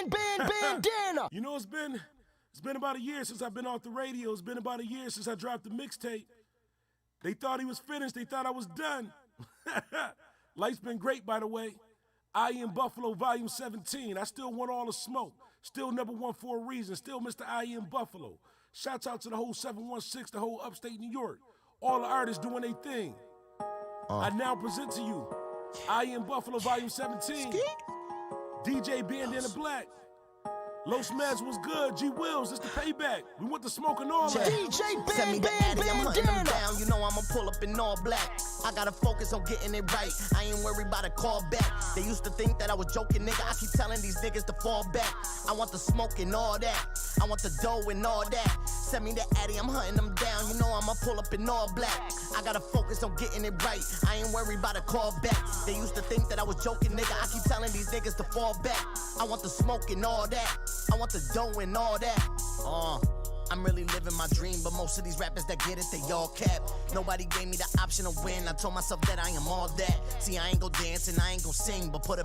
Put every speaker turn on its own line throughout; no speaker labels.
bandana. You know, it's been about a year since I've been off the radio. It's been about a year since I dropped the mixtape. They thought he was finished. They thought I was done. Life's been great, by the way. I Am Buffalo, Volume 17. I still want all the smoke. Still #1 for a reason. Still Mr. I Am Buffalo. Shouts out to the whole 716, the whole upstate New York. All the artists doing their thing. I now present to you I Am Buffalo, Volume 17. DJ Bandana Black. Los Meds was good. G Wills, it's the payback. We want the smoke and all that.
DJ Send me the Addy, I'm hunting them down. You know I'ma pull up in all black. I gotta focus on getting it right. I ain't worried about a call back. They used to think that I was joking, nigga. I keep telling these niggas to fall back. I want the smoke and all that. I want the dough and all that. Send me the Addy, I'm hunting them down. You know I'ma pull up in all black. I gotta focus on getting it right. I ain't worried about a call back. They used to think that I was joking, nigga. I keep telling these niggas to fall back. I want the smoke and all that. I want the dough and all that. I'm really living my dream, but most of these rappers that get it, they all cap. Nobody gave me the option to win. I told myself that I am all that. See, I ain't gon' dance and I ain't gon' sing, but put a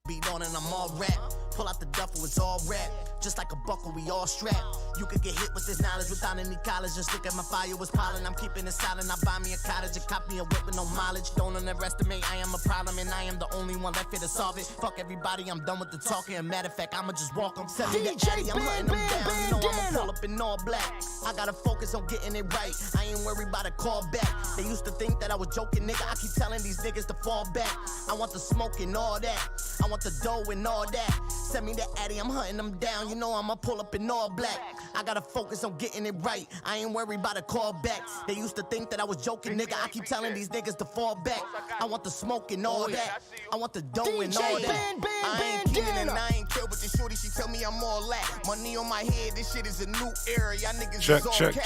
beat on and I'm all rap. Pull out the duffel, it's all rap. Just like a buckle, we all strapped. You could get hit with this knowledge without any college. Just look at my fire was piling. I'm keeping it silent. I buy me a cottage, a cop me a whip with no mileage. Don't underestimate, I am a problem and I am the only one that fit to solve it. Fuck everybody, I'm done with the talking. And matter of fact, I'ma just walk them. Send me the Addy, I'm hunting them down. You know I'ma pull up in all black. I gotta focus on getting it right. I ain't worried about a call back. They used to think that I was joking, nigga. I keep telling these niggas to fall back. I want the smoke and all that. I want the dough and all that. Send me the Addy, I'm hunting them down. You know I'ma pull up in all black. I gotta focus on getting it right. I ain't worried about a call back. They used to think that I was joking, nigga. I keep telling these niggas to fall back. I want the smoke and all that. I want the dough and all that. I ain't kidding and I ain't killed, but the shorty, she tell me I'm all that. Money on my head, this shit is a new era. Y'all niggas is all
check.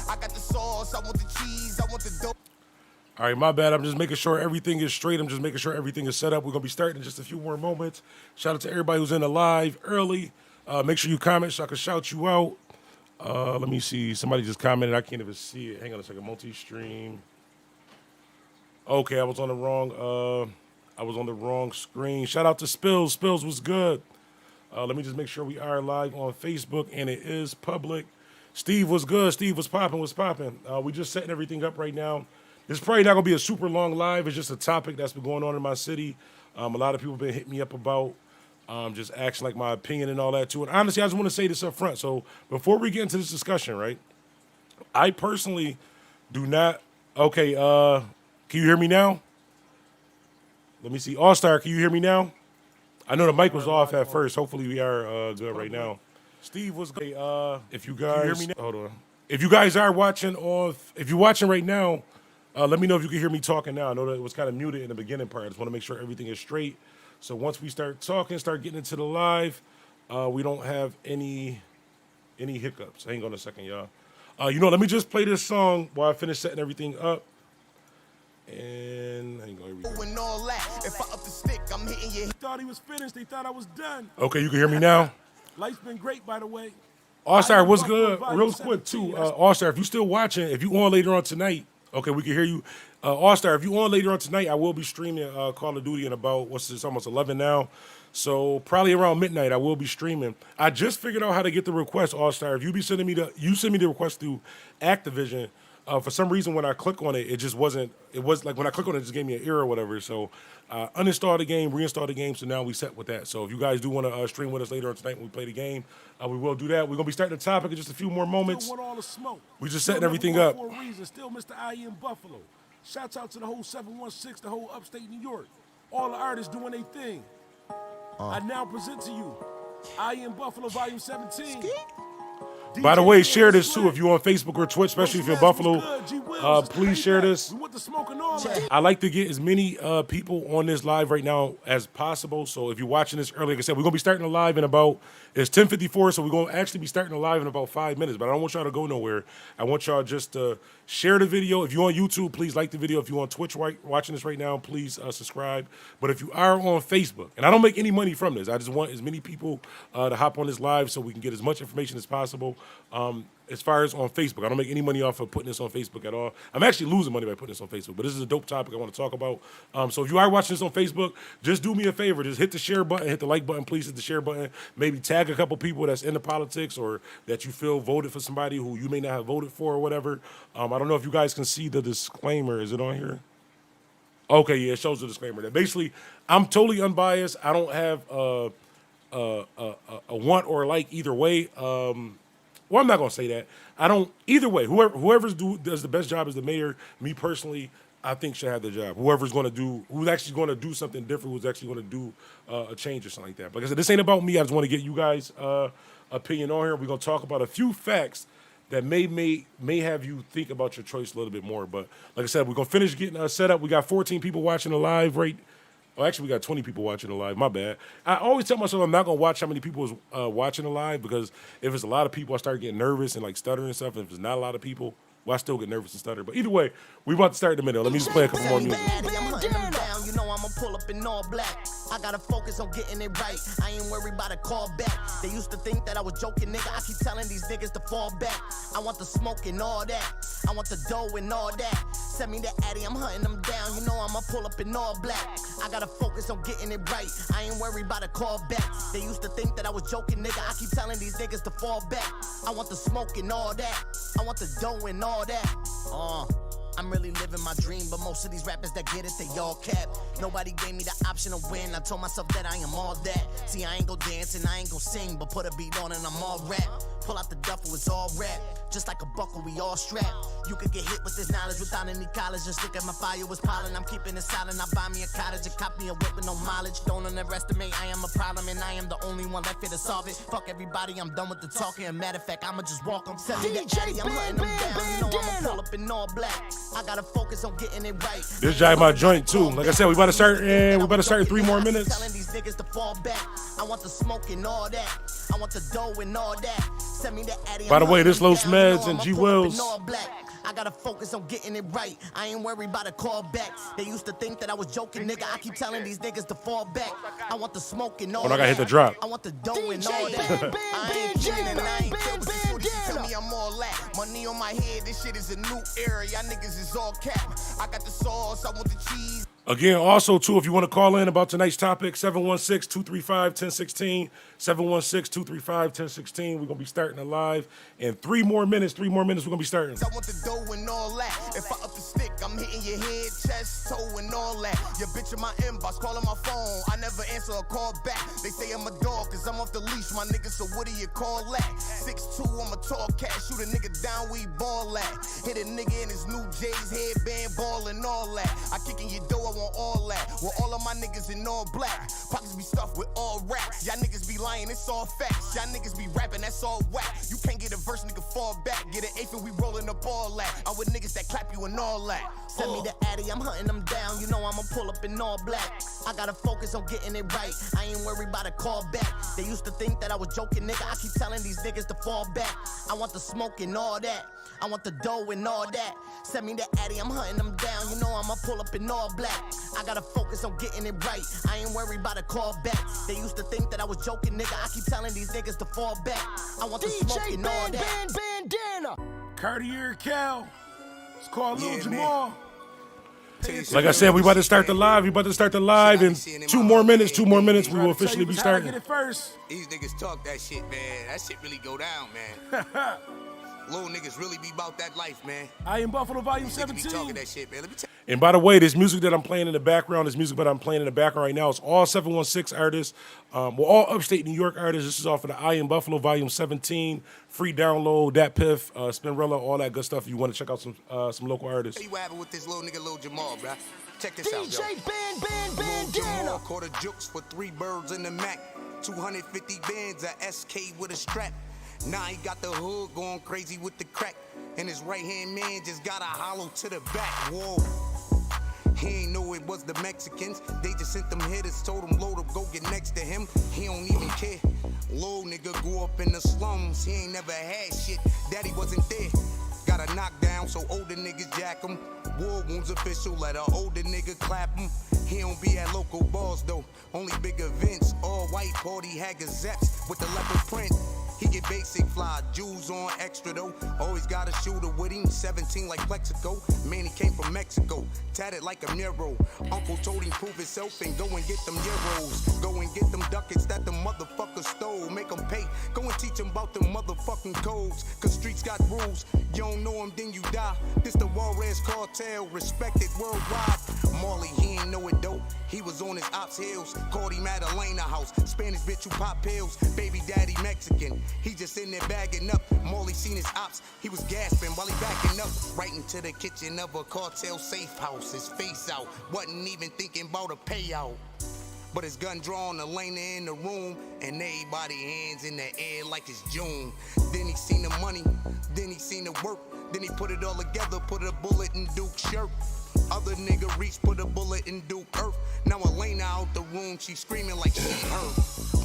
I got the sauce, I want the cheese, I want the dough.
All right, my bad. I'm just making sure everything is straight. I'm just making sure everything is set up. We're going to be starting in just a few more moments. Shout out to everybody who's in the live early. Make sure you comment so I can shout you out. Let me see. Somebody just commented. I can't even see it. Hang on a second. Multi-stream. Okay, I was on the wrong screen. Shout out to Spills. Spills was good. Let me just make sure we are live on Facebook, and it is public. Steve was good. Steve was popping. We just setting everything up right now. It's probably not going to be a super long live. It's just a topic that's been going on in my city. A lot of people have been hitting me up about just asking like my opinion and all that too. And honestly, I just want to say this up front. So before we get into this discussion, right, I personally do not. Okay, can you hear me now? Let me see. All-Star, can you hear me now? I know the mic was off at first. Hopefully we are good right now. Steve was good. If you guys, can you hear me now? Hold on. If you guys are watching if you're watching right now, let me know if you can hear me talking now. I know that it was kind of muted in the beginning part. I just want to make sure everything is straight. So once we start talking, start getting into the live, we don't have any hiccups. Hang on a second, y'all. Let me just play this song while I finish setting everything up. And hang on. If I up the stick, I'm hitting you. They thought he was finished. They thought I was done. Okay, you can hear me now? Life's been great, by the way. All-Star, what's good? Real quick, too. All-Star, if you still watching, if you on later on tonight, okay, we can hear you. All-Star, if you on later on tonight, I will be streaming Call of Duty in about, almost 11 now. So probably around midnight, I will be streaming. I just figured out how to get the request, All-Star. If you send me the request through Activision. For some reason, when I click on it, it was like when I click on it, it just gave me an error or whatever. So uninstall the game, reinstall the game. So now we set with that. So if you guys do want to stream with us later on tonight when we play the game, we will do that. We're going to be starting the topic in just a few more moments. Still want all the smoke.
We just setting everything up.
For a reason. Still Mr. I Am Buffalo. Shouts out to the whole 716, the whole upstate New York. All the artists doing their thing. I now present to you I Am Buffalo Volume 17.
By the way, share this too if you're on Facebook or Twitch, especially if you're in Buffalo. Please share this. I like to get as many people on this live right now as possible. So if you're watching this early, like I said, we're going to be starting the live in about, it's 10:54, so we're going to actually be starting the live in about 5 minutes. But I don't want y'all to go nowhere. I want y'all just to share the video. If you're on YouTube, please like the video. If you're on Twitch watching this right now, please subscribe. But if you are on Facebook, and I don't make any money from this, I just want as many people to hop on this live so we can get as much information as possible. as far as on Facebook. I don't make any money off of putting this on Facebook at all. I'm actually losing money by putting this on Facebook, but this is a dope topic I want to talk about. So if you are watching this on Facebook, just do me a favor. Just hit the share button, hit the like button, please hit the share button. Maybe tag a couple people that's into politics or that you feel voted for somebody who you may not have voted for or whatever. I don't know if you guys can see the disclaimer. Is it on here? Okay, yeah, it shows the disclaimer. That basically, I'm totally unbiased. I don't have a want or a like either way. Well, I'm not gonna say that. I don't either way. Whoever's does the best job as the mayor, me personally, I think should have the job. Who's actually gonna do something different, who's actually gonna do a change or something like that. Like I said, this ain't about me. I just want to get you guys' opinion on here. We're gonna talk about a few facts that may have you think about your choice a little bit more. But like I said, we're gonna finish getting set up. We got 14 people watching the live Well, actually, we got 20 people watching the live. My bad. I always tell myself I'm not going to watch how many people is watching the live because if it's a lot of people, I start getting nervous and like stuttering and stuff. And if it's not a lot of people, well, I still get nervous and stutter. But either way, we about to start in a minute. Let me just play a couple more music.
You know I'ma pull up in all black. I gotta focus on getting it right. I ain't worried about a call back. They used to think that I was joking, nigga. I keep telling these niggas to fall back. I want the smoke and all that. I want the dough and all that. Send me the Addy, I'm hunting them down. You know I'ma pull up in all black. I gotta focus on getting it right. I ain't worried about a call back. They used to think that I was joking, nigga. I keep telling these niggas to fall back. I want the smoke and all that. I want the dough and all that. I'm really living my dream, but most of these rappers that get it, they all cap. Nobody gave me the option to win. I told myself that I am all that. See, I ain't go dance and I ain't go sing, but put a beat on and I'm all rap. Pull out the duffel, it's all rap. Just like a buckle, we all strapped. You could get hit with this knowledge without any college. Just look at my fire was piling. I'm keeping it silent. I buy me a cottage and cop me a whip with no mileage. Don't underestimate, I am a problem and I am the only one left here to solve it. Fuck everybody, I'm done with the talking. And matter of fact, I'ma just walk them. Send me the Addy, I'm hunting them down. You know I'ma pull up in all black. I gotta focus on getting it right.
This jive my joint too. Like I said, we about to start in 3 more minutes.
Telling these niggas to fall back. I want the smoke and all that. I want the dough and all that. Send me the Addy.
By the way, this Los Meds and G Wills.
I gotta focus on getting it right. I ain't worried about a call back. They used to think that I was joking, nigga. I keep telling these niggas to fall back. I want the smoke and all that.
I gotta hit the drop.
I want the dough and all that. I ain't kidding and I ain't killed, but this what she tell me I'm all that. Money on my head, this shit is a new era. Y'all niggas is all cap. I got the sauce, I want the cheese.
Again, also, too, if you want to call in about tonight's topic, 716-235-1016, 716-235-1016. We're going to be starting the live in 3 more minutes. 3 more minutes, we're going to be starting.
I want the dough and all that. If I up the stick, I'm hitting your head, chest, toe, and all that. Your bitch in my inbox, calling my phone. I never answer a call back. They say I'm a dog, cause I'm off the leash, my nigga, so what do you call that? 6'2", I'm a tall cat, shoot a nigga down where he ball at. Hit a nigga in his new J's, headband, ball, and all that. I kick in your door, I want all that. Well, all of my niggas in all black. Pockets be stuffed with all racks. Y'all niggas be lying, it's all facts. Y'all niggas be rapping, that's all whack. You can't get a verse, nigga, fall back. Get an eighth and we rolling up all that. I'm with niggas that clap you and all that. Send me the Addy, I'm hunting them down. You know I'ma pull up in all black. I gotta focus on getting it right. I ain't worried about a call back. They used to think that I was joking, nigga. I keep telling these niggas to fall back. I want the smoke and all that. I want the dough and all that. Send me the Addy, I'm hunting them down. You know I'ma pull up in all black. I gotta focus on getting it right. I ain't worried about a call back. They used to think that I was joking, nigga. I keep telling these niggas to fall back. I want the smoke and all that.
Bandana. Cartier Cal. It's called Lil Jamal.
Like I said, we about to start the live. We about to start the live in 2 more minutes. 2 more minutes. We will officially be starting.
Get it first.
These niggas talk that shit, man. That shit really go down, man. Little niggas really be about that life, man.
I Am Buffalo Volume
Niggas
17.
be talking that shit, man. Let me tell
And by the way, this music that I'm playing in the background, right now, is all 716 artists. All upstate New York artists. This is off of the I Am Buffalo Volume 17. Free download, Dat Piff, Spinrilla, all that good stuff. If you want to check out some local artists.
you what happened with this little nigga, Lil Jamal, bruh. Check this out, yo.
Bandana.
Jamal caught a jukes for 3 birds in the Mac. 250 bands, a SK with a strap. Now he got the hood going crazy with the crack. And his right-hand man just got a hollow to the back. Whoa. He ain't know it was the Mexicans. They just sent them hitters, told him load up, go get next to him. He don't even care. Little nigga grew up in the slums. He ain't never had shit. Daddy wasn't there. Got a knockdown, so older niggas jack him. War wounds official, let a older nigga clap him. He don't be at local bars though. Only big events. All white party had gazettes with the leopard print. He get basic fly, jewels on extra though. Always got a shooter with him, 17 like Plexico. Man, he came from Mexico, tatted like a Nero. Uncle told him prove himself and go and get them euros. Go and get them ducats that the motherfucker stole. Make them pay, go and teach them about them motherfucking codes. Cause streets got rules, you don't know them, then you die. This the Juarez cartel, respected worldwide. Marley, he ain't know it though. He was on his ops heels, called him at Elena house. Spanish bitch who pop pills, baby daddy Mexican. He just in there bagging up. Marley seen his ops, he was gasping while he backing up. Right into the kitchen of a cartel safe house, his face out. Wasn't even thinking about a payout. But his gun drawn, Elena in the room, and everybody hands in the air like it's June. Then he seen the money, then he seen the work. Then he put it all together, put a bullet in Duke's shirt. Other nigga reached, put a bullet in Duke Earth. Now Elena out the room, she screaming like she hurt.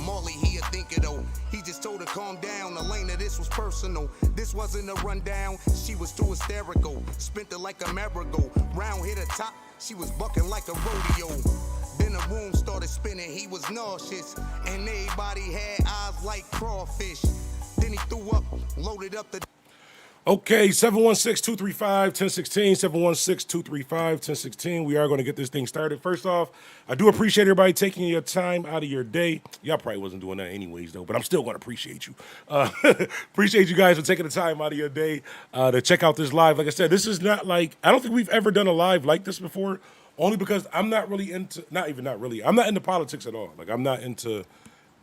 Marley, he a thinker though. He just told her calm down. Elena, this was personal. This wasn't a rundown. She was too hysterical. Spent her like a marigold. Round hit her top, she was bucking like a rodeo. Then the room started spinning, he was nauseous. And everybody had eyes like crawfish. Then he threw up, loaded up the...
Okay, 716-235-1016, 716-235-1016. We are going to get this thing started. First off, I do appreciate everybody taking your time out of your day. Y'all probably wasn't doing that anyways, though, but I'm still going to appreciate you. Appreciate you guys for taking the time out of your day to check out this live. Like I said, this is not like, I don't think we've ever done a live like this before, only because I'm not really into, I'm not into politics at all. Like, I'm not into,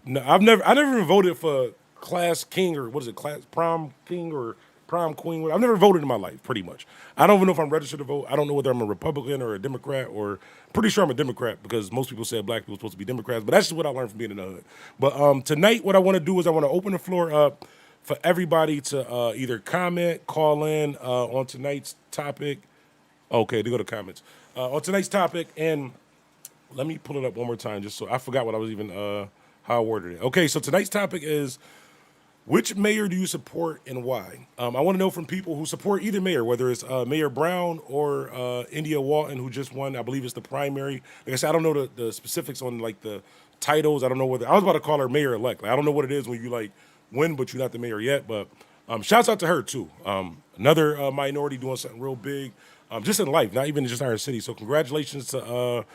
I never even voted for class king or what is it, class prom king or prom queen. I've never voted in my life, pretty much. I don't even know if I'm registered to vote. I don't know whether I'm a Republican or a Democrat, or pretty sure I'm a Democrat because most people said black people are supposed to be Democrats, but that's just what I learned from being in the hood. But tonight, what I want to do is I want to open the floor up for everybody to either comment, call in on tonight's topic. Okay, to go to comments. On tonight's topic, and let me pull it up one more time just so I forgot what I was even, how I worded it. Okay, so tonight's topic is, which mayor do you support and why? I want to know from people who support either mayor, whether it's Mayor Brown or India Walton, who just won. I believe it's the primary. Like I said, I don't know the specifics on like the titles. I don't know whether I was about to call her mayor-elect. Like, I don't know what it is when you like win, but you're not the mayor yet. But shouts out to her too. Another minority doing something real big, just in life, not even just in our city. So congratulations to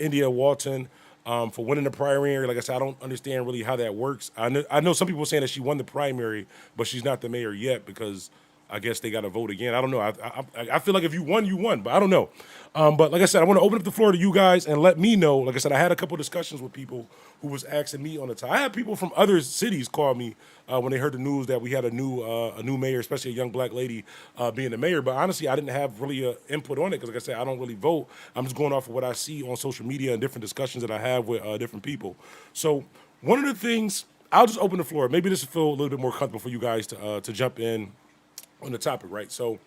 India Walton. For winning the primary. Like I said, I don't understand really how that works. I know some people saying that she won the primary, but she's not the mayor yet because I guess they got to vote again. I don't know. I feel like if you won, but I don't know. But like I said, I want to open up the floor to you guys and let me know. Like I said, I had a couple discussions with people who was asking me on the time. I had people from other cities call me when they heard the news that we had a new mayor, especially a young black lady being the mayor. But honestly, I didn't have really input on it because, like I said, I don't really vote. I'm just going off of what I see on social media and different discussions that I have with different people. So one of the things, I'll just open the floor. Maybe this will feel a little bit more comfortable for you guys to jump in on the topic, right? So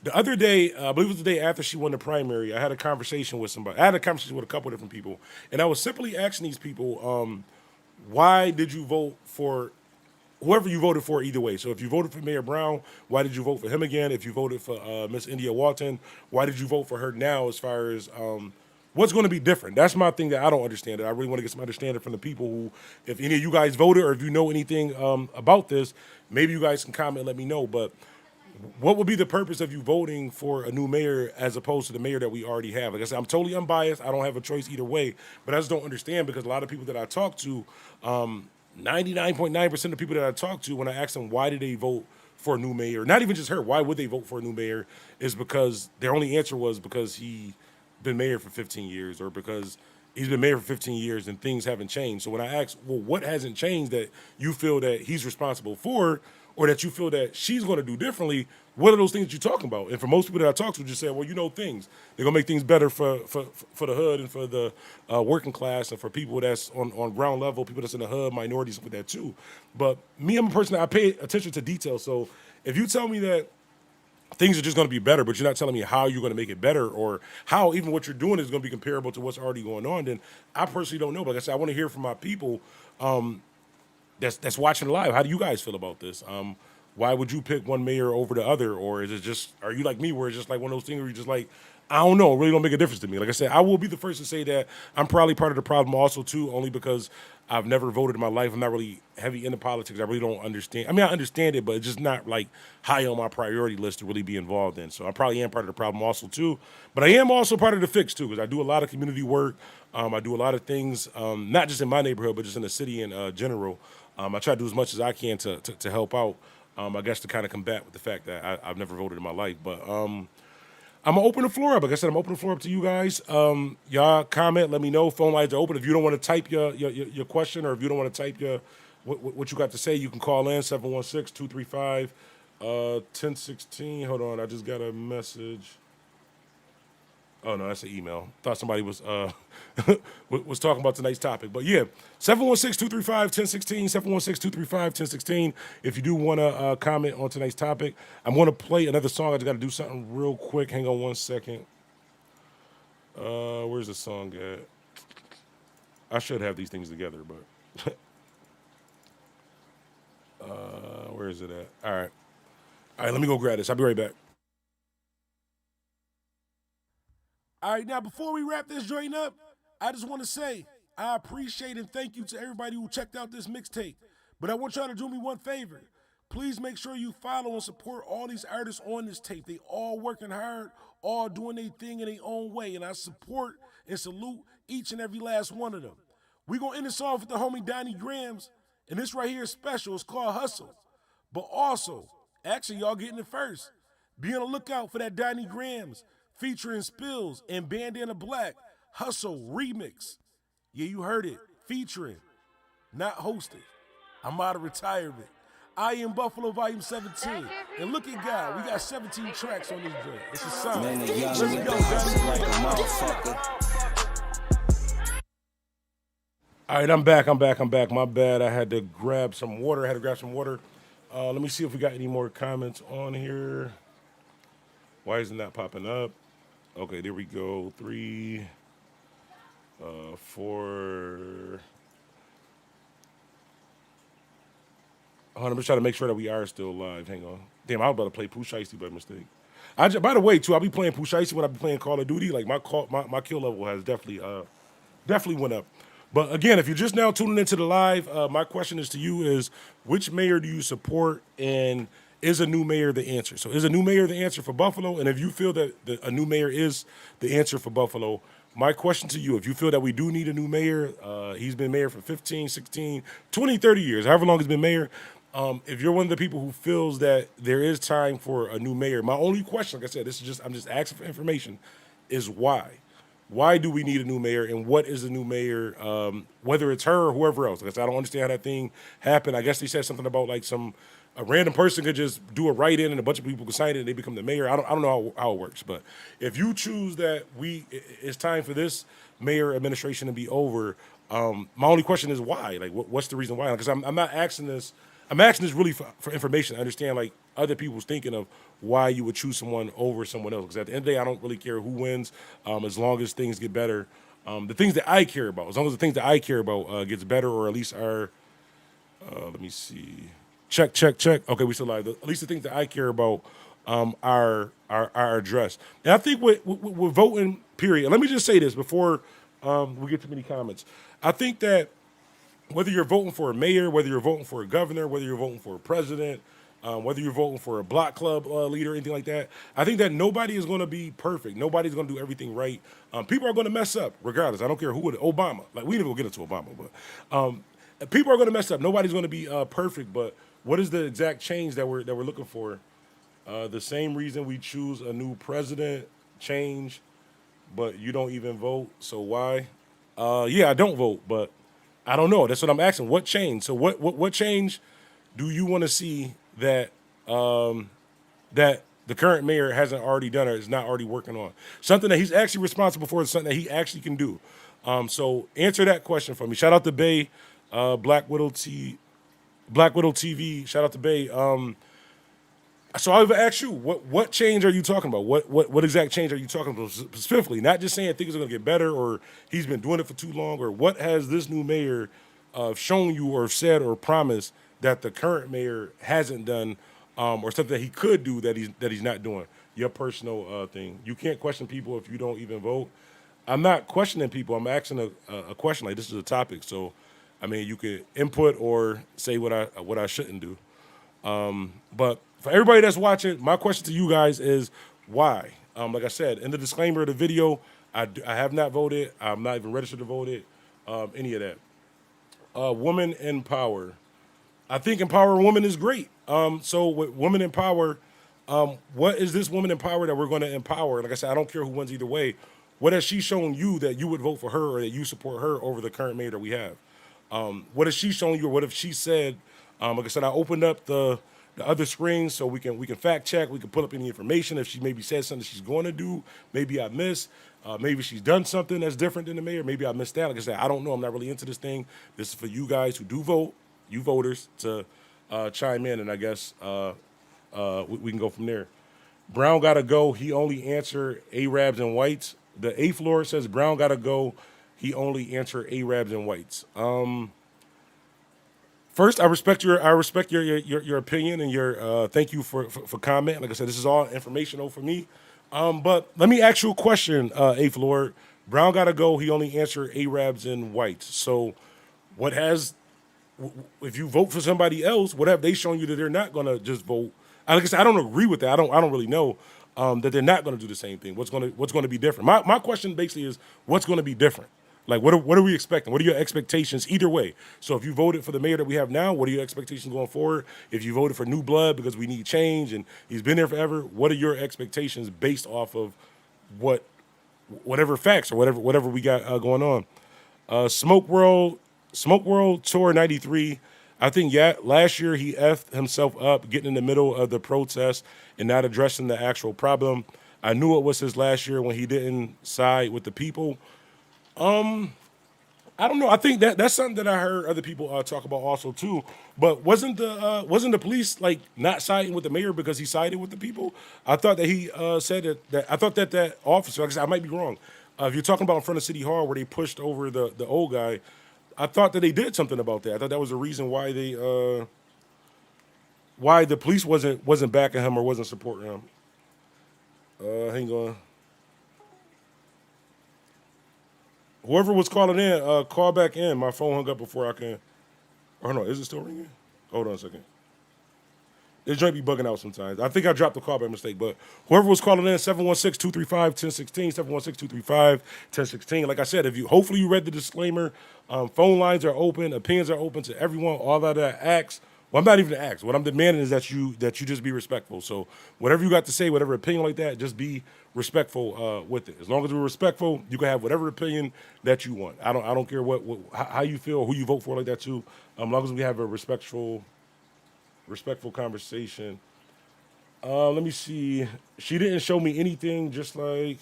the other day, I believe it was the day after she won the primary, I had a conversation with somebody. I had a conversation with a couple of different people, and I was simply asking these people, why did you vote for whoever you voted for either way? So if you voted for Mayor Brown, why did you vote for him again? If you voted for Miss India Walton, why did you vote for her now as far as what's going to be different? That's my thing that I don't understand. I really want to get some understanding from the people who, if any of you guys voted or if you know anything about this, maybe you guys can comment and let me know. But what would be the purpose of you voting for a new mayor as opposed to the mayor that we already have? Like I said, I'm totally unbiased. I don't have a choice either way, but I just don't understand because a lot of people that I talk to, 99.9% of people that I talk to, when I ask them why did they vote for a new mayor, not even just her, why would they vote for a new mayor, is because their only answer was because he been mayor for 15 years or because he's been mayor for 15 years and things haven't changed. So when I ask, well, what hasn't changed that you feel that he's responsible for, or that you feel that she's going to do differently, what are those things you're talking about? And for most people that I talk to, just say, well, you know things. They're going to make things better for the hood and for the working class and for people that's on ground level, people that's in the hood, minorities with that too. But me, I'm a person that I pay attention to detail. So if you tell me that things are just going to be better, but you're not telling me how you're going to make it better or how even what you're doing is going to be comparable to what's already going on, then I personally don't know. But like I said, I want to hear from my people that's watching live. How do you guys feel about this?
why would you pick one mayor over the other? Or is it just, are you like me where it's just like one of those things where you're just like, I don't know, it really don't make a difference to me. Like I said, I will be the first to say that I'm probably part of the problem also too, only because I've never voted in my life. I'm not really heavy into politics. I really don't understand. I mean, I understand it, but it's just not like high on my priority list to really be involved in. So I probably am part of the problem also too. But I am also part of the fix too, because I do a lot of community work. I do a lot of things, not just in my neighborhood, but just in the city in general. I try to do as much as I can to help out. I guess to kind of combat with the fact that I've never voted in my life. But I'm gonna open the floor up. Like I said, I'm opening the floor up to you guys. Y'all comment, let me know. Phone lines are open. If you don't want to type your question, or if you don't want to type what you got to say, you can call in 716-235-1016. Hold on, I just got a message. Oh no, that's an email. Thought somebody was was talking about tonight's topic. But yeah, 716-235-1016, 716-235-1016. If you do want to comment on tonight's topic, I'm going to play another song. I just got to do something real quick. Hang on one second. Where's the song at? I should have these things together, but where is it at? All right, let me go grab this. I'll be right back. All right, now before we wrap this joint up, I just want to say I appreciate and thank you to everybody who checked out this mixtape. But I want y'all to do me one favor. Please make sure you follow and support all these artists on this tape. They all working hard, all doing their thing in their own way. And I support and salute each and every last one of them. We're going to end this off with the homie Donnie Grams. And this right here is special. It's called Hustle. But also, actually, y'all getting it first. Be on the lookout for that Donnie Grams featuring Spills and Bandana Black, Hustle Remix. Yeah, you heard it. Featuring, not hosted. I'm out of retirement. I Am Buffalo Volume 17. And look at God, we got 17 tracks on this joint. It's a song. Let's go, all right, I'm back. My bad. I had to grab some water. Let me see if we got any more comments on here. Why isn't that popping up? Okay, there we go. 3, 4. I'm just trying to make sure that we are still live. Hang on. Damn, I was about to play Pooh Shiesty by mistake. By the way, too, I'll be playing Pooh Shiesty when I be playing Call of Duty. Like my kill level has definitely went up. But again, if you're just now tuning into the live, my question is to you is, which mayor do you support, and is a new mayor the answer? So is a new mayor the answer for Buffalo? And if you feel that a new mayor is the answer for Buffalo, my question to you, if you feel that we do need a new mayor, he's been mayor for 15, 16, 20, 30 years, however long he's been mayor. If you're one of the people who feels that there is time for a new mayor, my only question, like I said, I'm just asking for information, is why? Why do we need a new mayor, and what is the new mayor, whether it's her or whoever else? Like I said, I don't understand how that thing happened. I guess they said something about like a random person could just do a write-in and a bunch of people could sign it and they become the mayor. I don't know how it works, but if you choose that it's time for this mayor administration to be over, my only question is why? Like, what's the reason why? Because I'm not asking this. I'm asking this really for information. I understand like other people's thinking of why you would choose someone over someone else. Because at the end of the day, I don't really care who wins, as long as things get better. The things that I care about, as long as the things that I care about gets better, or at least are. Let me see. Check. Okay, we still live. At least the things that I care about are addressed. And I think with voting, period. And let me just say this before we get too many comments. I think that whether you're voting for a mayor, whether you're voting for a governor, whether you're voting for a president, whether you're voting for a block club leader, anything like that, I think that nobody is going to be perfect. Nobody's going to do everything right. People are going to mess up regardless. I don't care who would. Obama. Like, we didn't even get into Obama, but people are going to mess up. Nobody's going to be perfect. But what is the exact change that we're looking for? The same reason we choose a new president, change, but you don't even vote. So why? Yeah, I don't vote, but I don't know. That's what I'm asking. What change? So what change do you want to see that that the current mayor hasn't already done or is not already working on? Something that he's actually responsible for, something that he actually can do. So answer that question for me. Shout out to Bay, Black Widow TV. Shout out to Bay. So I would ask you, what change are you talking about? What exact change are you talking about specifically? Not just saying things are going to get better or he's been doing it for too long, or what has this new mayor shown you or said or promised that the current mayor hasn't done or something that he could do that he's not doing. Your personal thing. You can't question people if you don't even vote. I'm not questioning people. I'm asking a question. Like, this is a topic. So, I mean, you could input or say what I shouldn't do. But for everybody that's watching, my question to you guys is why? Like I said, in the disclaimer of the video, I have not voted. I'm not even registered to vote it. Any of that. Woman in power. I think empowering women is great. So with women in power, what is this woman in power that we're going to empower? Like I said, I don't care who wins either way. What has she shown you that you would vote for her or that you support her over the current mayor that we have? What has she shown you, or what if she said? Like I said, I opened up the other screen so we can fact check. We can pull up any information if she maybe said something she's going to do. Maybe I missed. Maybe she's done something that's different than the mayor. Maybe I missed that. Like I said, I don't know. I'm not really into this thing. This is for you guys who do vote, you voters, to chime in, and I guess we can go from there. Brown got to go. He only answer Arabs and whites. The A floor says Brown got to go. He only answer Arabs and whites. First, I respect your opinion and your thank you for comment. Like I said, this is all informational for me. But let me ask you a question, A floor. Brown got to go. He only answer Arabs and whites. So, if you vote for somebody else, what have they shown you that they're not going to just vote? Like I said, I don't agree with that. I don't really know that they're not going to do the same thing. What's going to be different? My question basically is, what's going to be different? Like, what are we expecting? What are your expectations either way? So if you voted for the mayor that we have now, what are your expectations going forward? If you voted for new blood because we need change and he's been there forever, what are your expectations based off of whatever facts or whatever we got going on? Smoke World Tour 93. I think last year he effed himself up getting in the middle of the protest and not addressing the actual problem. I knew it was his last year when he didn't side with the people. I don't know. I think that's something that I heard other people talk about also too. But wasn't the police like not siding with the mayor because he sided with the people? I thought that he said that I thought that officer. Like I said, I might be wrong. If you're talking about in front of City Hall where they pushed over the old guy, I thought that they did something about that. I thought that was the reason why why the police wasn't backing him or wasn't supporting him. Hang on. Whoever was calling in, call back in. My phone hung up before I can. Oh no, is it still ringing? Hold on a second. This joint be bugging out sometimes. I think I dropped the call by mistake, but whoever was calling in, 716-235-1016, 716-235-1016. Like I said, hopefully you read the disclaimer. Phone lines are open, opinions are open to everyone. All that I ask. Well, I'm not even ask. What I'm demanding is that you just be respectful. So whatever you got to say, whatever opinion like that, just be respectful with it. As long as we're respectful, you can have whatever opinion that you want. I don't care how you feel, who you vote for like that too. As long as we have a respectful conversation. Let me see. She didn't show me anything, just like.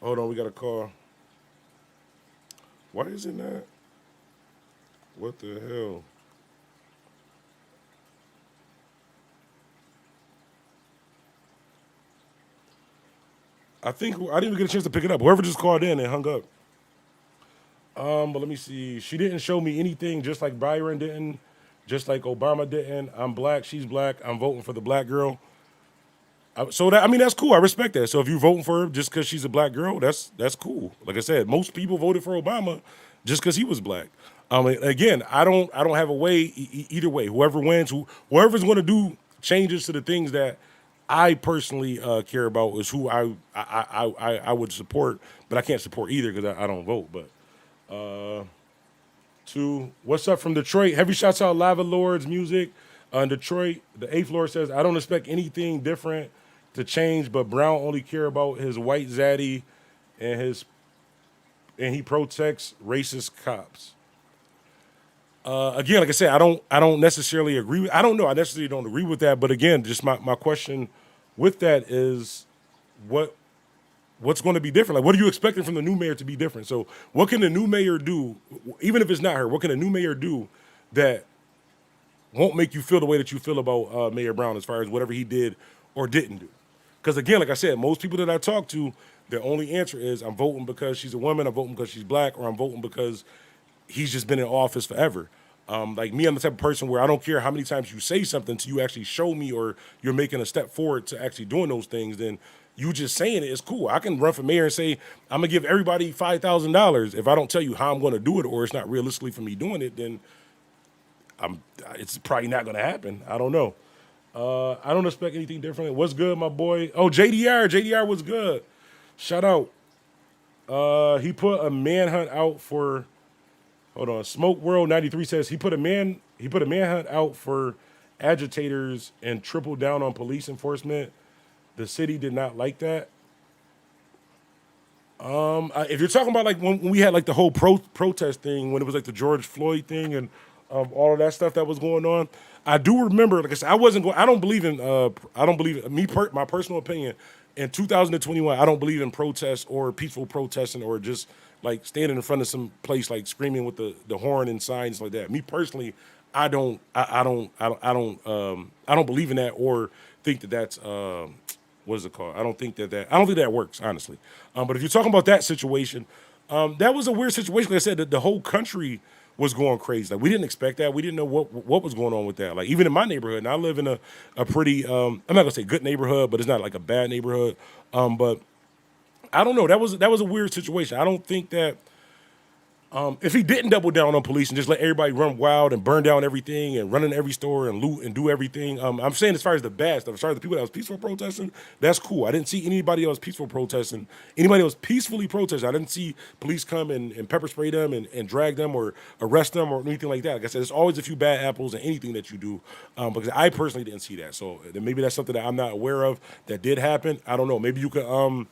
Hold on, we got a call. Why isn't that? What the hell? I think I didn't even get a chance to pick it up. Whoever just called in and hung up. But let me see. She didn't show me anything, just like Byron didn't, just like Obama didn't. I'm black. She's black. I'm voting for the black girl. So that's cool. I respect that. So if you're voting for her just because she's a black girl, that's cool. Like I said, most people voted for Obama just because he was black. Again, I don't have a way either way. Whoever wins, whoever's going to do changes to the things that I personally care about is who I would support, but I can't support either because I don't vote. But what's up from Detroit? Heavy shouts out Lava Lords Music. In Detroit, the A floor says, I don't expect anything different to change, but Brown only care about his white zaddy and he protects racist cops. Again, like I said, I don't necessarily agree. I don't know. I necessarily don't agree with that. But again, just my question with that is what's going to be different? Like, what are you expecting from the new mayor to be different? So what can the new mayor do, even if it's not her, what can the new mayor do that won't make you feel the way that you feel about Mayor Brown as far as whatever he did or didn't do? Because again, like I said, most people that I talk to, their only answer is I'm voting because she's a woman, I'm voting because she's black, or I'm voting because he's just been in office forever. Like me, I'm the type of person where I don't care how many times you say something until you actually show me or you're making a step forward to actually doing those things. Then you just saying it is cool. I can run for mayor and say I'm gonna give everybody $5,000. If I don't tell you how I'm gonna do it or it's not realistically for me doing it, then it's probably not gonna happen. I don't know. I don't expect anything different. What's good, my boy? Oh, JDR. JDR was good. Shout out. He put a manhunt out for. Hold on. Smoke World 93 says he put a manhunt out for agitators and tripled down on police enforcement. The city did not like that. If you're talking about like when we had like the whole protest thing, when it was like the George Floyd thing and all of that stuff that was going on, I do remember. Like I said, I don't believe in. My personal opinion. In 2021, I don't believe in protests or peaceful protesting or just like standing in front of some place like screaming with the horn and signs like that. Me personally, I don't believe in that or think that that's what is it called? I don't think that works, honestly. But if you're talking about that situation, that was a weird situation. Like I said, the whole country was going crazy. Like we didn't expect that. We didn't know what was going on with that. Like even in my neighborhood, and I live in a pretty I'm not gonna say good neighborhood, but it's not like a bad neighborhood. But I don't know. That was a weird situation. I don't think that if he didn't double down on police and just let everybody run wild and burn down everything and run in every store and loot and do everything, I'm saying as far as the bad stuff, as far as the people that was peaceful protesting, that's cool. I didn't see anybody else peacefully protesting. I didn't see police come and pepper spray them and drag them or arrest them or anything like that. Like I said, there's always a few bad apples in anything that you do, because I personally didn't see that. So maybe that's something that I'm not aware of that did happen. I don't know. Maybe you could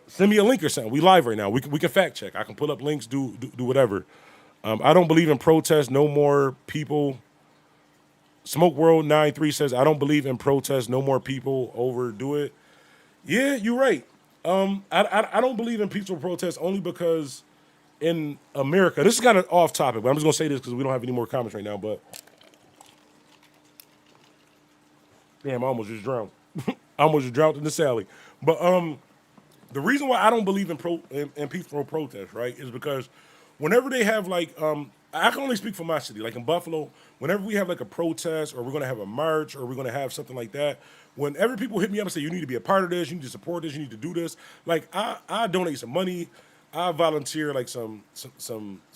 send me a link or something. We live right now. We can fact check. I can pull up links, do whatever. I don't believe in protests. No more people. Smoke World 93 says, I don't believe in protests. No more people overdo it. Yeah, you're right. I don't believe in peaceful protests only because in America, this is kind of off topic, but I'm just going to say this because we don't have any more comments right now, but damn, I almost just drowned. I almost just drowned in the Sally. But the reason why I don't believe in peaceful protests, right, is because whenever they have like, I can only speak for my city, like in Buffalo, whenever we have like a protest or we're going to have a march or we're going to have something like that, whenever people hit me up and say, you need to be a part of this, you need to support this, you need to do this, like I donate some money, I volunteer like some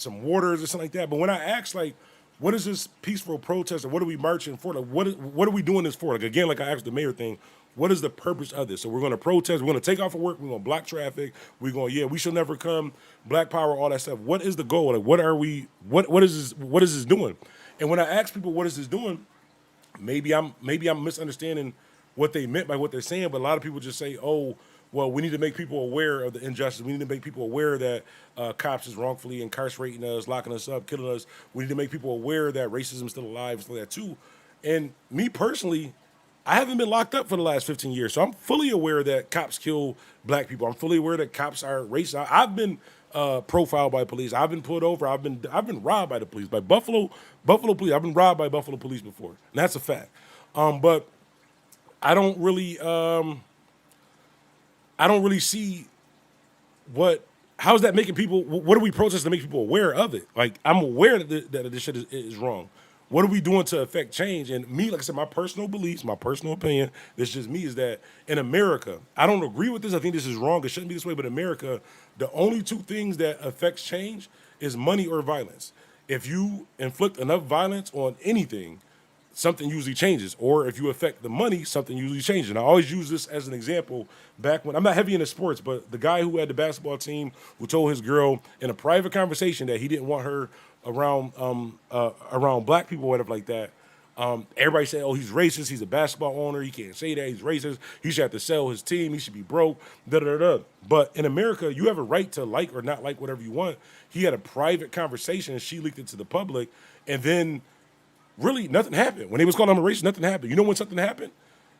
waters or something like that. But when I ask like, what is this peaceful protest or what are we marching for? Like, what are we doing this for? Like, again, like I asked the mayor thing, what is the purpose of this? So we're going to protest. We're going to take off of work. We're going to block traffic. We're going, we shall never come. Black power, all that stuff. What is the goal? Like, what are we? What is this doing? And when I ask people, what is this doing? Maybe I'm misunderstanding what they meant by what they're saying. But a lot of people just say, oh, well, we need to make people aware of the injustice. We need to make people aware that cops is wrongfully incarcerating us, locking us up, killing us. We need to make people aware that racism is still alive, stuff like that too. And me personally, I haven't been locked up for the last 15 years, so I'm fully aware that cops kill black people. I'm fully aware that cops are racist. I've been profiled by police. I've been pulled over. I've been robbed by the police, by Buffalo police. I've been robbed by Buffalo police before, and that's a fact. But I don't really see how is that making people. What are we protesting to make people aware of it? Like I'm aware that this shit is wrong. What are we doing to affect change? And me, like I said, my personal beliefs, my personal opinion, this is just me, is that in America, I don't agree with this. I think this is wrong. It shouldn't be this way. But in America, the only two things that affects change is money or violence. If you inflict enough violence on anything, something usually changes. Or if you affect the money, something usually changes. And I always use this as an example back when, I'm not heavy into sports, but the guy who had the basketball team who told his girl in a private conversation that he didn't want her around black people or whatever like that. Everybody said, oh, he's racist. He's a basketball owner. He can't say that. He's racist. He should have to sell his team. He should be broke. Da-da-da-da. But in America, you have a right to like or not like whatever you want. He had a private conversation and she leaked it to the public. And then really nothing happened. When they was calling him a racist, nothing happened. You know when something happened?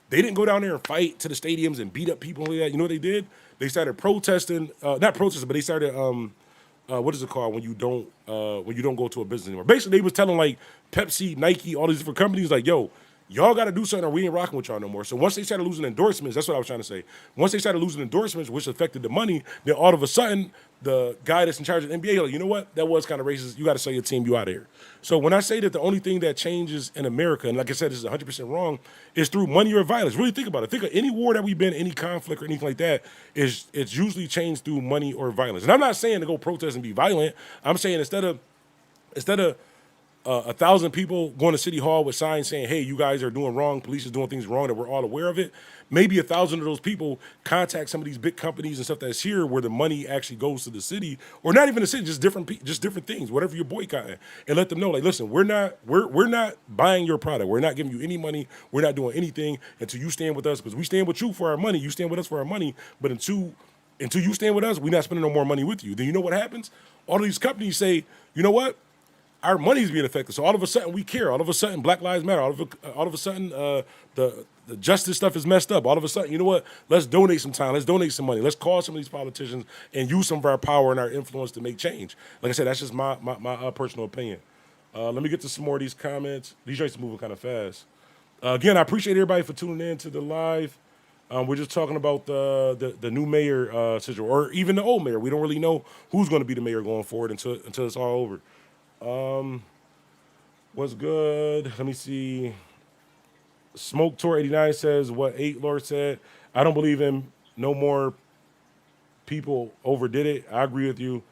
They didn't go down there and fight to the stadiums and beat up people like that. You know what they did? They started protesting. Not protesting, but they started... what is it called when you don't go to a business anymore? Basically, they was telling like Pepsi, Nike, all these different companies like, yo, y'all got to do something or we ain't rocking with y'all no more. So once they started losing endorsements, that's what I was trying to say. Once they started losing endorsements, which affected the money, then all of a sudden, the guy that's in charge of the NBA, like, you know what? That was kind of racist. You got to sell your team. You out of here. So when I say that the only thing that changes in America, and like I said, this is 100% wrong, is through money or violence. Really think about it. Think of any war that we've been, any conflict or anything like that, it's usually changed through money or violence. And I'm not saying to go protest and be violent. I'm saying instead of 1,000 people going to City Hall with signs saying, hey, you guys are doing wrong, police is doing things wrong, that we're all aware of it, maybe 1,000 of those people contact some of these big companies and stuff that's here where the money actually goes to the city, or not even the city, just different things, whatever you're boycotting, and let them know, like, listen, we're not buying your product. We're not giving you any money. We're not doing anything until you stand with us, because we stand with you for our money. You stand with us for our money, but until you stand with us, we're not spending no more money with you. Then you know what happens? All of these companies say, you know what? Our money's being affected. So all of a sudden we care. All of a sudden Black Lives Matter. All of a sudden the justice stuff is messed up. All of a sudden, you know what? Let's donate some time. Let's donate some money. Let's call some of these politicians and use some of our power and our influence to make change. Like I said, that's just my personal opinion. Let me get to some more of these comments. These joints are moving kind of fast. Again, I appreciate everybody for tuning in to the live. We're just talking about the new mayor situation, or even the old mayor. We don't really know who's going to be the mayor going forward until it's all over. What's good? Let me see. Smoke Tour 89 says what 8 Lord said. I don't believe him. No more people overdid it. I agree with you.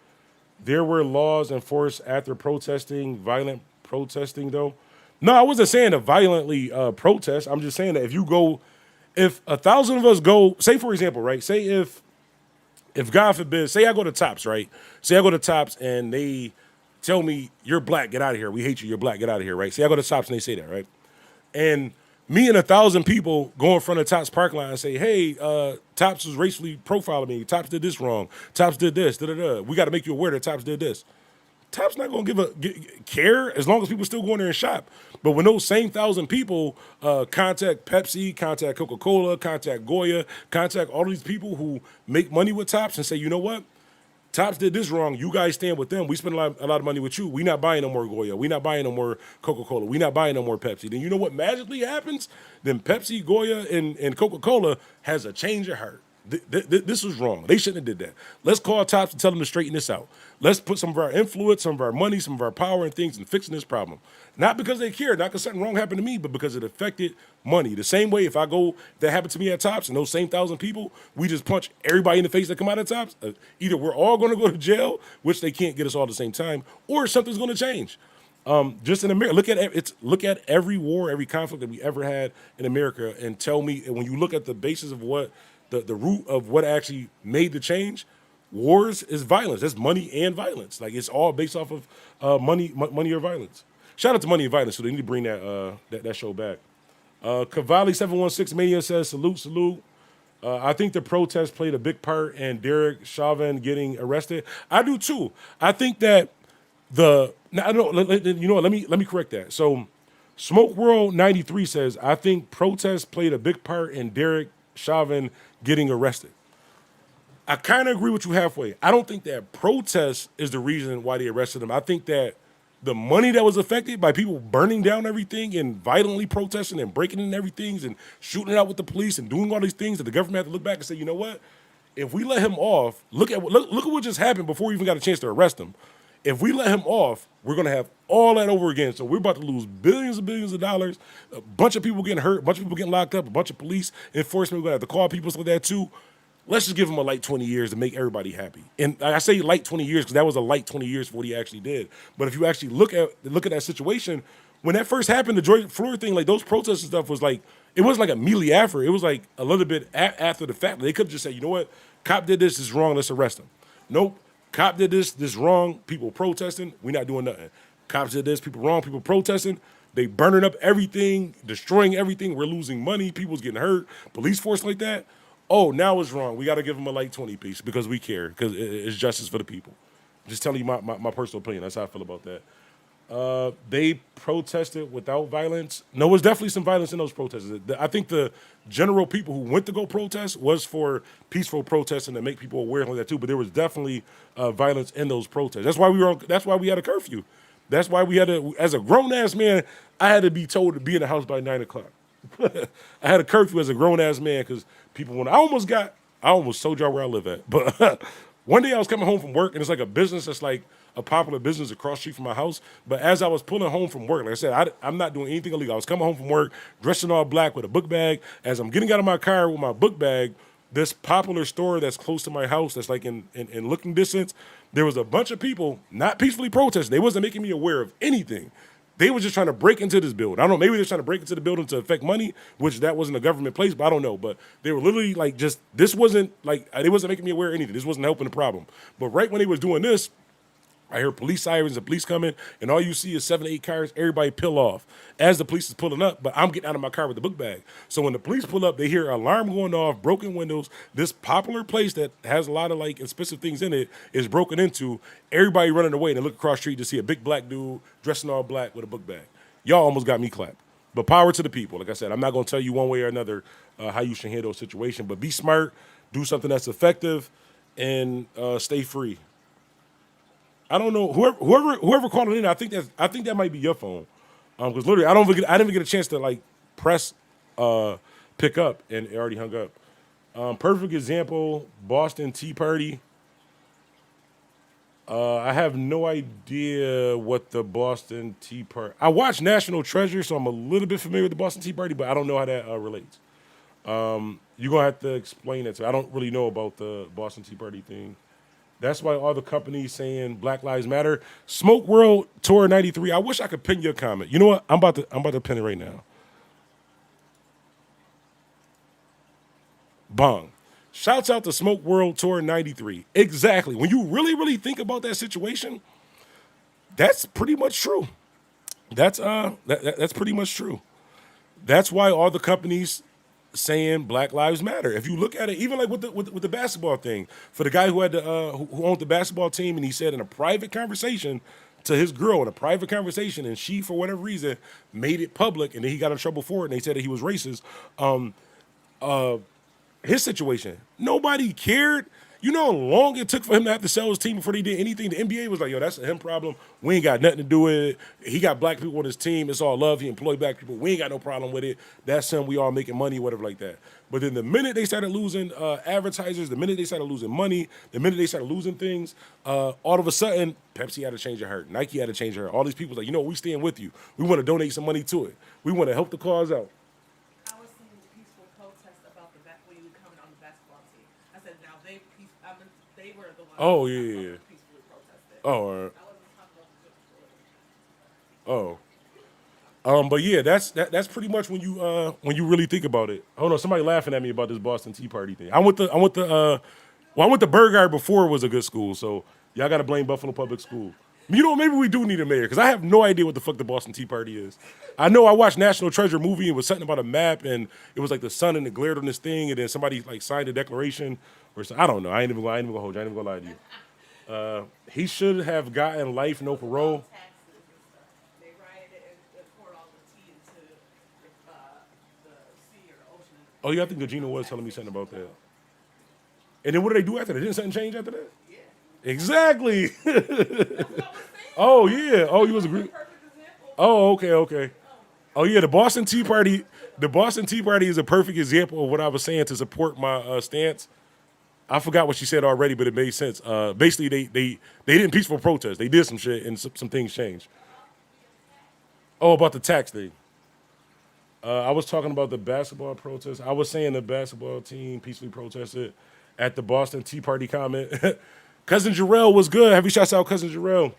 There were laws enforced after protesting, violent protesting though. No, I wasn't saying to violently protest. I'm just saying that if 1,000 of us go, say for example, right? Say if God forbid, say I go to Tops, right? Say I go to Tops and they tell me, you're black, get out of here. We hate you, you're black, get out of here, right? See, I go to Tops and they say that, right? And me and 1,000 people go in front of Tops parking lot and say, hey, Tops was racially profiling me. Tops did this wrong. Tops did this, da-da-da. We got to make you aware that Tops did this. Tops not going to care as long as people still go in there and shop. But when those same 1,000 people contact Pepsi, contact Coca-Cola, contact Goya, contact all these people who make money with Tops and say, you know what? Tops did this wrong. You guys stand with them. We spend a lot of money with you. We not buying no more Goya. We not buying no more Coca-Cola. We not buying no more Pepsi. Then you know what magically happens? Then Pepsi, Goya, and Coca-Cola has a change of heart. This was wrong. They shouldn't have did that. Let's call Tops and tell them to straighten this out. Let's put some of our influence, some of our money, some of our power and things in fixing this problem. Not because they care, not because something wrong happened to me, but because it affected money. The same way if that happened to me at Tops and those same 1,000 people, we just punch everybody in the face that come out of Tops. Either we're all going to go to jail, which they can't get us all at the same time, or something's going to change. Just in America, look at every war, every conflict that we ever had in America, and tell me, and when you look at the basis of what the root of what actually made the change, wars is violence. That's money and violence. Like it's all based off of money or violence. Shout out to Money and Violence. So they need to bring that show back. Cavalli 716 Mania says salute. I think the protest played a big part in Derek Chauvin getting arrested. I do too. I think that let me correct that. So Smoke World 93 says I think protests played a big part in Derek Chauvin getting arrested. I kind of agree with you halfway. I don't think that protest is the reason why they arrested him. I think that the money that was affected by people burning down everything and violently protesting and breaking in everything and shooting it out with the police and doing all these things that the government had to look back and say, you know what? If we let him off, look at what just happened before we even got a chance to arrest him. If we let him off, we're going to have all that over again. So we're about to lose billions and billions of dollars, a bunch of people getting hurt, a bunch of people getting locked up, a bunch of police enforcement. We're going to have to call people, stuff like that too. Let's just give him a light 20 years to make everybody happy. And I say light 20 years because that was a light 20 years for what he actually did. But if you actually look at that situation, when that first happened, the George Floyd thing, like those protests and stuff was like, it wasn't like immediately after. It was like a little bit after the fact. They could have just said, you know what? Cop did this is wrong. Let's arrest him. Nope. Cop did this wrong. People protesting. We're not doing nothing. Cops did this. People wrong. People protesting. They burning up everything, destroying everything. We're losing money. People's getting hurt. Police force like that. Oh, now it's wrong. We got to give them a light 20 piece because we care, because it's justice for the people. Just telling you my personal opinion. That's how I feel about that. They protested without violence. No, there's definitely some violence in those protests. I think the general people who went to go protest was for peaceful protesting to make people aware like that too. But there was definitely violence in those protests. That's why we had a curfew. That's why we had to, as a grown ass man, I had to be told to be in the house by 9 o'clock. I had a curfew as a grown ass man because people when I almost told y'all where I live at. But one day I was coming home from work and it's like a business that's like a popular business across the street from my house. But as I was pulling home from work, like I said, I'm not doing anything illegal. I was coming home from work, dressed in all black with a book bag. As I'm getting out of my car with my book bag, this popular store that's close to my house, that's like in looking distance, there was a bunch of people not peacefully protesting. They wasn't making me aware of anything. They were just trying to break into this building. I don't know, maybe they're trying to break into the building to affect money, which that wasn't a government place, but I don't know. But they were literally like this wasn't like, they wasn't making me aware of anything. This wasn't helping the problem. But right when they was doing this, I hear police sirens and police coming, and all you see is 7 to 8 cars, everybody peel off. As the police is pulling up, but I'm getting out of my car with the book bag. So when the police pull up, they hear an alarm going off, broken windows. This popular place that has a lot of like expensive things in it is broken into. Everybody running away, and they look across the street to see a big black dude dressed in all black with a book bag. Y'all almost got me clapped. But power to the people. Like I said, I'm not going to tell you one way or another how you should handle a situation, but be smart, do something that's effective, and stay free. I don't know whoever called it in. I think that might be your phone, because literally I didn't even get a chance to like press pick up, and it already hung up. Perfect example: Boston Tea Party. I have no idea what the Boston Tea Party. I watched National Treasure, so I'm a little bit familiar with the Boston Tea Party, but I don't know how that relates. You're gonna have to explain that to me. I don't really know about the Boston Tea Party thing. That's why all the companies saying Black Lives Matter. Smoke World Tour 93. I wish I could pin your comment. You know what? I'm about to pin it right now. Bong. Shouts out to Smoke World Tour 93. Exactly. When you really, really think about that situation, that's pretty much true. That's pretty much true. That's why all the companies saying Black Lives Matter. If you look at it, even like with the basketball thing, for the guy who had who owned the basketball team, and he said in a private conversation to his girl in a private conversation, and she for whatever reason made it public, and then he got in trouble for it, and they said that he was racist. His situation, nobody cared. You know how long it took for him to have to sell his team before they did anything? The NBA was like, yo, that's a him problem. We ain't got nothing to do with it. He got black people on his team. It's all love. He employed black people. We ain't got no problem with it. That's him. We all making money, whatever like that. But then the minute they started losing advertisers, the minute they started losing money, the minute they started losing things, all of a sudden, Pepsi had to change their heart. Nike had to change their heart. All these people like, you know, we stand with you. We want to donate some money to it. We want to help the cause out.
I was seeing peaceful protests about the back when you were coming on the basketball team. I said, now they were the ones
Oh, yeah.
peacefully protested.
Oh, all right.
I wasn't talking about the
But yeah, that's pretty much when you really think about it. Hold on, somebody laughing at me about this Boston Tea Party thing. I went to Burgard before it was a good school, so y'all got to blame Buffalo Public School. You know, maybe we do need a mayor, because I have no idea what the fuck the Boston Tea Party is. I know I watched National Treasure movie, and it was something about a map, and it was like the sun and it glared on this thing, and then somebody like signed a declaration, or something. I don't know. I ain't even gonna hold you. I ain't even gonna lie to you. He should have gotten life, no parole.
taxes and stuff. They rioted and poured all the tea into the sea or the ocean.
Oh yeah, I think Gina was telling me something about that. And then what did they do after that? Didn't something change after that?
Yeah.
Exactly.
That's what I was saying.
Oh yeah. Oh, you was agree.
Perfect example.
Oh, okay. Oh yeah, the Boston Tea Party. The Boston Tea Party is a perfect example of what I was saying to support my stance. I forgot what she said already, but it made sense. Basically, they didn't peaceful protest. They did some shit, and some things changed. Oh, about the tax thing. I was talking about the basketball protest. I was saying the basketball team peacefully protested at the Boston Tea Party comment. Cousin Jarrell was good. Heavy shouts out Cousin Jarrell.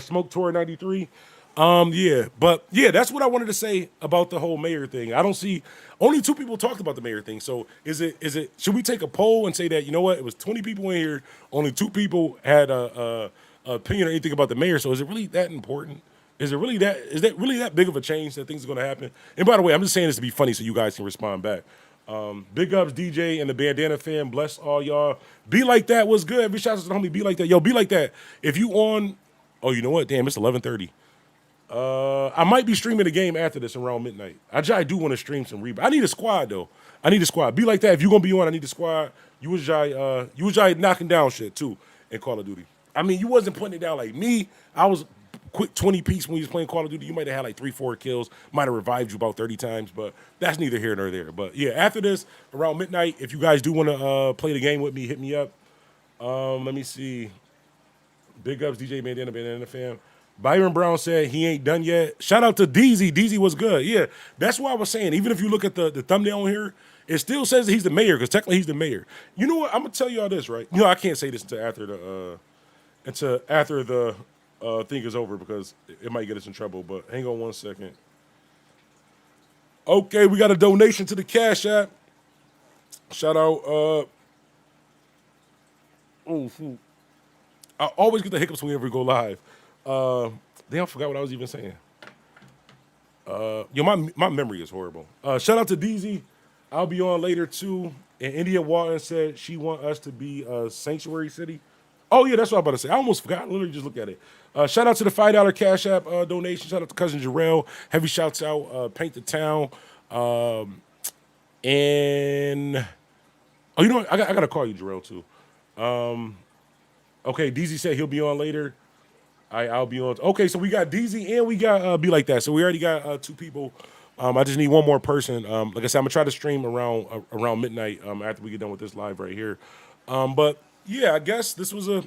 Smoke Tour 93. But that's what I wanted to say about the whole mayor thing. I don't see only 2 people talked about the mayor thing. So is it should we take a poll and say that, you know what, it was 20 people in here, only 2 people had a opinion or anything about the mayor. So is it really that important? Is that really that big of a change that things are going to happen? And by the way, I'm just saying this to be funny so you guys can respond back. Big ups DJ and the Bandana fam. Bless all y'all. Be Like That was good. Every shout out to the homie Be Like That. Yo, Be Like That. If you on, oh, you know what? Damn, it's 11:30. I might be streaming the game after this around midnight. I do want to stream some rebound. I need a squad though. I need a squad. Be Like That. If you're gonna be on, I need a squad. You was Jai knocking down shit too in Call of Duty. I mean, you wasn't putting it down like me. I was quick 20 piece when you was playing Call of Duty, you might have had like 3-4 kills, might have revived you about 30 times, but that's neither here nor there. But yeah, after this, around midnight, if you guys do want to play the game with me, hit me up. Let me see. Big ups, DJ Bandana fam. Byron Brown said he ain't done yet. Shout out to DZ. DZ was good. Yeah, that's what I was saying. Even if you look at the thumbnail on here, it still says that he's the mayor because technically he's the mayor. You know what? I'm gonna tell you all this, right? You know I can't say this until after the thing is over because it might get us in trouble. But hang on one second. Okay, we got a donation to the Cash App. Shout out. I always get the hiccups whenever we go live. Damn, I forgot what I was even saying. My memory is horrible. Shout out to DZ. I'll be on later too. And India Walton said she want us to be a sanctuary city. Oh yeah, that's what I'm about to say. I almost forgot. I literally just looked at it. Shout out to the $5 Cash App donation. Shout out to cousin Jarrell. Heavy shouts out. Paint the Town. And you know what? I got to call you Jarrell too. Okay, DZ said he'll be on later. I'll be on. Okay, so we got DZ and we got Be Like That. So we already got 2 people. I just need one more person. Like I said, I'm gonna try to stream around midnight after we get done with this live right here. But yeah, I guess this was a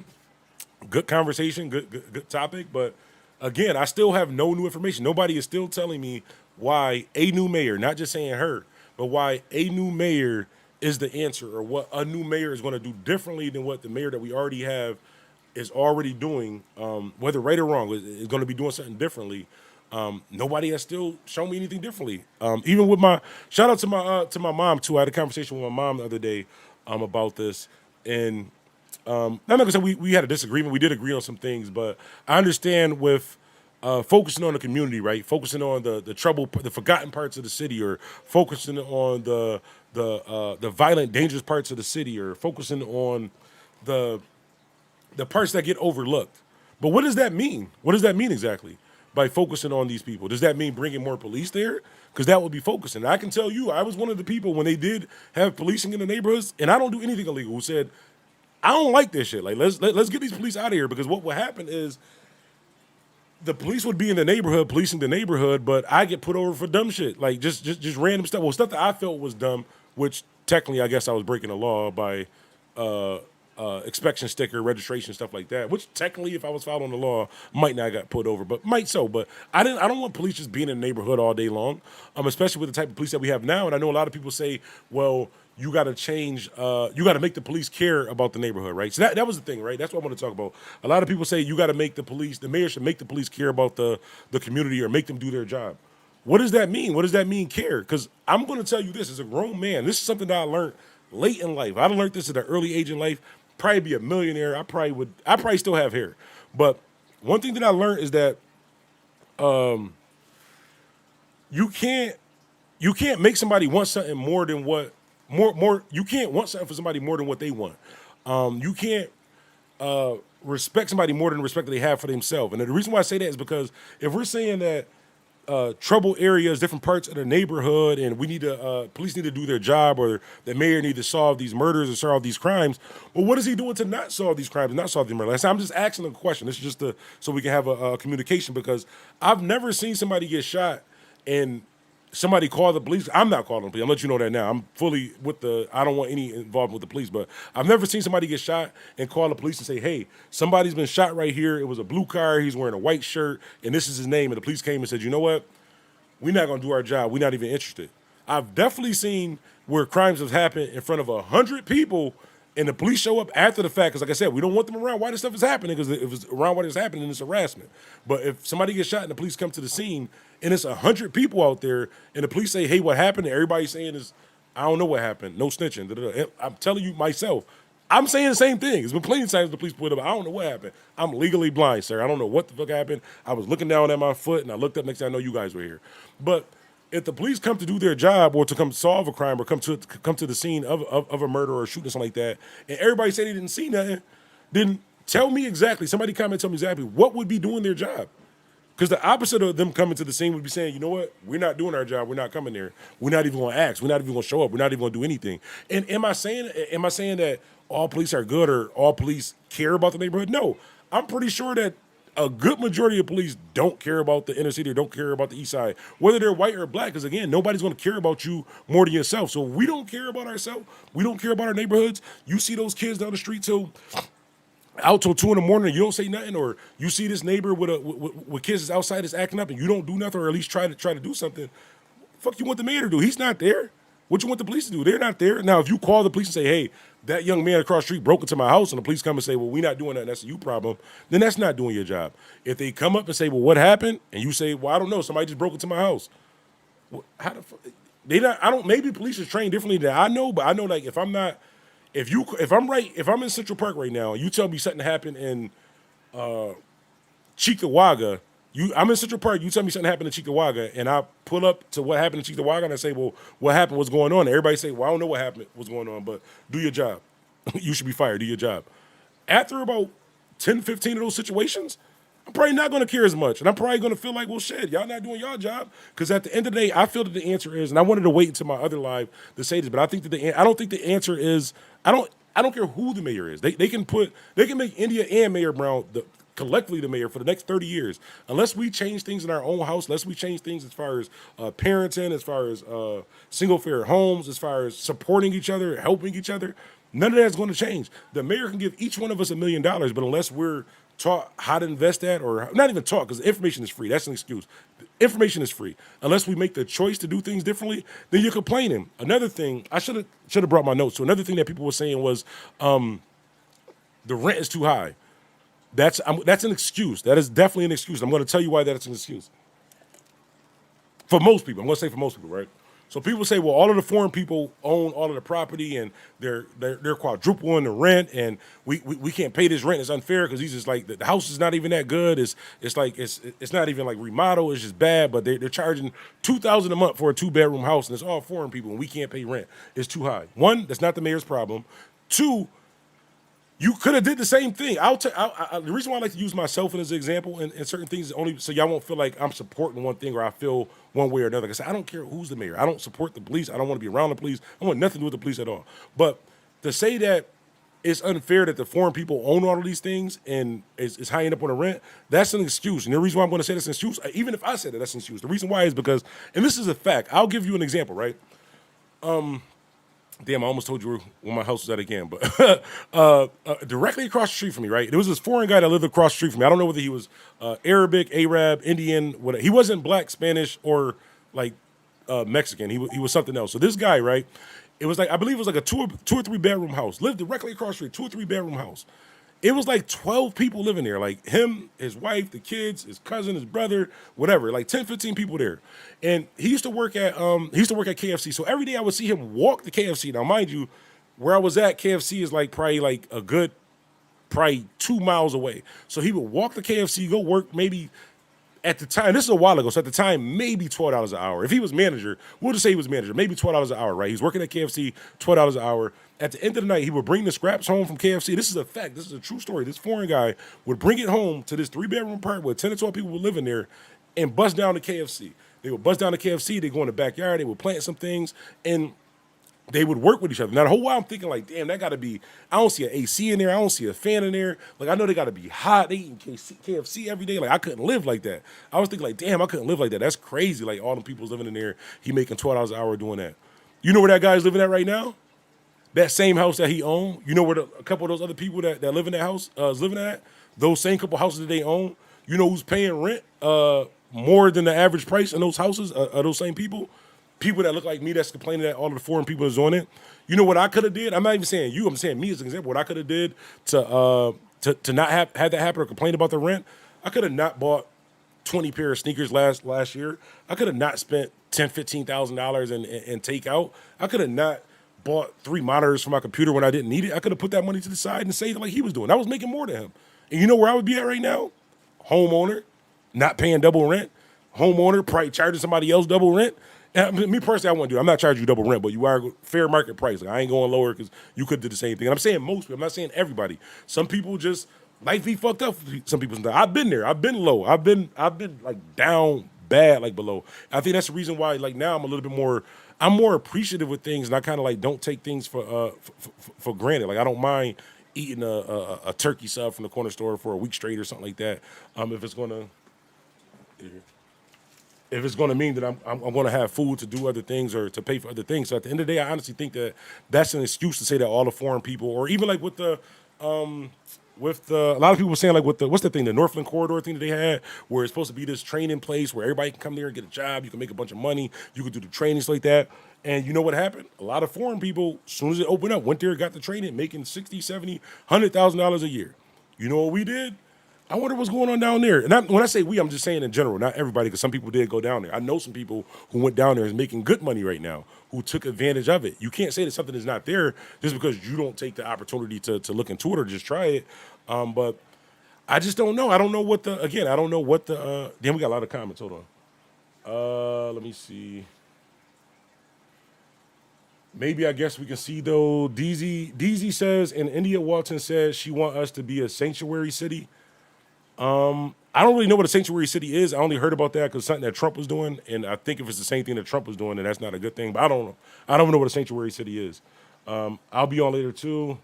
good conversation, good topic. But again, I still have no new information. Nobody is still telling me why a new mayor, not just saying her, but why a new mayor is the answer, or what a new mayor is going to do differently than what the mayor that we already have is already doing, whether right or wrong, is going to be doing something differently. Nobody has still shown me anything differently. Even with my shout out to my mom too. I had a conversation with my mom the other day about this, and not like I said, we had a disagreement. We did agree on some things, but I understand with focusing on the community, right? Focusing on the trouble, the forgotten parts of the city, or focusing on the violent, dangerous parts of the city, or focusing on the parts that get overlooked. But what does that mean? What does that mean exactly by focusing on these people? Does that mean bringing more police there? Because that would be focusing. And I can tell you, I was one of the people when they did have policing in the neighborhoods, and I don't do anything illegal, who said, I don't like this shit. Like, let's get these police out of here, because what would happen is the police would be in the neighborhood policing the neighborhood, but I get put over for dumb shit, like just random stuff. Well, stuff that I felt was dumb, which technically I guess I was breaking the law by inspection sticker, registration, stuff like that. Which technically, if I was following the law, might not got put over, but might so. But I don't want police just being in the neighborhood all day long, especially with the type of police that we have now. And I know a lot of people say, well, you got to change, you got to make the police care about the neighborhood, right? So that was the thing, right? That's what I want to talk about. A lot of people say you got to make the mayor should make the police care about the community, or make them do their job. What does that mean? What does that mean, care? Because I'm going to tell you this, as a grown man, this is something that I learned late in life. I learned this at an early age in life. Probably be a millionaire. I probably still have hair. But one thing that I learned is that you can't make somebody want something more than what you can't want something for somebody more than what they want. You can't respect somebody more than the respect that they have for themselves. And the reason why I say that is because if we're saying that trouble areas, different parts of the neighborhood, and we need to police need to do their job, or the mayor need to solve these murders or solve these crimes. Well, what is he doing to not solve these crimes and not solve the murders? I'm just asking a question. This is just so we can have a communication, because I've never seen somebody get shot and somebody call the police. I'm not calling the police. I'll let you know that now. I'm fully with I don't want any involvement with the police, but I've never seen somebody get shot and call the police and say, hey, somebody's been shot right here. It was a blue car. He's wearing a white shirt, and this is his name. And the police came and said, you know what? We're not going to do our job. We're not even interested. I've definitely seen where crimes have happened in front of 100 people, and the police show up after the fact, because like I said, we don't want them around while this stuff is happening, because if it's around while it's happening, then it's harassment. But if somebody gets shot and the police come to the scene, and it's 100 people out there, and the police say, hey, what happened? And everybody's saying is, I don't know what happened. No snitching. And I'm telling you myself, I'm saying the same thing. It's been plenty of times the police put up, I don't know what happened. I'm legally blind, sir. I don't know what the fuck happened. I was looking down at my foot, and I looked up, next thing I know you guys were here. But if the police come to do their job, or to come solve a crime, or come to the scene of a murder or a shooting or something like that, and everybody said they didn't see nothing, then tell me exactly, somebody comment, tell me exactly what would be doing their job. Because the opposite of them coming to the scene would be saying, you know what, we're not doing our job, we're not coming there, we're not even going to ask, we're not even going to show up, we're not even going to do anything. And am I saying that all police are good, or all police care about the neighborhood? No, I'm pretty sure that A good majority of police don't care about the inner city or don't care about the east side, whether they're white or black, because again, nobody's going to care about you more than yourself. So we don't care about ourselves. We don't care about our neighborhoods. You see those kids down the street out till 2 a.m. and you don't say nothing, or you see this neighbor with kids that's outside that's acting up and you don't do nothing, or at least try to do something. Fuck you want the mayor to do? He's not there. What you want the police to do? They're not there. Now, if you call the police and say, hey, that young man across the street broke into my house, and the police come and say, well, we're not doing that, that's a you problem, then that's not doing your job. If they come up and say, well, what happened? And you say, well, I don't know, somebody just broke into my house. Well, how the fuck? Maybe police is trained differently than I know, but I know, like, if I'm in Central Park right now, and you tell me something happened in Cheektowaga, I'm in Central Park, you tell me something happened in Cheektowaga, and I pull up to what happened in Cheektowaga, and I say, well, what happened, what's going on? And everybody say, well, I don't know what happened, what's going on, but do your job. You should be fired, do your job. After about 10, 15 of those situations, I'm probably not going to care as much, and I'm probably going to feel like, well, shit, y'all not doing y'all job, because at the end of the day, I feel that the answer is, and I wanted to wait until my other live to say this, but I don't think the answer is, I don't care who the mayor is. They can make India and Mayor Brown collectively the mayor for the next 30 years. Unless we change things in our own house, unless we change things as far as parenting, as far as single-family homes, as far as supporting each other, helping each other, none of that's going to change. The mayor can give each one of us $1 million, but unless we're taught how to invest that, or not even taught, because information is free. That's an excuse. Information is free. Unless we make the choice to do things differently, then you're complaining. Another thing, I should have brought my notes. So another thing that people were saying was the rent is too high. That's an excuse. That is definitely an excuse. I'm going to tell you why that's an excuse. For most people, I'm going to say for most people, right? So people say, well, all of the foreign people own all of the property, and they're quadrupling the rent, and we can't pay this rent. It's unfair because he's just like the house is not even that good. It's not even like remodel. It's just bad. But they're charging $2,000 a month for a 2-bedroom house, and it's all foreign people, and we can't pay rent. It's too high. One, that's not the mayor's problem. Two, you could have did the same thing. The reason why I like to use myself as an example in certain things is only so y'all won't feel like I'm supporting one thing or I feel one way or another. Because I don't care who's the mayor. I don't support the police. I don't want to be around the police. I want nothing to do with the police at all. But to say that it's unfair that the foreign people own all of these things and is high up on the rent, that's an excuse. And the reason why I'm going to say that's an excuse, even if I said that's an excuse, the reason why is because, and this is a fact, I'll give you an example, right? Damn, I almost told you where my house was at again, but directly across the street from me, right? There was this foreign guy that lived across the street from me. I don't know whether he was Arabic, Arab, Indian, whatever. He wasn't black, Spanish, or like Mexican. He was something else. So this guy, right? It was like, I believe it was like a two or three bedroom house. Lived directly across the street, 2 or 3 bedroom house. It was like 12 people living there, like him, his wife, the kids, his cousin, his brother, whatever, like 10, 15 people there. And he used to work at KFC. So every day I would see him walk to KFC. Now, mind you, where I was at, KFC is like probably like a good, probably 2 miles away. So he would walk to KFC, go work maybe at the time, this is a while ago, so at the time, maybe $12 an hour. If he was manager, we'll just say he was manager, maybe $12 an hour, right? He's working at KFC, $12 an hour. At the end of the night, he would bring the scraps home from KFC. This is a fact. This is a true story. This foreign guy would bring it home to this 3-bedroom apartment where 10 to 12 people were living there and bust down to KFC. They would bust down to KFC. They go in the backyard. They would plant some things, and they would work with each other. Now, the whole while I'm thinking, like, damn, that got to be, I don't see an AC in there. I don't see a fan in there. Like, I know they got to be hot. They eating KFC every day. Like, I couldn't live like that. I was thinking, like, damn, I couldn't live like that. That's crazy. Like, all the people's living in there. He making $12 an hour doing that. You know where that guy's living at right now? That same house that he owned. You know where a couple of those other people that live in that house is living at? Those same couple houses that they own. You know who's paying rent more than the average price in those houses? Are those same people? People that look like me that's complaining that all of the foreign people is on it. You know what I could have did? I'm not even saying you. I'm saying me as an example. What I could have did to not have that happen or complain about the rent, I could have not bought 20 pair of sneakers last year. I could have not spent $10,000, $15,000 in takeout. I could have not bought 3 monitors for my computer when I didn't need it. I could have put that money to the side and saved it like he was doing. I was making more than him. And you know where I would be at right now? Homeowner, not paying double rent. Homeowner, probably charging somebody else double rent. And me personally, I wouldn't do it. I'm not charging you double rent, but you are fair market price. Like, I ain't going lower because you could do the same thing. And I'm saying most people. I'm not saying everybody. Some people just, life be fucked up. Some people, I've been there. I've been low. I've been like down bad, like below. I think that's the reason why, like, now I'm a little bit more, I'm more appreciative with things, and I kind of like don't take things for granted. Like, I don't mind eating a turkey sub from the corner store for a week straight or something like that. If it's gonna mean that I'm gonna have food to do other things or to pay for other things. So at the end of the day, I honestly think that that's an excuse to say that all the foreign people, or even like with the a lot of people were saying like with the what's the thing, the Northland Corridor thing that they had, where it's supposed to be this training place where everybody can come there and get a job, you can make a bunch of money, you can do the trainings like that. And you know what happened? A lot of foreign people, as soon as it opened up, went there, got the training, making $60, $70, $100,000 a year. You know what we did? I wonder what's going on down there. And when I say we, I'm just saying in general, not everybody, because some people did go down there. I know some people who went down there and is making good money right now, who took advantage of it. You can't say that something is not there just because you don't take the opportunity to look into it or just try it. But I just don't know. I don't know what damn, we got a lot of comments. Hold on. Let me see. Maybe I guess we can see though. DZ says, and India Walton says she want us to be a sanctuary city. I don't really know what a sanctuary city is. I only heard about that because something that Trump was doing, and I think if it's the same thing that Trump was doing, then that's not a good thing. But I don't know. I don't know what a sanctuary city is. I'll be on later too.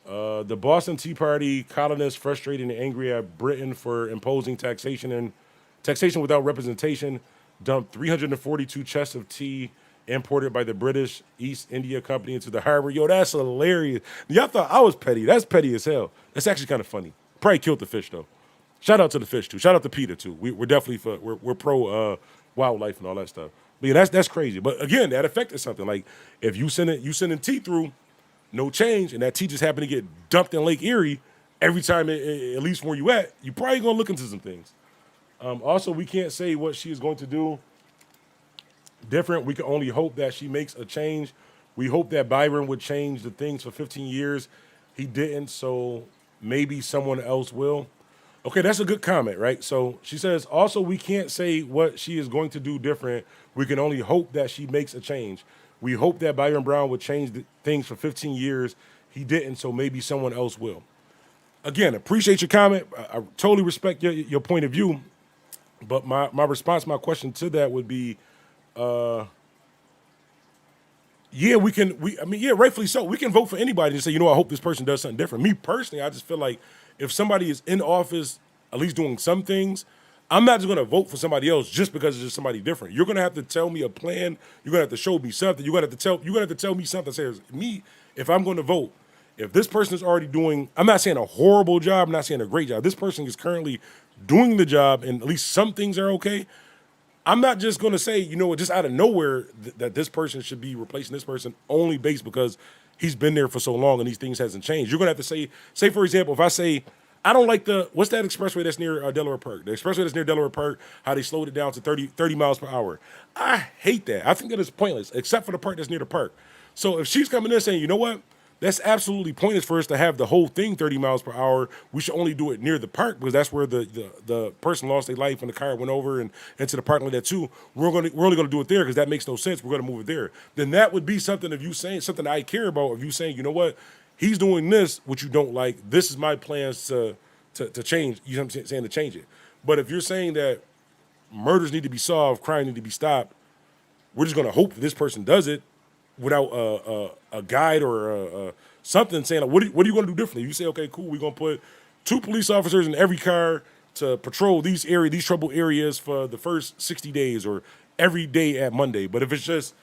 The Boston Tea Party colonists frustrated and angry at Britain for imposing taxation without representation dumped 342 chests of tea imported by the British East India Company into the harbor. Yo, that's hilarious. Y'all thought I was petty. That's petty as hell. That's actually kind of funny. Probably killed the fish though. Shout out to the fish too. Shout out to PETA too. We're definitely we're pro wildlife and all that stuff. But yeah, that's crazy. But again, that affected something. Like if you sending tea through, no change, and that tea just happened to get dumped in Lake Erie every time it leaves from where you at, you probably gonna look into some things. Also, we can't say what she is going to do different. We can only hope that she makes a change. We hope that Byron would change the things for 15 years. He didn't, so maybe someone else will. Okay, that's a good comment, right? So she says, also, we can't say what she is going to do different. We can only hope that she makes a change. We hope that Byron Brown would change the things for 15 years. He didn't, so maybe someone else will. Again, appreciate your comment. I totally respect your point of view. But my response, my question to that would be, rightfully so. We can vote for anybody and say, I hope this person does something different. Me personally, I just feel like if somebody is in office, at least doing some things, I'm not just going to vote for somebody else just because it's just somebody different. You're going to have to tell me a plan. You're going to have to show me something. You're going to have to tell me something that says, me, if I'm going to vote, if this person is already doing, I'm not saying a horrible job, I'm not saying a great job. This person is currently doing the job and at least some things are okay. I'm not just going to say, just out of nowhere that this person should be replacing this person only based because he's been there for so long and these things hasn't changed. You're going to have to say, for example, if I say, I don't like what's that expressway that's near Delaware Park? The expressway that's near Delaware Park, how they slowed it down to 30 miles per hour. I hate that. I think that is pointless, except for the part that's near the park. So if she's coming in saying, you know what? That's absolutely pointless for us to have the whole thing 30 miles per hour. We should only do it near the park because that's where the person lost their life when the car went over and into the parking lot there too. We're only going to do it there because that makes no sense. We're going to move it there. Then that would be something of you saying something I care about. Of you saying, you know what, he's doing this, which you don't like. This is my plans to change. You know what I'm saying, to change it. But if you're saying that murders need to be solved, crime need to be stopped, we're just going to hope that this person does it without a guide or something saying, like, what are you going to do differently? You say, okay, cool, we're going to put 2 police officers in every car to patrol these trouble areas for the first 60 days or every day at Monday. But if it's just,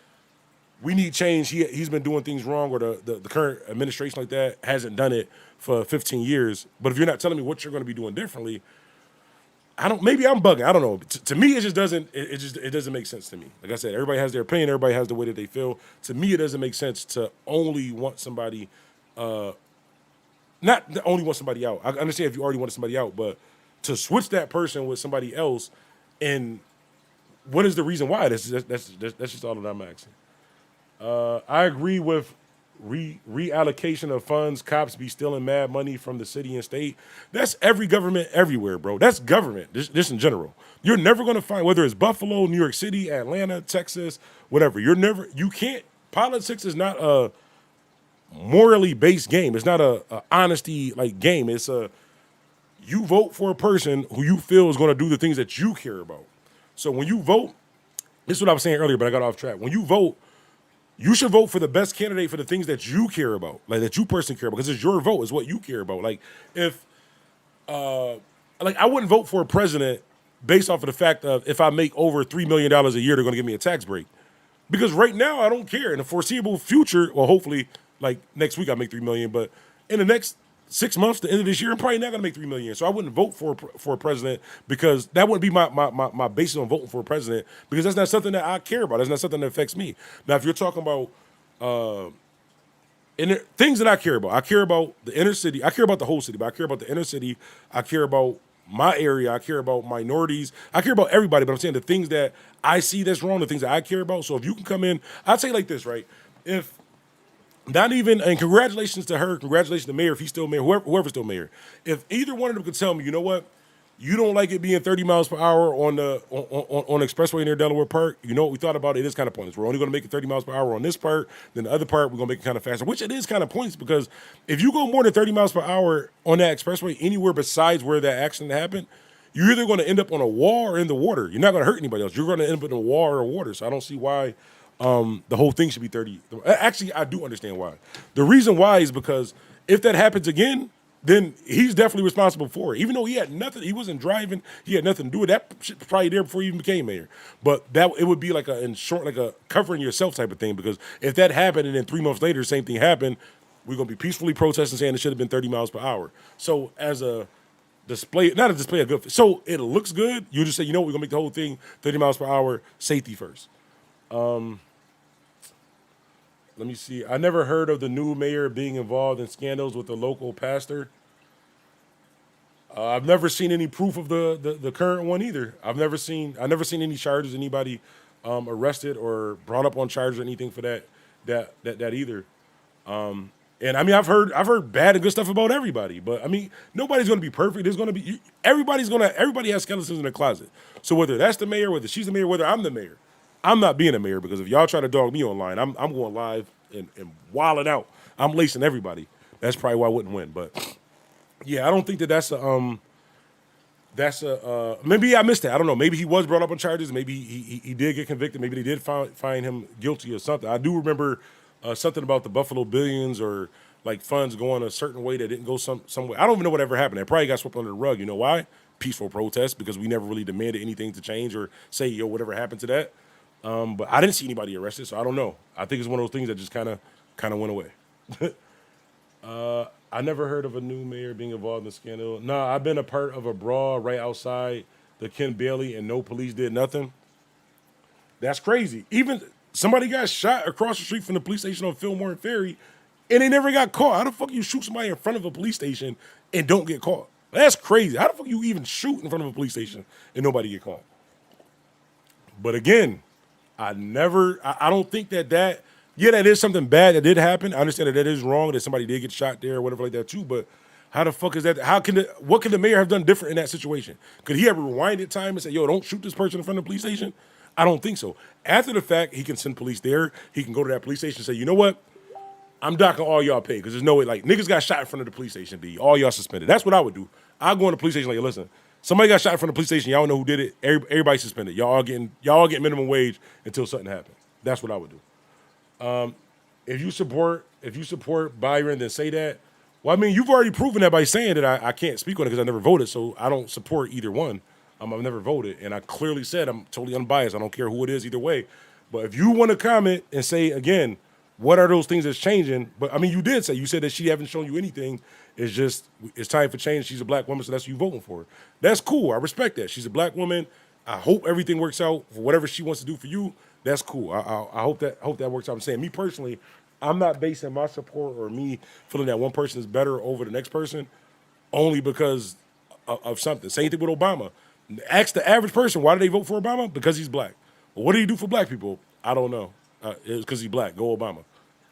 we need change, he's been doing things wrong or the current administration like that hasn't done it for 15 years. But if you're not telling me what you're going to be doing differently, maybe I'm bugging. I don't know. To me, it just doesn't make sense to me. Like I said, everybody has their opinion. Everybody has the way that they feel. To me, it doesn't make sense to only want somebody, not only want somebody out. I understand if you already wanted somebody out, but to switch that person with somebody else, and what is the reason why? That's just all that I'm asking. I agree with reallocation of funds. Cops be stealing mad money from the city and state. That's every government everywhere, bro. That's government, just in general. You're never going to find, whether it's Buffalo, New York City, Atlanta, Texas, whatever. Politics is not a morally based game. It's not a honesty like game. It's you vote for a person who you feel is going to do the things that you care about. So when you vote, this is what I was saying earlier, but I got off track. When you vote, you should vote for the best candidate for the things that you care about, like that you personally care about, because it's your vote, it's what you care about. Like if, like I wouldn't vote for a president based off of the fact of if I make over $3 million a year, they're going to give me a tax break. Because right now I don't care. In the foreseeable future, well, hopefully, like next week I make $3 million, but in the next 6 months, the end of this year, I'm probably not going to make $3 million. So I wouldn't vote for a president because that wouldn't be my basis on voting for a president, because that's not something that I care about. That's not something that affects me. Now, if you're talking about things that I care about the inner city. I care about the whole city, but I care about the inner city. I care about my area. I care about minorities. I care about everybody, but I'm saying the things that I see that's wrong, the things that I care about. So if you can come in, I'd say like this, right? If not even, and congratulations to her, congratulations to the mayor if he's still mayor, whoever's still mayor. If either one of them could tell me, you know what, you don't like it being 30 miles per hour on the expressway near Delaware Park, you know what we thought about it is kind of pointless. We're only going to make it 30 miles per hour on this part, then the other part we're going to make it kind of faster, which it is kind of pointless, because if you go more than 30 miles per hour on that expressway anywhere besides where that accident happened, you're either going to end up on a wall or in the water. You're not going to hurt anybody else. You're going to end up in a wall or water. So I don't see why the whole thing should be 30. Actually, I do understand why. The reason why is because if that happens again, then he's definitely responsible for it. Even though he had nothing, he wasn't driving, he had nothing to do with that. Shit was probably there before he even became mayor. But that it would be like a covering yourself type of thing, because if that happened and then 3 months later, same thing happened, we're gonna be peacefully protesting saying it should have been 30 miles per hour. So as a display, not a display of good, so it looks good, you just say, you know what, we're gonna make the whole thing 30 miles per hour, safety first. Let me see. I never heard of the new mayor being involved in scandals with the local pastor. I've never seen any proof of the current one either. I've never seen any charges, anybody arrested or brought up on charges or anything for that either. And I mean, I've heard bad and good stuff about everybody, but I mean, nobody's going to be perfect. There's going to be everybody has skeletons in their closet. So whether that's the mayor, whether she's the mayor, whether I'm the mayor, I'm not being a mayor, because if y'all try to dog me online, I'm going live and wilding out. I'm lacing everybody. That's probably why I wouldn't win. But yeah, I don't think that's maybe I missed that. I don't know. Maybe he was brought up on charges. Maybe he did get convicted. Maybe they did find him guilty or something. I do remember something about the Buffalo Billions or like funds going a certain way that didn't go some way. I don't even know whatever happened. It probably got swept under the rug. You know why? Peaceful protest, because we never really demanded anything to change or say, yo, whatever happened to that. But I didn't see anybody arrested, so I don't know. I think it's one of those things that just kind of went away. I never heard of a new mayor being involved in the scandal. No, I've been a part of a brawl right outside the Ken Bailey, and no police did nothing. That's crazy. Even somebody got shot across the street from the police station on Fillmore and Ferry, and they never got caught. How the fuck you shoot somebody in front of a police station and don't get caught? That's crazy. How the fuck you even shoot in front of a police station and nobody get caught? But again, I don't think that yeah, that is something bad that did happen. I understand that is wrong, that somebody did get shot there or whatever like that too, but how the fuck is that? What could the mayor have done different in that situation? Could he have rewinded time and say, yo, don't shoot this person in front of the police station? I don't think so. After the fact, he can send police there. He can go to that police station and say, you know what? I'm docking all y'all pay, because there's no way, like, niggas got shot in front of the police station, B. All y'all suspended. That's what I would do. I'd go in the police station like, listen, somebody got shot in front of the police station. Y'all know who did it. Everybody suspended. Y'all all get minimum wage until something happens. That's what I would do. If you support Byron, then say that. Well, I mean, you've already proven that by saying that I can't speak on it because I never voted, so I don't support either one. I've never voted, and I clearly said I'm totally unbiased. I don't care who it is either way. But if you want to comment and say, again, what are those things that's changing? But, I mean, you said that she haven't shown you anything. It's just, it's time for change. She's a black woman, so that's who you voting for. That's cool. I respect that. She's a black woman. I hope everything works out for whatever she wants to do for you. That's cool. I hope that works out. I'm saying, me personally, I'm not basing my support or me feeling that one person is better over the next person only because of something. Same thing with Obama. Ask the average person, why do they vote for Obama? Because he's black. Well, what do you do for black people? I don't know. It's because he's black. Go Obama.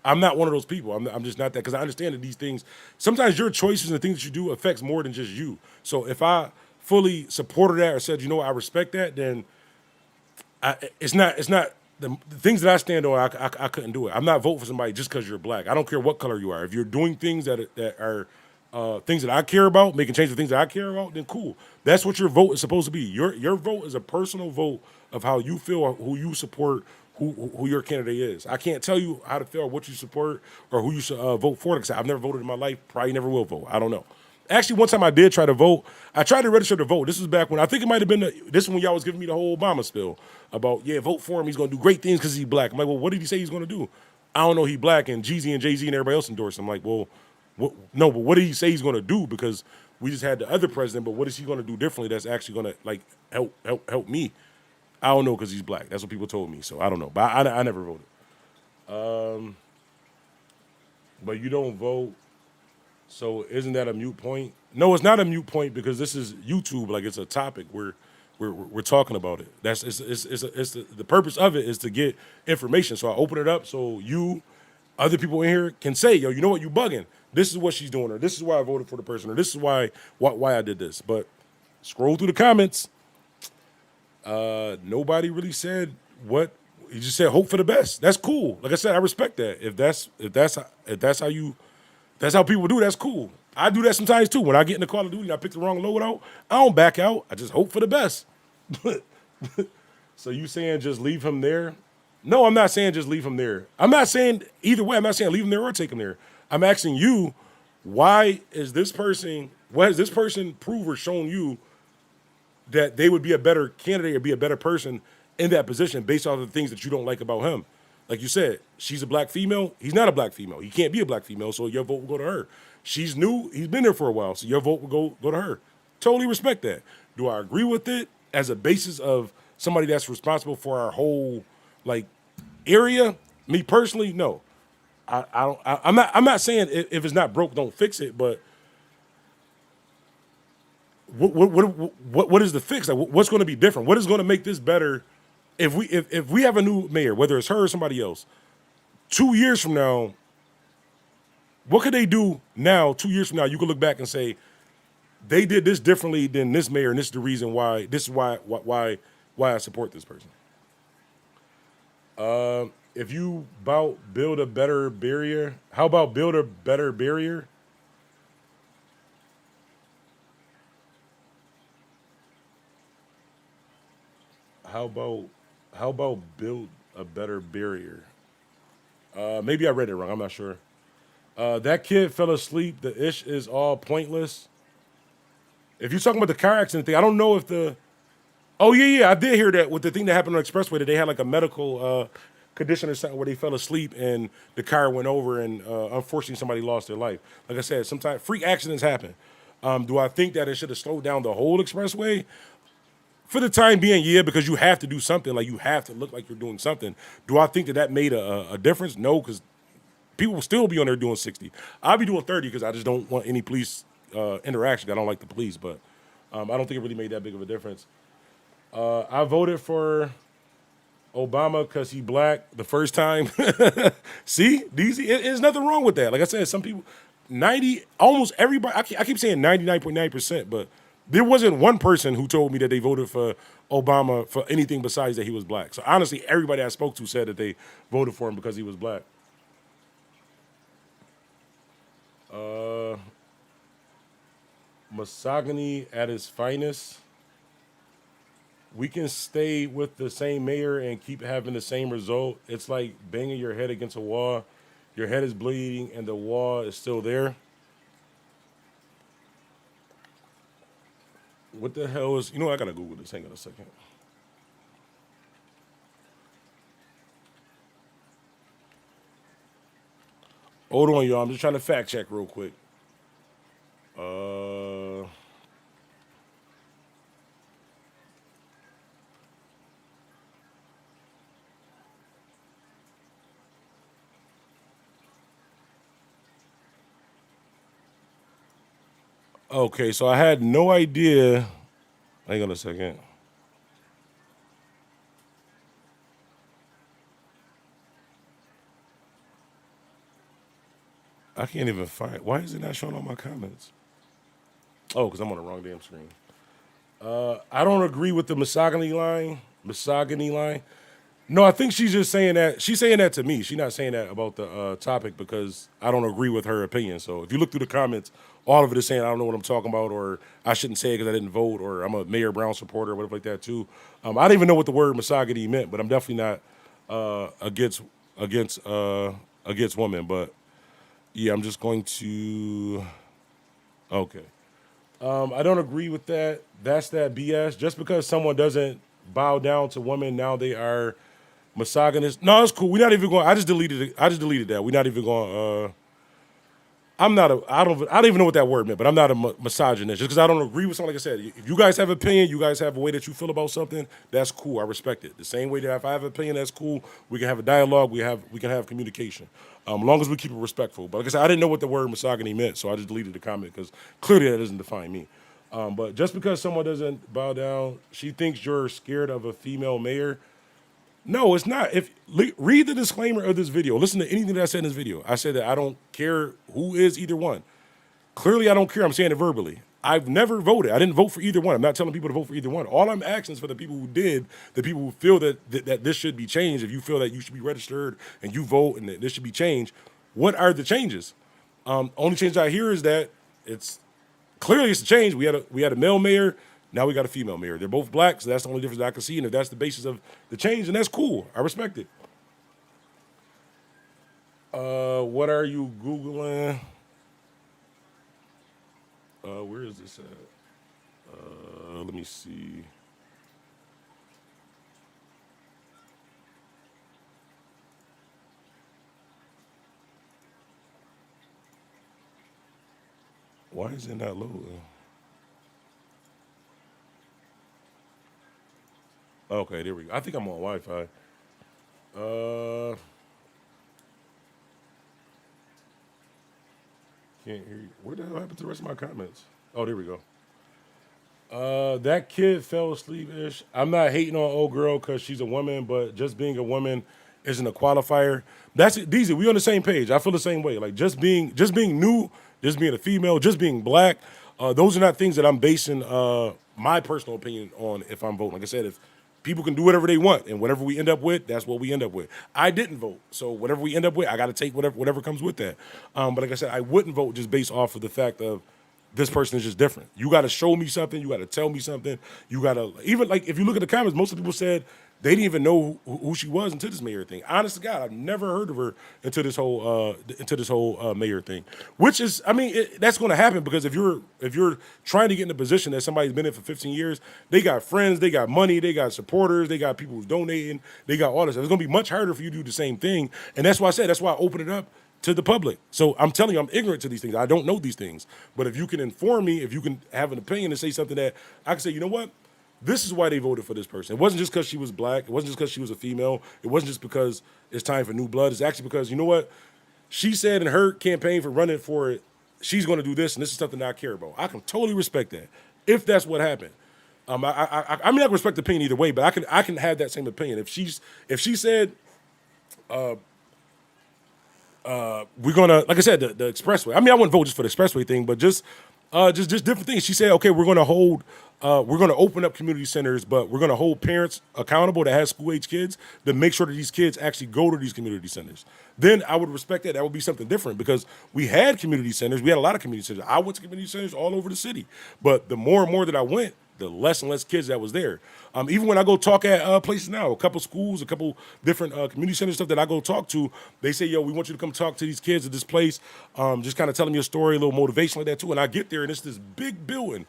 I'm not one of those people. I'm just not that, because I understand that these things, sometimes your choices and the things that you do affects more than just you. So if I fully supported that or said, you know what, I respect that, then it's not the things that I stand on, I couldn't do it. I'm not voting for somebody just because you're black. I don't care what color you are. If you're doing things that are things that I care about, making change the things that I care about, then cool. That's what your vote is supposed to be. Your vote is a personal vote of how you feel, who you support, who your candidate is. I can't tell you how to feel or what you support or who you should vote for. Like I said, I've never voted in my life. Probably never will vote. I don't know. Actually, one time I did try to vote. I tried to register to vote. This was back when I think it might have been this is when y'all was giving me the whole Obama spill about vote for him. He's going to do great things because he's black. I'm like, well, what did he say he's going to do? I don't know. He black and Jeezy and Jay-Z and everybody else endorsed him. I'm like, well, no, but what did he say he's going to do? Because we just had the other president, but what is he going to do differently that's actually going to like help me? I don't know because he's black. That's what people told me. So I don't know. But I never voted. But you don't vote. So isn't that a moot point? No, it's not a moot point because this is YouTube. Like it's a topic. We're talking about it. That's the purpose of it is to get information. So I open it up so other people in here can say, yo, you know what, you bugging. This is what she's doing, or this is why I voted for the person, or this is why I did this. But scroll through the comments. Nobody really said what. You just said hope for the best. That's cool. Like I said, I respect that. If that's how people do. That's cool. I do that sometimes too. When I get in the Call of Duty and I pick the wrong loadout, I don't back out. I just hope for the best. So you saying just leave him there? No, I'm not saying just leave him there. I'm not saying either way. I'm not saying leave him there or take him there. I'm asking you, what has this person proved or shown you that they would be a better candidate or be a better person in that position based off of the things that you don't like about him? Like you said, she's a black female. He's not a black female. He can't be a black female, so your vote will go to her. She's new. He's been there for a while, so your vote will go to her. Totally respect that. Do I agree with it as a basis of somebody that's responsible for our whole area? Me personally, no. I'm not saying if it's not broke, don't fix it. But what is the fix? Like, what's going to be different? What is going to make this better? If we have a new mayor, whether it's her or somebody else, 2 years from now, what could they do now? 2 years from now, you could look back and say they did this differently than this mayor, and this is the reason why. This is why I support this person. If you build a better barrier, how about build a better barrier? How about build a better barrier? Maybe I read it wrong. I'm not sure. That kid fell asleep. The ish is all pointless. If you're talking about the car accident thing, I don't know if the. Oh yeah, I did hear that with the thing that happened on the expressway that they had like a medical condition or something where they fell asleep and the car went over and unfortunately somebody lost their life. Like I said, sometimes freak accidents happen. Do I think that it should have slowed down the whole expressway? For the time being, yeah, because you have to do something. Like, you have to look like you're doing something. Do I think that made a difference? No, because people will still be on there doing 60. I'll be doing 30 because I just don't want any police interaction. I don't like the police, but I don't think it really made that big of a difference. I voted for Obama because he black the first time. See? There's nothing wrong with that. Like I said, some people, almost everybody, I keep saying 99.9%, but there wasn't one person who told me that they voted for Obama for anything besides that he was black. So honestly, everybody I spoke to said that they voted for him because he was black. Misogyny at its finest. We can stay with the same mayor and keep having the same result. It's like banging your head against a wall. Your head is bleeding and the wall is still there. What the hell is... I got to Google this. Hang on a second. Hold on, y'all. I'm just trying to fact check real quick. Okay, so I had no idea. Hang on a second. I can't even find. Why is it not showing all my comments? Oh, because I'm on the wrong damn screen. I don't agree with the misogyny line. No, I think she's just saying that. She's saying that to me. She's not saying that about the topic because I don't agree with her opinion. So if you look through the comments, all of it is saying I don't know what I'm talking about, or I shouldn't say it because I didn't vote, or I'm a Mayor Brown supporter, or whatever like that too. I don't even know what the word misogyny meant, but I'm definitely not against women. But yeah, I'm just going to. Okay. I don't agree with that. That's that BS. Just because someone doesn't bow down to women, now they are misogynist. No, it's cool. We're not even going. I just deleted it. I just deleted that. We're not even going. I'm not a. I don't even know what that word meant. But I'm not a misogynist. Just because I don't agree with something. Like I said, if you guys have an opinion, you guys have a way that you feel about something. That's cool. I respect it. The same way that if I have an opinion, that's cool. We can have a dialogue. We can have communication. As long as we keep it respectful. But like I said, I didn't know what the word misogyny meant, so I just deleted the comment because clearly that doesn't define me. But just because someone doesn't bow down, she thinks you're scared of a female mayor. No, it's not. Read the disclaimer of this video. Listen to anything that I said in this video. I said that I don't care who is either one. Clearly, I don't care. I'm saying it verbally. I've never voted. I didn't vote for either one. I'm not telling people to vote for either one. All I'm asking is for the people who did, the people who feel that this should be changed. If you feel that you should be registered and you vote and that this should be changed, what are the changes? Only change I hear is that it's clearly it's a change. We had a male mayor. Now we got a female mayor. They're both black, so that's the only difference that I can see. And if that's the basis of the change, then that's cool. I respect it. What are you Googling? Where is this at? Let me see. Why is it not loading? Okay, there we go. I think I'm on Wi-Fi. Can't hear you. Where the hell happened to the rest of my comments? Oh, there we go. That kid fell asleep-ish. I'm not hating on old girl because she's a woman, but just being a woman isn't a qualifier. That's it. DZ, we on the same page. I feel the same way. Like just being new, just being a female, just being black. Those are not things that I'm basing my personal opinion on if I'm voting. Like I said, if people can do whatever they want, and whatever we end up with, that's what we end up with. I didn't vote, so whatever we end up with, I got to take whatever comes with that. But like I said, I wouldn't vote just based off of the fact of this person is just different. You got to show me something. You got to tell me something. You got to even like if you look at the comments, most of the people said they didn't even know who she was until this mayor thing. Honest to God, I've never heard of her until this whole mayor thing. Which is, I mean, that's going to happen because if you're trying to get in a position that somebody's been in for 15 years, they got friends, they got money, they got supporters, they got people who's donating, they got all this. It's going to be much harder for you to do the same thing, and that's why I said that's why I open it up to the public. So I'm telling you, I'm ignorant to these things. I don't know these things. But if you can inform me, if you can have an opinion and say something that I can say, you know what? This is why they voted for this person. It wasn't just because she was black. It wasn't just because she was a female. It wasn't just because it's time for new blood. It's actually because, you know what? She said in her campaign for running for it, she's going to do this, and this is something that I care about. I can totally respect that if that's what happened. I mean, I can respect the opinion either way, but I can have that same opinion. If she said, we're gonna, like I said, the expressway. I mean, I wouldn't vote just for the expressway thing, but just different things. She said, okay, we're gonna open up community centers, but we're gonna hold parents accountable that has school age kids to make sure that these kids actually go to these community centers. Then I would respect that. That would be something different because we had community centers. We had a lot of community centers. I went to community centers all over the city, but the more and more that I went, the less and less kids that was there. Even when I go talk at places now, a couple schools, a couple different community center stuff that I go talk to, they say, yo, we want you to come talk to these kids at this place, just kind of telling me a story, a little motivation like that too. And I get there and it's this big building,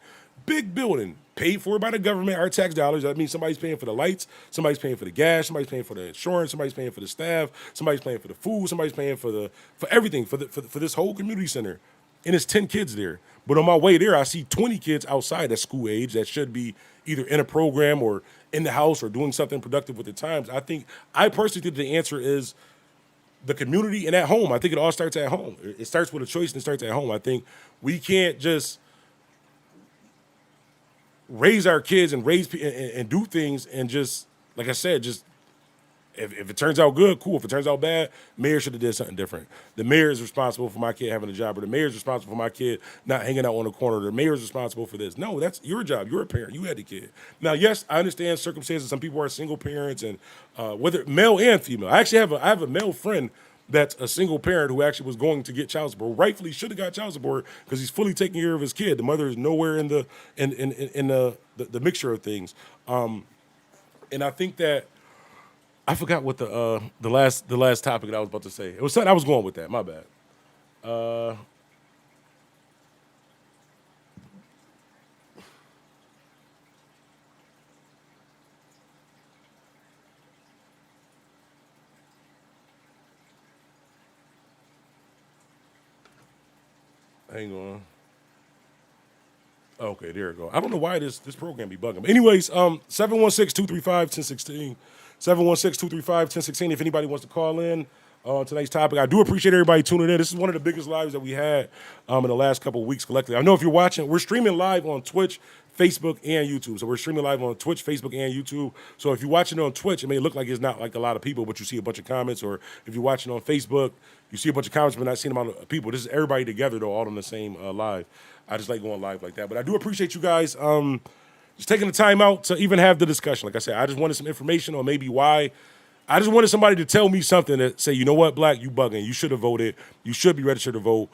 paid for by the government, our tax dollars. That means somebody's paying for the lights, somebody's paying for the gas, somebody's paying for the insurance, somebody's paying for the staff, somebody's paying for the food, somebody's paying for everything, for this whole community center. And it's 10 kids there. But on my way there, I see 20 kids outside that's school age that should be either in a program or in the house or doing something productive with their times. I personally think the answer is the community and at home. I think it all starts at home. It starts with a choice and it starts at home. I think we can't just raise our kids and and do things and just, like I said, just if it turns out good, cool. If it turns out bad, mayor should have did something different. The mayor is responsible for my kid having a job, or the mayor is responsible for my kid not hanging out on the corner. The mayor is responsible for this. No, that's your job. You're a parent. You had the kid. Now, yes, I understand circumstances. Some people are single parents, and whether male and female. I have a male friend that's a single parent who actually was going to get child support. Rightfully should have got child support because he's fully taking care of his kid. The mother is nowhere in the mixture of things. And I think that I forgot what the last topic that I was about to say. It was something I was going with that. My bad. Hang on. Okay, there you go. I don't know why this program be bugging. But anyways, 716-235-1016. 716-235-1016. If anybody wants to call in on tonight's topic. I do appreciate everybody tuning in. This is one of the biggest lives that we had in the last couple of weeks collectively. I know if you're watching, we're streaming live on Twitch, Facebook, and YouTube. So we're streaming live on Twitch, Facebook, and YouTube. So if you're watching on Twitch, it may look like it's not like a lot of people, but you see a bunch of comments. Or if you're watching on Facebook, you see a bunch of comments, but not seeing amount of people. This is everybody together, though, all on the same live. I just like going live like that. But I do appreciate you guys just taking the time out to even have the discussion. Like I said, I just wanted some information on maybe why. I just wanted somebody to tell me something that say, you know what, Black, you bugging. You should have voted. You should be registered to vote.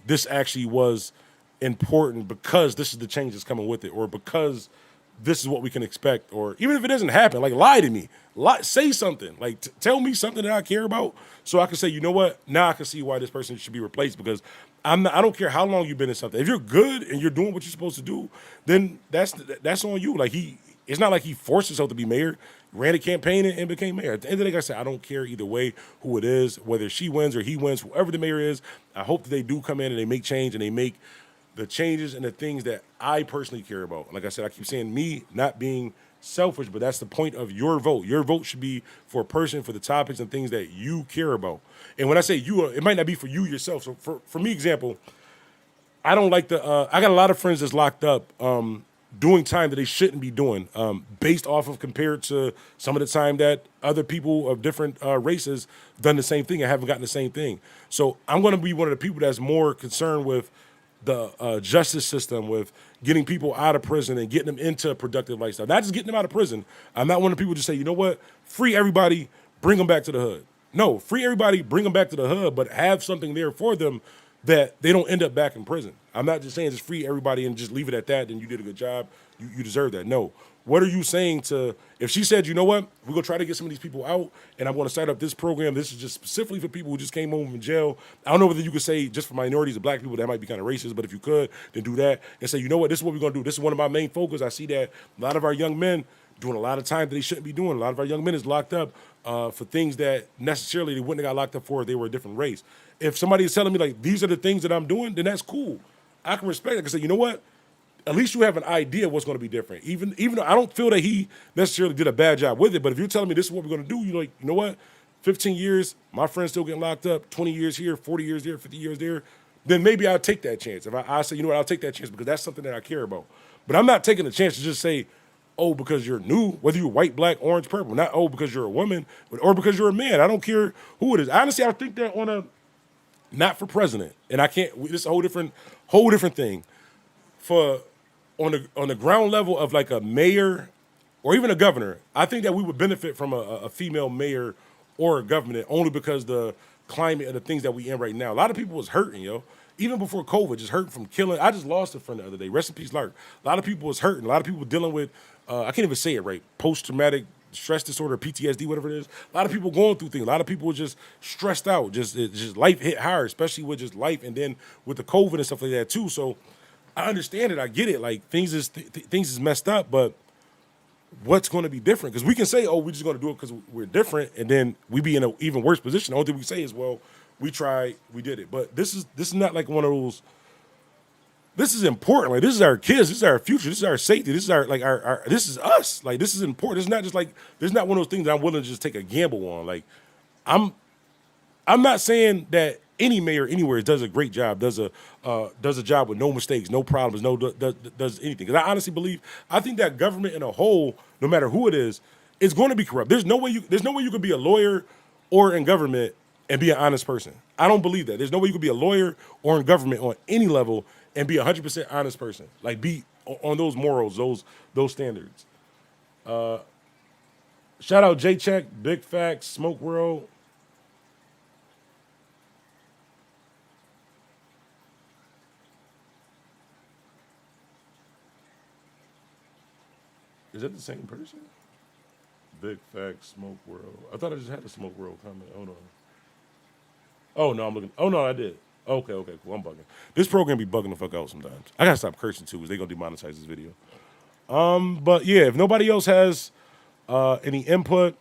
This actually was important because this is the change that's coming with it, or because this is what we can expect, or even if it doesn't happen, like lie to me, say something, like tell me something that I care about, so I can say, you know what, now I can see why this person should be replaced. Because I don't care how long you've been in something. If you're good and you're doing what you're supposed to do, then that's on you. Like it's not like he forced himself to be mayor, ran a campaign and became mayor. At the end of the day, like I said, I don't care either way who it is, whether she wins or he wins, whoever the mayor is. I hope that they do come in and they make change and they make the changes and the things that I personally care about. Like I said, I keep saying me not being selfish, but that's the point of your vote. Your vote should be for a person, for the topics and things that you care about. And when I say you, it might not be for you yourself. So for me, example, I don't like I got a lot of friends that's locked up doing time that they shouldn't be doing, based off of compared to some of the time that other people of different races done the same thing and haven't gotten the same thing. So I'm going to be one of the people that's more concerned with the justice system, with getting people out of prison and getting them into a productive lifestyle. Not just getting them out of prison. I'm not one of the people to say, you know what, free everybody, bring them back to the hood. No, free everybody, bring them back to the hood, but have something there for them that they don't end up back in prison. I'm not just saying just free everybody and just leave it at that, then you did a good job, you deserve that. No. What are you saying to, if she said, you know what, we're going to try to get some of these people out, and I'm going to start up this program. This is just specifically for people who just came home from jail. I don't know whether you could say just for minorities or black people, that might be kind of racist, but if you could, then do that and say, you know what, this is what we're going to do. This is one of my main focus. I see that a lot of our young men doing a lot of time that they shouldn't be doing. A lot of our young men is locked up for things that necessarily they wouldn't have got locked up for if they were a different race. If somebody is telling me, like, these are the things that I'm doing, then that's cool. I can respect it. I can say, you know what? At least you have an idea of what's going to be different. Even though I don't feel that he necessarily did a bad job with it, but if you're telling me this is what we're going to do, you're like, you know what? 15 years, my friend's still getting locked up, 20 years here, 40 years there, 50 years there, then maybe I'll take that chance. If I say, you know what, I'll take that chance because that's something that I care about. But I'm not taking the chance to just say, oh, because you're new, whether you're white, black, orange, purple, not oh, because you're a woman, or because you're a man. I don't care who it is. Honestly, I think that on a, not for president, and I can't, this is a whole different thing. For on the ground level of like a mayor or even a governor, I think that we would benefit from a female mayor or a governor only because the climate and the things that we in right now. A lot of people was hurting, yo. Even before COVID, just hurting from killing. I just lost a friend the other day. Rest in peace, Lark. A lot of people was hurting. A lot of people dealing with, I can't even say it right, post-traumatic stress disorder, PTSD, whatever it is. A lot of people going through things. A lot of people were just stressed out. Just life hit hard, especially with just life, and then with the COVID and stuff like that too. So I understand it. I get it. Like things is messed up, but what's going to be different? Because we can say, oh, we're just going to do it because we're different, and then we be in an even worse position. The only thing we can say is, well, we tried, we did it. But this is not like one of those. This is important. Like this is our kids. This is our future. This is our safety. This is our this is us. Like this is important. It's not just like this is not one of those things that I'm willing to just take a gamble on. Like I'm not saying that any mayor anywhere does a great job, does a job with no mistakes, no problems, does anything. Because I honestly believe, I think that government in a whole, no matter who it is going to be corrupt. There's no way you could be a lawyer or in government and be an honest person. I don't believe that. There's no way you could be a lawyer or in government on any level and be 100% honest person. Like be on those morals, those standards. Shout out J-Check, Big Facts, Smoke World. Is that the same person? Big Fact Smoke World. I thought I just had the Smoke World comment. Hold on. Oh no, I'm looking. Oh no, I did. Okay, cool. I'm bugging. This program be bugging the fuck out sometimes. I gotta stop cursing too, because they gonna demonetize this video. But yeah, if nobody else has any input,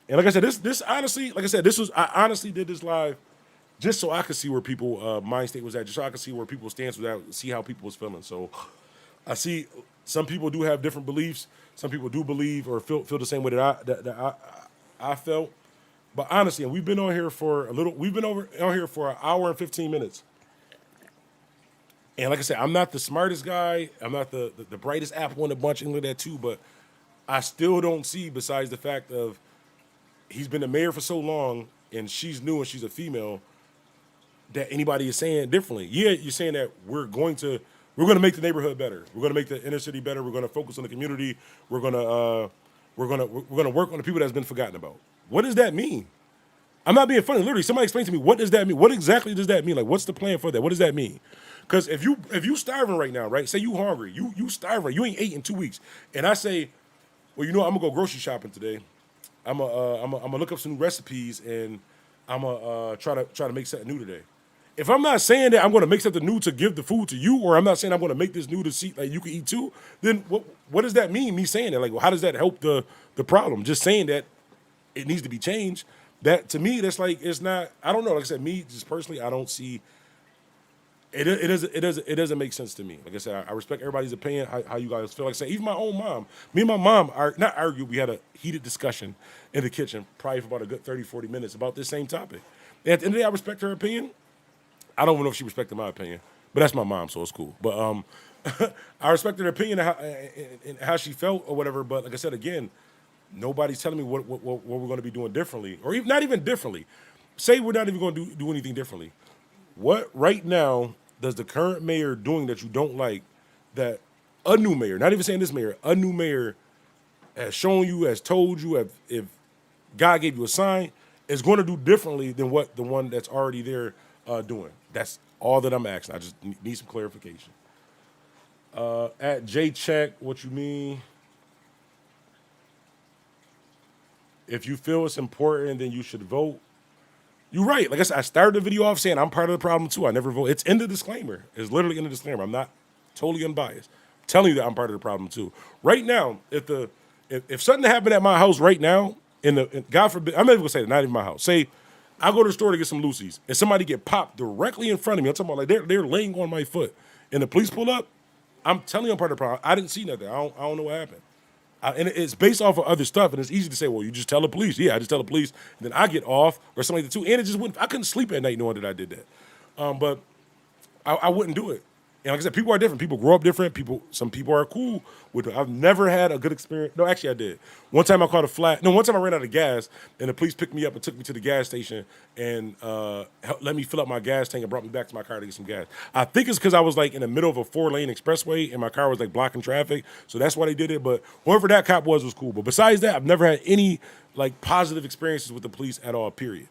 and like I said, this honestly, like I said, I honestly did this live just so I could see where people mind state was at, just so I could see where people's stance was at, see how people was feeling. So I see some people do have different beliefs. Some people do believe or feel the same way that I felt. But honestly, and we've been on here for a little. We've been on here for an hour and 15 minutes. And like I said, I'm not the smartest guy. I'm not the brightest apple in the bunch, and look at that too. But I still don't see, besides the fact of he's been the mayor for so long, and she's new and she's a female, that anybody is saying differently. Yeah, you're saying that we're going to make the neighborhood better. We're going to make the inner city better. We're going to focus on the community. We're going to work on the people that's been forgotten about. What does that mean? I'm not being funny. Literally, somebody explain to me, what does that mean? What exactly does that mean? Like, what's the plan for that? What does that mean? Because if you starving right now, right? Say you hungry, you starving, you ain't ate in 2 weeks, and I say, well, you know, I'm gonna go grocery shopping today. I'm gonna look up some new recipes, and I'm gonna try to make something new today. If I'm not saying that I'm gonna make something new to give the food to you, or I'm not saying I'm gonna make this new to see like you can eat too, then what does that mean? Me saying that, like, well, how does that help the problem? Just saying that it needs to be changed. That to me, that's like, it's not. I don't know. Like I said, me just personally, I don't see. It doesn't make sense to me. Like I said, I respect everybody's opinion, how you guys feel. Like I said, even my own mom, me and my mom are not argued. We had a heated discussion in the kitchen, probably for about a good 30, 40 minutes about this same topic. And at the end of the day, I respect her opinion. I don't even know if she respected my opinion, but that's my mom, so it's cool. But I respected her opinion and how she felt or whatever. But like I said, again, nobody's telling me what we're going to be doing differently, or even not even differently. Say we're not even going to do anything differently. What right now does the current mayor doing that you don't like, that a new mayor, not even saying this mayor, a new mayor has shown you, has told you, if God gave you a sign, is going to do differently than what the one that's already there doing? That's all that I'm asking. I just need some clarification. At J Check, what you mean? If you feel it's important, then you should vote. You're right. Like I said, I started the video off saying I'm part of the problem too. I never vote. It's in the disclaimer. It's literally in the disclaimer. I'm not totally unbiased. I'm telling you that I'm part of the problem too. Right now, if something happened at my house right now, God forbid, I'm not even gonna say that, not even my house. Say I go to the store to get some Lucy's and somebody get popped directly in front of me. I'm talking about like they're laying on my foot and the police pull up. I'm telling you I'm part of the problem. I didn't see nothing. I don't know what happened. And it's based off of other stuff, and it's easy to say, well, you just tell the police. Yeah, I just tell the police, and then I get off, or something like that too. And it just wouldn't. I couldn't sleep at night knowing that I did that. But I wouldn't do it. And like I said, people are different. People grow up different. Some people are cool with it. I've never had a good experience. No, actually, I did. One time I caught a flat. No, one time I ran out of gas, and the police picked me up and took me to the gas station and let me fill up my gas tank and brought me back to my car to get some gas. I think it's because I was like in the middle of a 4-lane expressway, and my car was like blocking traffic, so that's why they did it. But whoever that cop was cool. But besides that, I've never had any like positive experiences with the police at all. Period.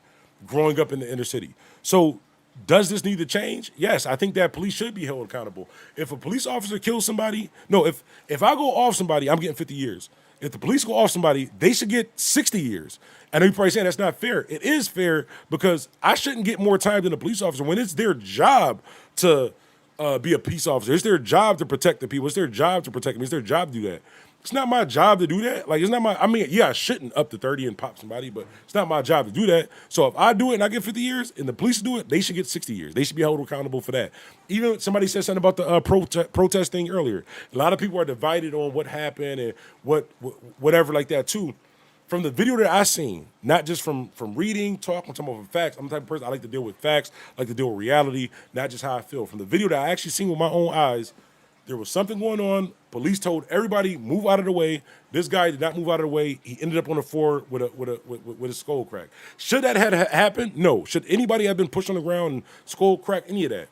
Growing up in the inner city, so. Does this need to change? Yes, I think that police should be held accountable. If a police officer kills somebody, no, if I go off somebody, I'm getting 50 years. If the police go off somebody, they should get 60 years. I know you're probably saying that's not fair. It is fair because I shouldn't get more time than a police officer when it's their job to be a peace officer. It's their job to protect the people. It's their job to protect them. It's their job to do that. It's not my job to do that. Like, it's not I mean, yeah, I shouldn't up to 30 and pop somebody, but it's not my job to do that. So if I do it and I get 50 years and the police do it, they should get 60 years. They should be held accountable for that. Even somebody said something about the protest thing earlier. A lot of people are divided on what happened and whatever like that too. From the video that I seen, not just from reading, talking, talking about facts. I'm the type of person I like to deal with facts, I like to deal with reality, not just how I feel. From the video that I actually seen with my own eyes, there was something going on. Police told everybody move out of the way. This guy did not move out of the way. He ended up on the floor with a skull crack. Should that have happened? No. Should anybody have been pushed on the ground and skull crack? Any of that?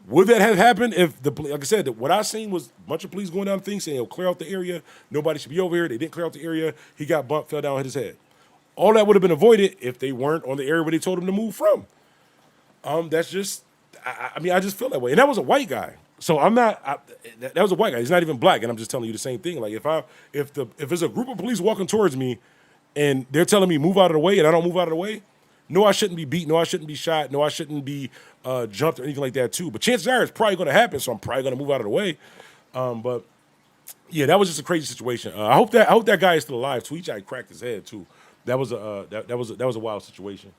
Would that have happened if like I said, what I seen was a bunch of police going down things saying, clear out the area. Nobody should be over here. They didn't clear out the area. He got bumped, fell down, hit his head. All that would have been avoided if they weren't on the area where they told him to move from. That's just, I mean, I just feel that way. And that was a white guy. So I'm not. That was a white guy. He's not even black, and I'm just telling you the same thing. Like if there's a group of police walking towards me, and they're telling me move out of the way, and I don't move out of the way, no, I shouldn't be beat. No, I shouldn't be shot. No, I shouldn't be jumped or anything like that too. But chances are it's probably going to happen, so I'm probably going to move out of the way. But yeah, that was just a crazy situation. I hope that guy is still alive. Tweet I cracked his head too. That was a wild situation.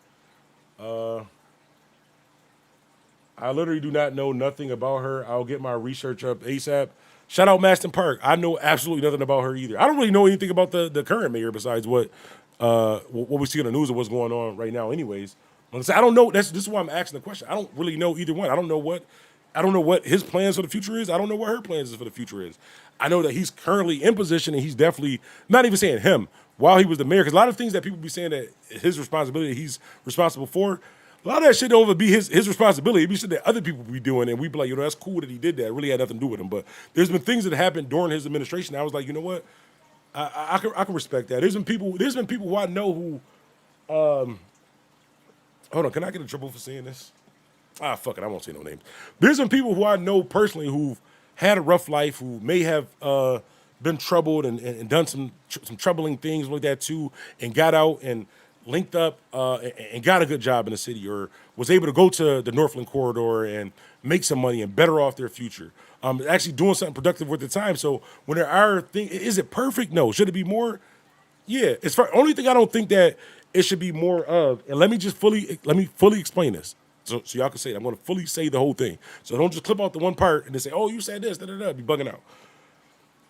I literally do not know nothing about her. I'll get my research up ASAP. Shout out Maston Park. I know absolutely nothing about her either. I don't really know anything about the current mayor besides what we see on the news and what's going on right now. Anyways, like I said, I don't know. This is why I'm asking the question. I don't really know either one. I don't know what his plans for the future is. I don't know what her plans is for the future is. I know that he's currently in position and he's definitely not even saying him while he was the mayor, because a lot of things that people be saying that his responsibility, he's responsible for. A lot of that shit don't even be his responsibility. It'd be shit that other people be doing, and we'd be like, that's cool that he did that. It really had nothing to do with him. But there's been things that happened during his administration. I was like, you know what? I can respect that. There's been people who I know who. Hold on, can I get in trouble for saying this? Fuck it, I won't say no names. There's been people who I know personally who've had a rough life, who may have been troubled and done some troubling things like that too, and got out and linked up and got a good job in the city, or was able to go to the Northland Corridor and make some money and better off their future. Actually doing something productive with the time. So when there are things, is it perfect? No. Should it be more? Yeah. It's only thing I don't think that it should be more of, and let me fully explain this. So y'all can say it. I'm going to fully say the whole thing. So don't just clip out the one part and then say, oh, you said this, be bugging out.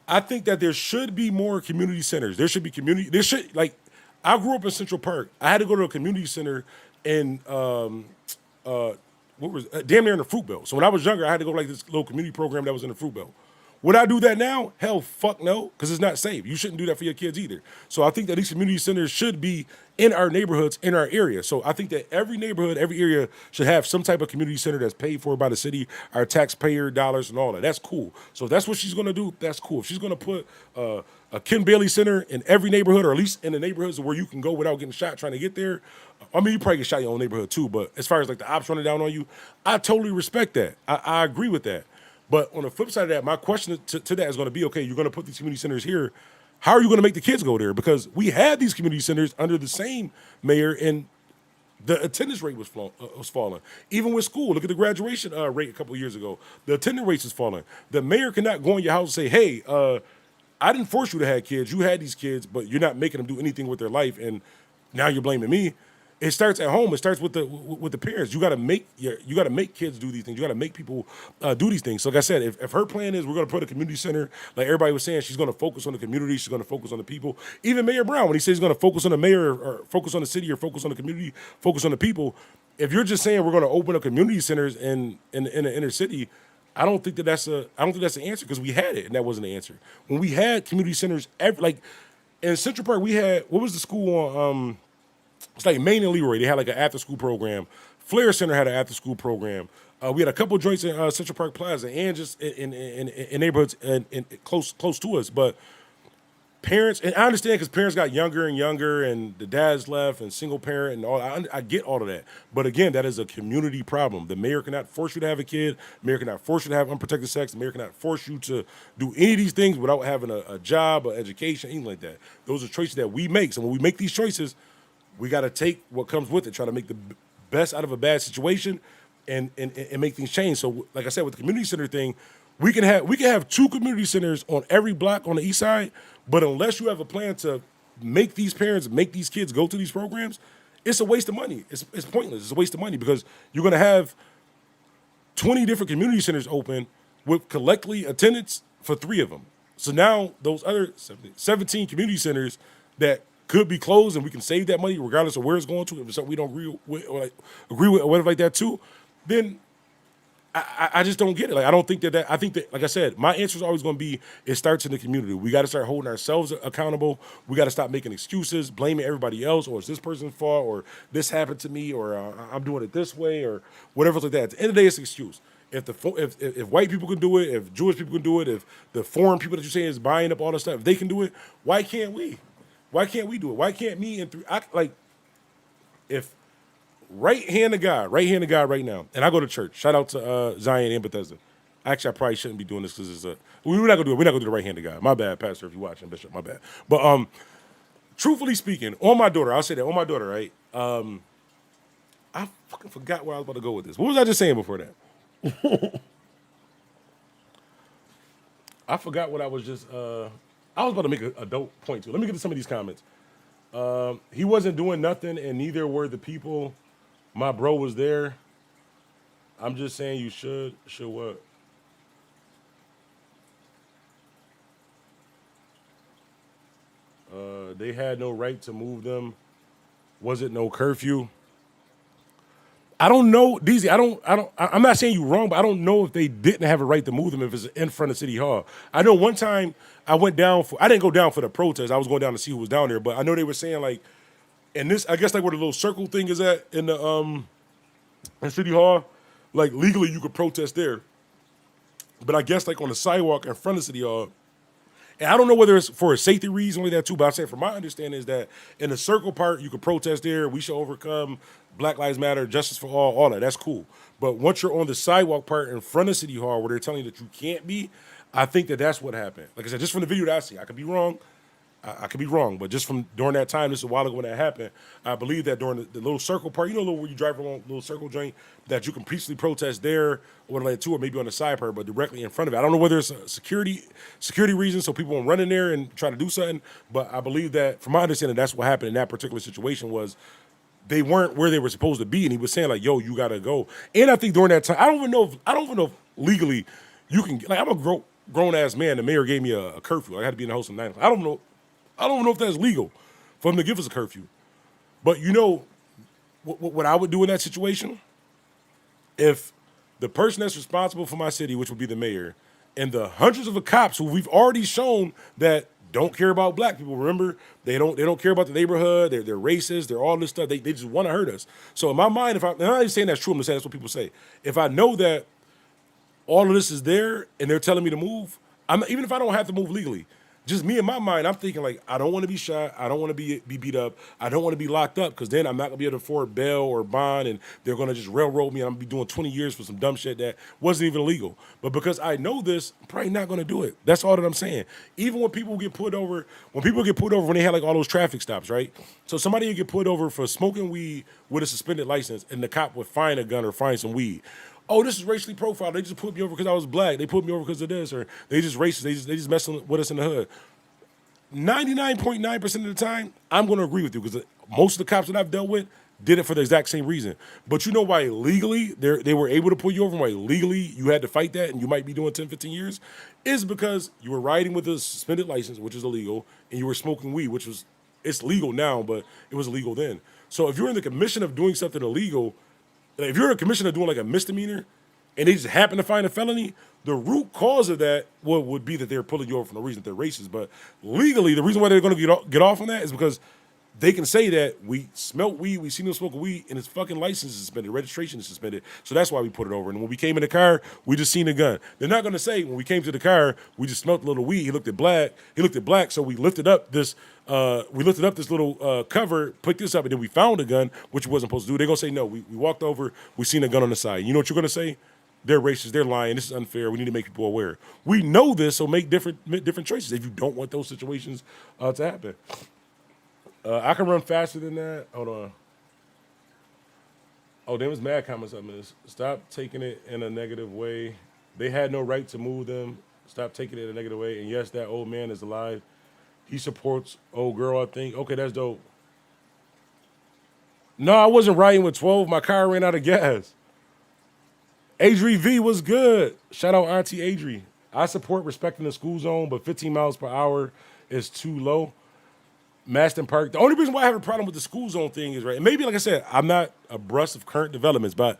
I think that there should be more community centers. There should be I grew up in Central Park. I had to go to a community center in damn near in the Fruit Belt. So when I was younger, I had to go to this little community program that was in the Fruit Belt. Would I do that now? Hell, fuck no, because it's not safe. You shouldn't do that for your kids either. So I think that these community centers should be in our neighborhoods, in our area. So I think that every neighborhood, every area should have some type of community center that's paid for by the city, our taxpayer dollars and all that. That's cool. So if that's what she's going to do, that's cool. If she's going to put a Ken Bailey Center in every neighborhood, or at least in the neighborhoods where you can go without getting shot trying to get there, I mean, you probably get shot in your own neighborhood too, but as far as the ops running down on you, I totally respect that. I agree with that. But on the flip side of that, my question to that is going to be, okay, you're going to put these community centers here. How are you going to make the kids go there? Because we had these community centers under the same mayor, and the attendance rate was falling. Even with school, look at the graduation rate a couple of years ago. The attendance rate is falling. The mayor cannot go in your house and say, hey, I didn't force you to have kids. You had these kids, but you're not making them do anything with their life, and now you're blaming me. It starts at home. It starts with the parents. You got to make kids do these things. You got to make people do these things. So like I said, if her plan is we're going to put a community center, like everybody was saying, she's going to focus on the community. She's going to focus on the people. Even Mayor Brown, when he says he's going to focus on the mayor or focus on the city or focus on the community, focus on the people. If you're just saying we're going to open up community centers in the inner city, I don't think that's the answer, because we had it and that wasn't the answer. When we had community centers, like in Central Park, we had, what was the school on? It's like Main and Leroy. They had an after-school program. Flair Center had an after-school program. We had a couple joints in Central Park Plaza and just in neighborhoods close to us. But parents, and I understand because parents got younger and younger, and the dads left, and single parent and all. I get all of that. But again, that is a community problem. The mayor cannot force you to have a kid. The mayor cannot force you to have unprotected sex. The mayor cannot force you to do any of these things without having a job, or education, anything like that. Those are choices that we make. So when we make these choices, we got to take what comes with it, try to make the best out of a bad situation, and make things change. So, like I said, with the community center thing, we can have 2 community centers on every block on the east side, but unless you have a plan to make these parents, make these kids go to these programs, it's a waste of money. It's pointless. It's a waste of money, because you're going to have 20 different community centers open with collectively attendance for 3 of them. So now those other 17 community centers that could be closed, and we can save that money regardless of where it's going to. If it's something we don't agree with or whatever like that too, then I just don't get it. I don't think that I think that, like I said, my answer is always going to be, it starts in the community. We got to start holding ourselves accountable. We got to stop making excuses, blaming everybody else, or it's this person's fault, or this happened to me, or I'm doing it this way, or whatever like that. At the end of the day, it's an excuse. If white people can do it, if Jewish people can do it, if the foreign people that you're saying is buying up all this stuff, if they can do it, why can't we? Why can't we do it? Why can't me and if right hand of God right now, and I go to church. Shout out to Zion and Bethesda. Actually, I probably shouldn't be doing this because we're not gonna do it. We're not gonna do the right hand of God. My bad, Pastor, if you're watching, Bishop. My bad. But truthfully speaking, on my daughter, I'll say that on my daughter, right? I fucking forgot where I was about to go with this. What was I just saying before that? I forgot what I was just. I was about to make a dope point too. Let me get to some of these comments. He wasn't doing nothing, and neither were the people. My bro was there. I'm just saying you should what? They had no right to move them. Was it no curfew? I don't know, DZ. I'm not saying you wrong, but I don't know if they didn't have a right to move them if it's in front of City Hall. I know one time I didn't go down for the protest. I was going down to see who was down there, but I know they were saying like, and this, I guess like where the little circle thing is at in the in City Hall, like legally you could protest there, but I guess like on the sidewalk in front of City Hall. And I don't know whether it's for a safety reason or that too, but I say from my understanding is that in the circle part, you can protest there. We should overcome Black Lives Matter, justice for all that. That's cool. But once you're on the sidewalk part in front of City Hall where they're telling you that you can't be, I think that that's what happened. Like I said, just from the video that I see, I could be wrong. I could be wrong, but just from during that time, this is a while ago when that happened, I believe that during the little circle part, you know, where you drive along little circle joint, that you can peacefully protest there or like two, or maybe on the side part, but directly in front of it. I don't know whether it's a security reason, so people won't run in there and try to do something, but I believe that, from my understanding, that's what happened in that particular situation was they weren't where they were supposed to be, and he was saying like, "Yo, you gotta go." And I think during that time, I don't even know if legally you can. Like, I'm a grown ass man. The mayor gave me a curfew. I had to be in the house at 9 o'clock. I don't know if that's legal for him to give us a curfew. But you know what I would do in that situation? If the person that's responsible for my city, which would be the mayor, and the hundreds of cops who we've already shown that don't care about black people. Remember, they don't care about the neighborhood. They're racist. They're all this stuff. They just want to hurt us. So in my mind, I'm not even saying that's true. I'm just saying that's what people say. If I know that all of this is there and they're telling me to move, even if I don't have to move legally, just me in my mind, I'm thinking like, I don't want to be shot. I don't want to be beat up. I don't want to be locked up because then I'm not going to be able to afford bail or bond and they're going to just railroad me and I'm going to be doing 20 years for some dumb shit that wasn't even illegal. But because I know this, I'm probably not going to do it. That's all that I'm saying. Even when people get pulled over, when they had like all those traffic stops, right? So somebody would get pulled over for smoking weed with a suspended license and the cop would find a gun or find some weed. Oh, this is racially profiled. They just put me over because I was black. They put me over because of this, or they just racist. They just messing with us in the hood. 99.9% of the time, I'm going to agree with you because most of the cops that I've dealt with did it for the exact same reason. But you know why legally they were able to pull you over and why legally you had to fight that and you might be doing 10, 15 years is because you were riding with a suspended license, which is illegal, and you were smoking weed, it's legal now, but it was illegal then. So if you're in the commission of doing something illegal, if you're in a commission of doing like a misdemeanor and they just happen to find a felony, the root cause of that would be that they're pulling you over for no reason, that they're racist. But legally, the reason why they're going to get off on that is because they can say that we smelt weed, we seen them smoke weed, and his fucking license is suspended, registration is suspended. So that's why we put it over. And when we came in the car, we just seen a gun. They're not going to say when we came to the car, we just smelt a little weed. He looked at black. So we lifted up this little cover, picked this up, and then we found a gun, which we wasn't supposed to do. They're going to say, no, we walked over, we seen a gun on the side. You know what you're going to say? They're racist, they're lying, this is unfair, we need to make people aware. We know this, so make different choices if you don't want those situations to happen. I can run faster than that. Hold on. Oh, there was mad comments on this. Stop taking it in a negative way. They had no right to move them. Stop taking it in a negative way. And yes, that old man is alive. He supports old girl, I think. Okay, that's dope. No, I wasn't riding with 12. My car ran out of gas. Adri V was good. Shout out Auntie Adri. I support respecting the school zone, but 15 miles per hour is too low. Maston Park. The only reason why I have a problem with the school zone thing is, right, and maybe, like I said, I'm not abreast of current developments, but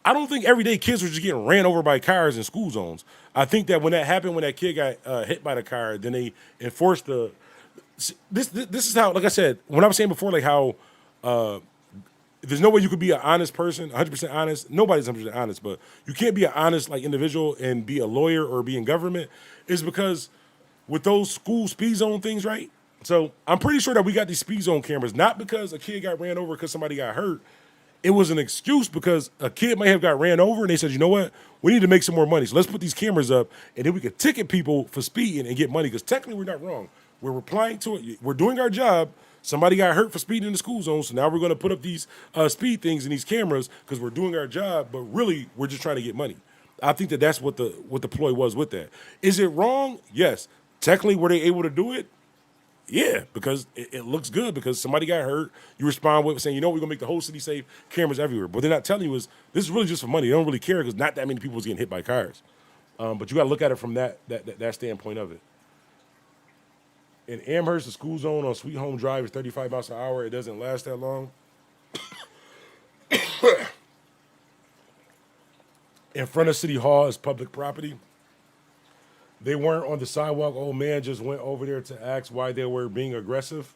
I don't think everyday kids were just getting ran over by cars in school zones. I think that when that happened, when that kid got hit by the car, then they enforced this is how, like I said, when I was saying before, like how there's no way you could be an honest person, 100% honest. Nobody's 100% honest, but you can't be an honest like individual and be a lawyer or be in government. Is because with those school speed zone things, right? So I'm pretty sure that we got these speed zone cameras, not because a kid got ran over because somebody got hurt. It was an excuse because a kid might have got ran over and they said, you know what? We need to make some more money. So let's put these cameras up and then we could ticket people for speeding and get money because technically we're not wrong. We're replying to it. We're doing our job. Somebody got hurt for speeding in the school zone, so now we're going to put up these speed things and these cameras because we're doing our job, but really we're just trying to get money. I think that's what the ploy was with that. Is it wrong? Yes. Technically, were they able to do it? Yeah, because it looks good because somebody got hurt. You respond with saying, we're going to make the whole city safe, cameras everywhere. But they're not telling you this is really just for money. They don't really care because not that many people was getting hit by cars. But you got to look at it from that standpoint of it. In Amherst, the school zone on Sweet Home Drive is 35 miles an hour. It doesn't last that long. In front of City Hall is public property. They weren't on the sidewalk. Old man just went over there to ask why they were being aggressive.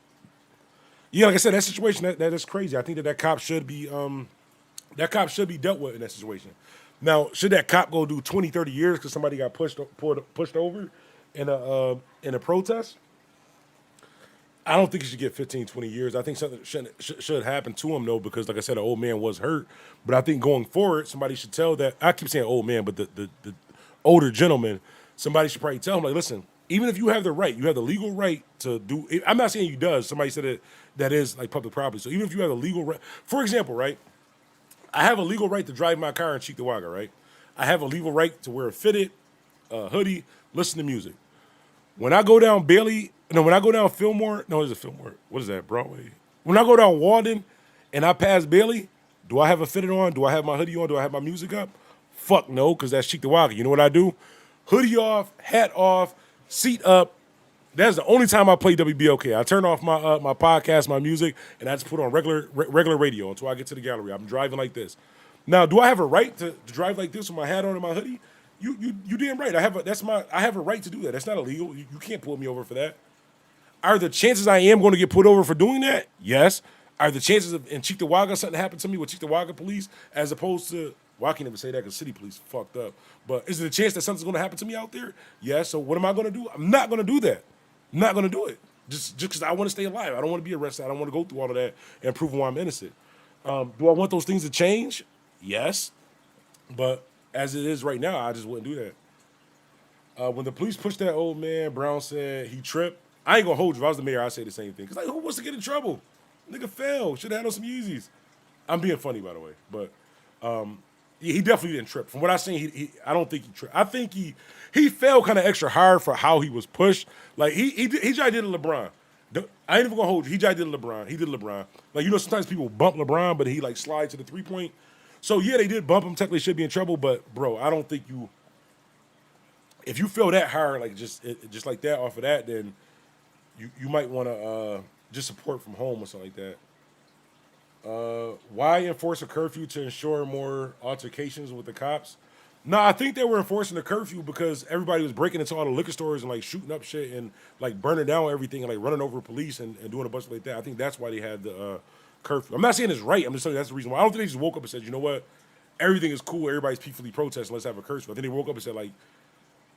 Yeah, like I said, that situation that is crazy. I think that cop should be dealt with in that situation. Now, should that cop go do 20, 30 years because somebody got pushed over in a protest? I don't think he should get 15, 20 years. I think something should happen to him, though, because, like I said, the old man was hurt. But I think going forward, somebody should tell that. I keep saying old man, but the older gentleman, somebody should probably tell him, like, listen, even if you have the right, you have the legal right to do. I'm not saying you does. Somebody said that is like public property. So even if you have the legal right, for example, right, I have a legal right to drive my car in Cheektowaga, right? I have a legal right to wear a fitted hoodie, listen to music. When I go down when I go down Fillmore, no, is it Fillmore? What is that, Broadway? When I go down Walden and I pass Bailey, do I have a fitted on? Do I have my hoodie on? Do I have my music up? Fuck no, because that's Cheektowaga. You know what I do? Hoodie off, hat off, seat up. That's the only time I play WBOK. I turn off my podcast, my music, and I just put on regular radio until I get to the gallery. I'm driving like this. Now, do I have a right to drive like this with my hat on and my hoodie? You damn right. I have a right to do that. That's not illegal. You can't pull me over for that. Are the chances I am going to get put over for doing that? Yes. Are the chances of in Cheektowaga something happened to me with Cheektowaga police as opposed to, well, I can't even say that because city police fucked up. But is there a chance that something's going to happen to me out there? Yes. So what am I going to do? I'm not going to do that. I'm not going to do it. Just because I want to stay alive. I don't want to be arrested. I don't want to go through all of that and prove why I'm innocent. Do I want those things to change? Yes. But as it is right now, I just wouldn't do that. When the police pushed that old man, Brown said he tripped. I ain't gonna hold you. If I was the mayor, I'd say the same thing. Cause like, who wants to get in trouble? Nigga fell. Should have had on some Yeezys. I'm being funny, by the way, but he definitely didn't trip. From what I seen, I don't think he tripped. I think he fell kind of extra hard for how he was pushed. Like he tried to do LeBron. I ain't even gonna hold you. He tried to do LeBron. He did LeBron. Like sometimes people bump LeBron, but he like slides to the 3-point. So yeah, they did bump him. Technically, should be in trouble. But bro, I don't think you. If you feel that hard, like just like that off of that, then you might want to just support from home or something like that. Why enforce a curfew to ensure more altercations with the cops? No, I think they were enforcing the curfew because everybody was breaking into all the liquor stores and like shooting up shit and like burning down everything and like running over police and doing a bunch of like that. I think that's why they had the curfew. I'm not saying it's right. I'm just saying that's the reason why. I don't think they just woke up and said, you know what, everything is cool. Everybody's peacefully protesting. Let's have a curfew. I think they woke up and said like,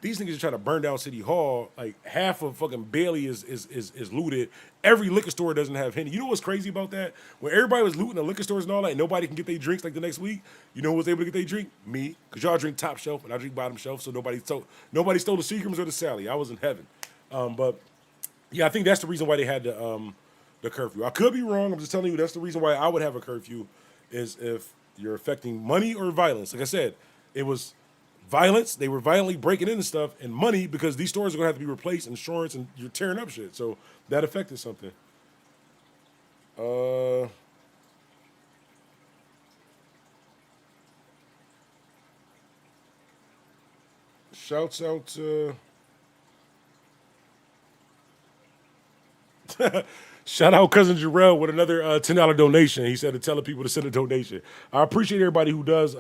these niggas are trying to burn down City Hall. Like half of fucking Bailey is looted. Every liquor store doesn't have Henny. You know what's crazy about that? When everybody was looting the liquor stores and all that, and nobody can get their drinks like the next week. You know who was able to get their drink? Me, because y'all drink top shelf and I drink bottom shelf. So nobody stole the Seagrams or the Sally. I was in heaven. But yeah, I think that's the reason why they had the curfew. I could be wrong. I'm just telling you that's the reason why I would have a curfew is if you're affecting money or violence. Like I said, it was violence. They were violently breaking into stuff and money because these stores are going to have to be replaced, insurance, and you're tearing up shit. So that affected something. Shouts out to... Shout out Cousin Jarrell with another $10 donation. He said to tell the people to send a donation. I appreciate everybody who does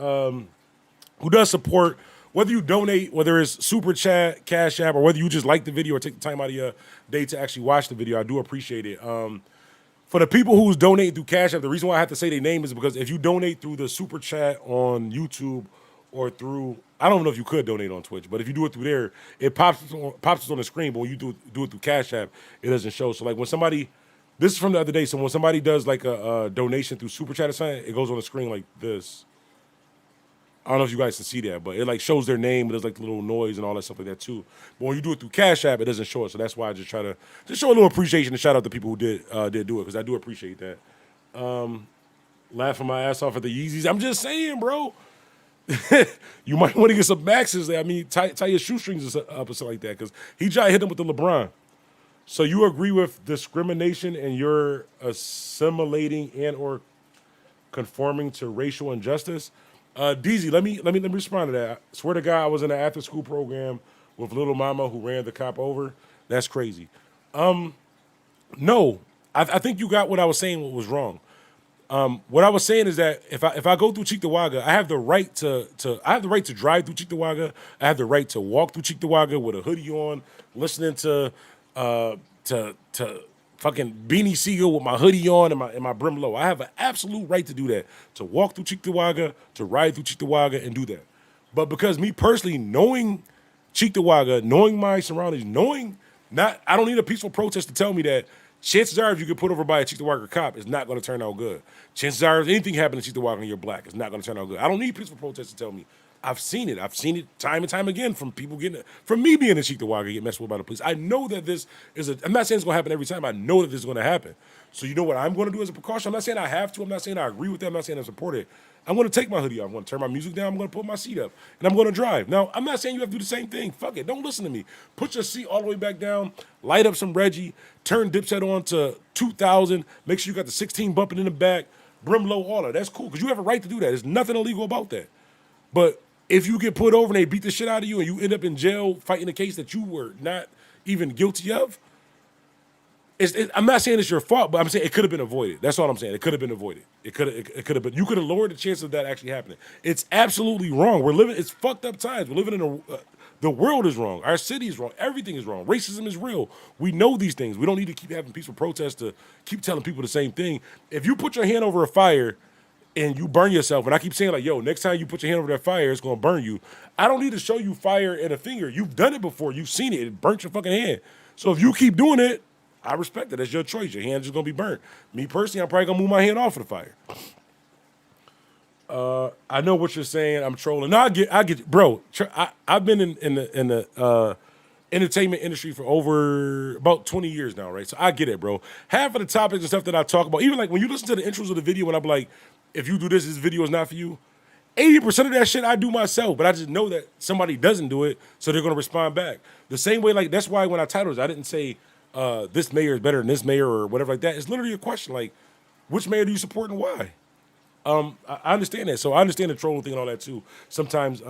support. Whether you donate, whether it's Super Chat, Cash App, or whether you just like the video or take the time out of your day to actually watch the video, I do appreciate it. For the people who's donating through Cash App, the reason why I have to say their name is because if you donate through the Super Chat on YouTube or through, I don't know if you could donate on Twitch, but if you do it through there, it pops on the screen, but when you do it through Cash App, it doesn't show. So like when somebody, this is from the other day, so when somebody does like a donation through Super Chat or something, it goes on the screen like this. I don't know if you guys can see that, but it like shows their name. It does like the little noise and all that stuff like that too. But when you do it through Cash App, it doesn't show it. So that's why I just try to just show a little appreciation and shout out to people who did do it because I do appreciate that. Laughing my ass off at the Yeezys. I'm just saying, bro. You might want to get some Maxes. I mean, tie your shoestrings up or something like that because he tried to hit him with the LeBron. So you agree with discrimination and you're assimilating and or conforming to racial injustice? DZ, let me respond to that. I swear to God, I was in an after school program with Little Mama who ran the cop over. That's crazy. No, I think you got what I was saying. What was wrong? What I was saying is that if I go through Cheektowaga, I have the right to drive through Cheektowaga. I have the right to walk through Cheektowaga with a hoodie on, listening to fucking Beanie Siegel with my hoodie on and my brim low. I have an absolute right to do that, to walk through Cheektowaga, to ride through Cheektowaga and do that. But because me personally, knowing Cheektowaga, knowing my surroundings, I don't need a peaceful protest to tell me that chances are if you get put over by a Cheektowaga cop, it's not going to turn out good. Chances are if anything happened to Cheektowaga and you're black, it's not going to turn out good. I don't need peaceful protests to tell me. I've seen it. I've seen it time and time again from people getting it. From me being in Cheektowaga, get messed with by the police. I know that this is I'm not saying it's going to happen every time. I know that this is going to happen. So you know what I'm going to do as a precaution? I'm not saying I have to. I'm not saying I agree with that. I'm not saying I support it. I'm going to take my hoodie off. I'm going to turn my music down. I'm going to put my seat up. And I'm going to drive. Now, I'm not saying you have to do the same thing. Fuck it. Don't listen to me. Put your seat all the way back down. Light up some Reggie. Turn Dipset on to 2,000. Make sure you got the 16 bumping in the back. Brim low, all that. That's cool because you have a right to do that. There's nothing illegal about that. But if you get put over and they beat the shit out of you and you end up in jail fighting a case that you were not even guilty of, I'm not saying it's your fault, but I'm saying it could have been avoided. That's all I'm saying. It could have been avoided. It could have been. You could have lowered the chance of that actually happening. It's absolutely wrong. It's fucked up times. We're living in the world is wrong. Our city is wrong. Everything is wrong. Racism is real. We know these things. We don't need to keep having peaceful protests to keep telling people the same thing. If you put your hand over a fire and you burn yourself, and I keep saying like, yo, next time you put your hand over that fire, it's gonna burn you. I don't need to show you fire and a finger. You've done it before. You've seen it. It burnt your fucking hand. So if you keep doing it, I respect it. That's your choice. Your hand's just gonna be burnt. Me personally, I'm probably gonna move my hand off of the fire. I know what you're saying. I'm trolling. No, I get, bro. I've been in the entertainment industry for over about 20 years now, right? So I get it, bro. Half of the topics and stuff that I talk about, even like when you listen to the intros of the video, and I'm like, if you do this video is not for you. 80% of that shit I do myself, but I just know that somebody doesn't do it, so they're gonna respond back. The same way, like that's why when I titled it, I didn't say this mayor is better than this mayor or whatever like that. It's literally a question like, which mayor do you support and why? I understand that. So I understand the trolling thing and all that too. Sometimes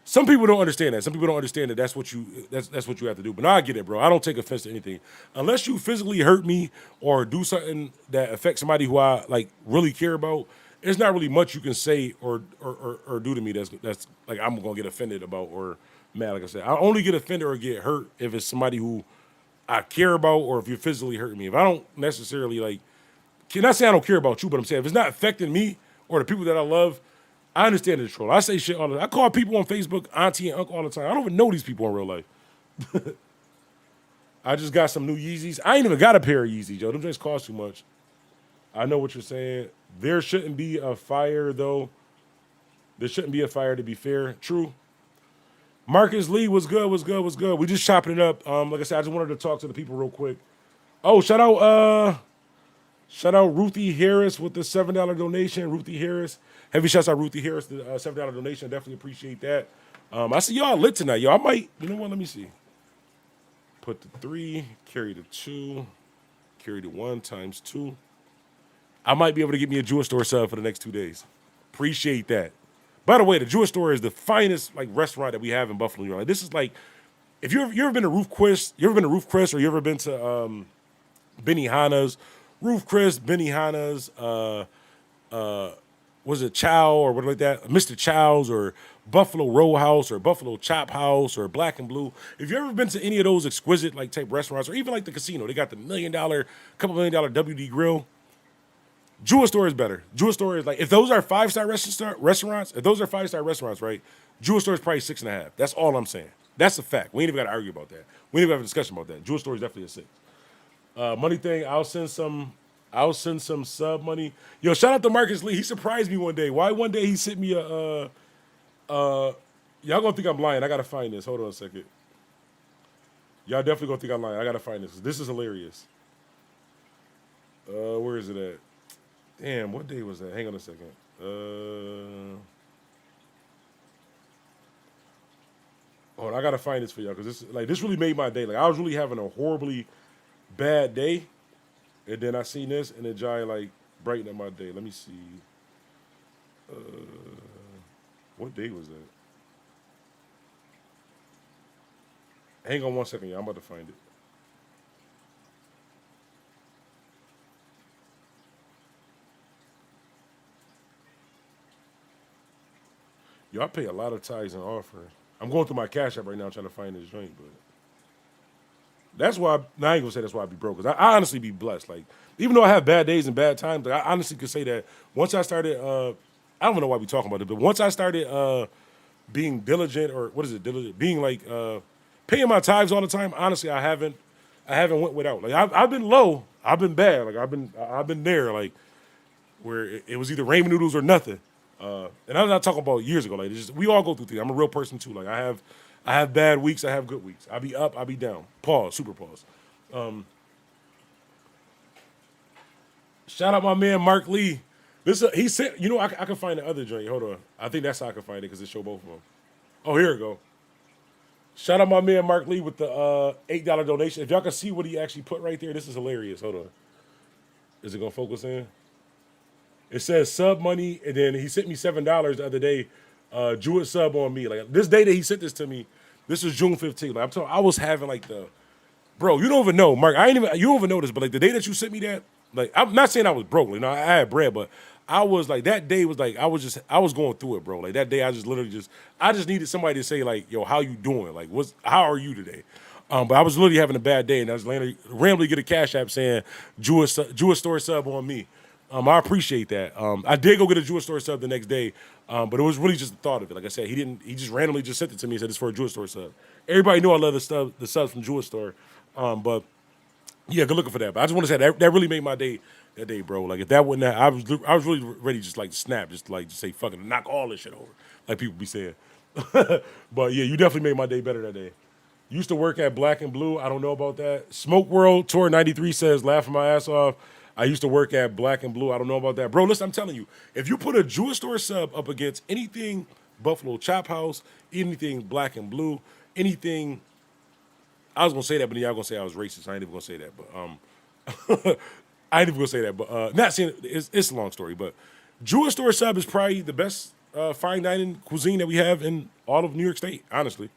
some people don't understand that. Some people don't understand that that's what you have to do. But no, I get it, bro. I don't take offense to anything. Unless you physically hurt me or do something that affects somebody who I like really care about, there's not really much you can say or do to me that's like I'm gonna get offended about or mad. Like I said, I only get offended or get hurt if it's somebody who I care about or if you're physically hurting me. If I don't necessarily like, can I say I don't care about you, but I'm saying if it's not affecting me or the people that I love, I understand the troll. I say shit all the time. I call people on Facebook auntie and uncle all the time. I don't even know these people in real life. I just got some new Yeezys. I ain't even got a pair of Yeezys, yo. Them things cost too much. I know what you're saying. There shouldn't be a fire, though. There shouldn't be a fire, to be fair. True. Marcus Lee, what's good? We just chopping it up. Like I said, I just wanted to talk to the people real quick. Oh, shout out Ruthie Harris with the $7 donation. Ruthie Harris. Heavy shouts out Ruthie Harris, the $7 donation. Definitely appreciate that. I see y'all lit tonight, yo. I might, you know what? Let me see. Put the 3, carry the 2, carry the 1 times 2. I might be able to get me a Jewish store sub for the next 2 days. Appreciate that. By the way, the Jewish store is the finest like restaurant that we have in Buffalo, New York. Like, this is like, if you ever been to Ruth Chris, or you ever been to Benihana's, Ruth Chris, Benihana's, was it Chow or whatever like that, Mr. Chow's or Buffalo Row House or Buffalo Chop House or Black and Blue. If you ever been to any of those exquisite like type restaurants or even like the casino, they got the couple $1 million WD grill. Jewish store is better. Jewish store is like, if those are 5-star restaurants, right? Jewish store is probably 6.5. That's all I'm saying. That's a fact. We ain't even got to argue about that. We ain't even have a discussion about that. Jewish store is definitely a 6. Money thing, I'll send some sub money. Yo, shout out to Marcus Lee. He surprised me one day. Why one day he sent me a Y'all gonna think I'm lying. I gotta find this. Hold on a second. Y'all definitely gonna think I'm lying. I gotta find this. This is hilarious. Where is it at? Damn, what day was that? Hang on a second. Hold on, I gotta find this for y'all because this really made my day. Like I was really having a horribly bad day, and then I seen this, and it giant like brightened up my day. Let me see. What day was that? Hang on one second, y'all. I'm about to find it. Yo, I pay a lot of tithes and offerings. I'm going through my Cash App right now trying to find this joint, but that's why. Now I ain't gonna say that's why I be broke. Cause I honestly be blessed. Like even though I have bad days and bad times, like, I honestly could say that once I started. I don't even know why we talking about it, but once I started being diligent or what is it? Diligent, being like paying my tithes all the time. Honestly, I haven't went without. Like I've been low. I've been bad. Like I've been there. Like where it was either ramen noodles or nothing. And I'm not talking about years ago. Like we all go through things. I'm a real person too. Like I have bad weeks. I have good weeks. I be up. I be down. Pause. Super pause. Shout out my man Mark Lee. He said, you know, I can find the other joint. Hold on. I think that's how I can find it because it show both of them. Oh, here we go. Shout out my man Mark Lee with the $8 donation. If y'all can see what he actually put right there, this is hilarious. Hold on. Is it gonna focus in? It says sub money, and then he sent me $7 the other day. Jewett sub on me. Like this day that he sent this to me, this was June 15th. Like I'm talking, I was having like bro, you don't even know, Mark. You don't even know this, but like the day that you sent me that, like I'm not saying I was broke, you know, I had bread, but I was like that day was like I was going through it, bro. Like that day I just literally I just needed somebody to say like, yo, how you doing? Like how are you today? But I was literally having a bad day, and I was randomly get a Cash App saying Jewish store sub on me. I appreciate that. I did go get a Jewish store sub the next day, but it was really just the thought of it. Like I said, he just randomly just sent it to me and said it's for a Jewish store sub. Everybody knew I love the subs from Jewish store, but yeah, good looking for that. But I just want to say that really made my day that day, bro. Like if that wouldn't have, I was really ready just like to snap, just say fucking knock all this shit over, like people be saying. But yeah, you definitely made my day better that day. Used to work at Black and Blue. I don't know about that. Smoke World Tour 93 says laughing my ass off. I used to work at Black and Blue. I don't know about that. Bro, listen, I'm telling you, if you put a Jewish store sub up against anything Buffalo Chop House, anything Black and Blue, anything, I was gonna say that, but then y'all gonna say I was racist. I ain't even gonna say that, but I ain't even gonna say that, but not saying it's a long story, but Jewish store sub is probably the best fine dining cuisine that we have in all of New York State, honestly.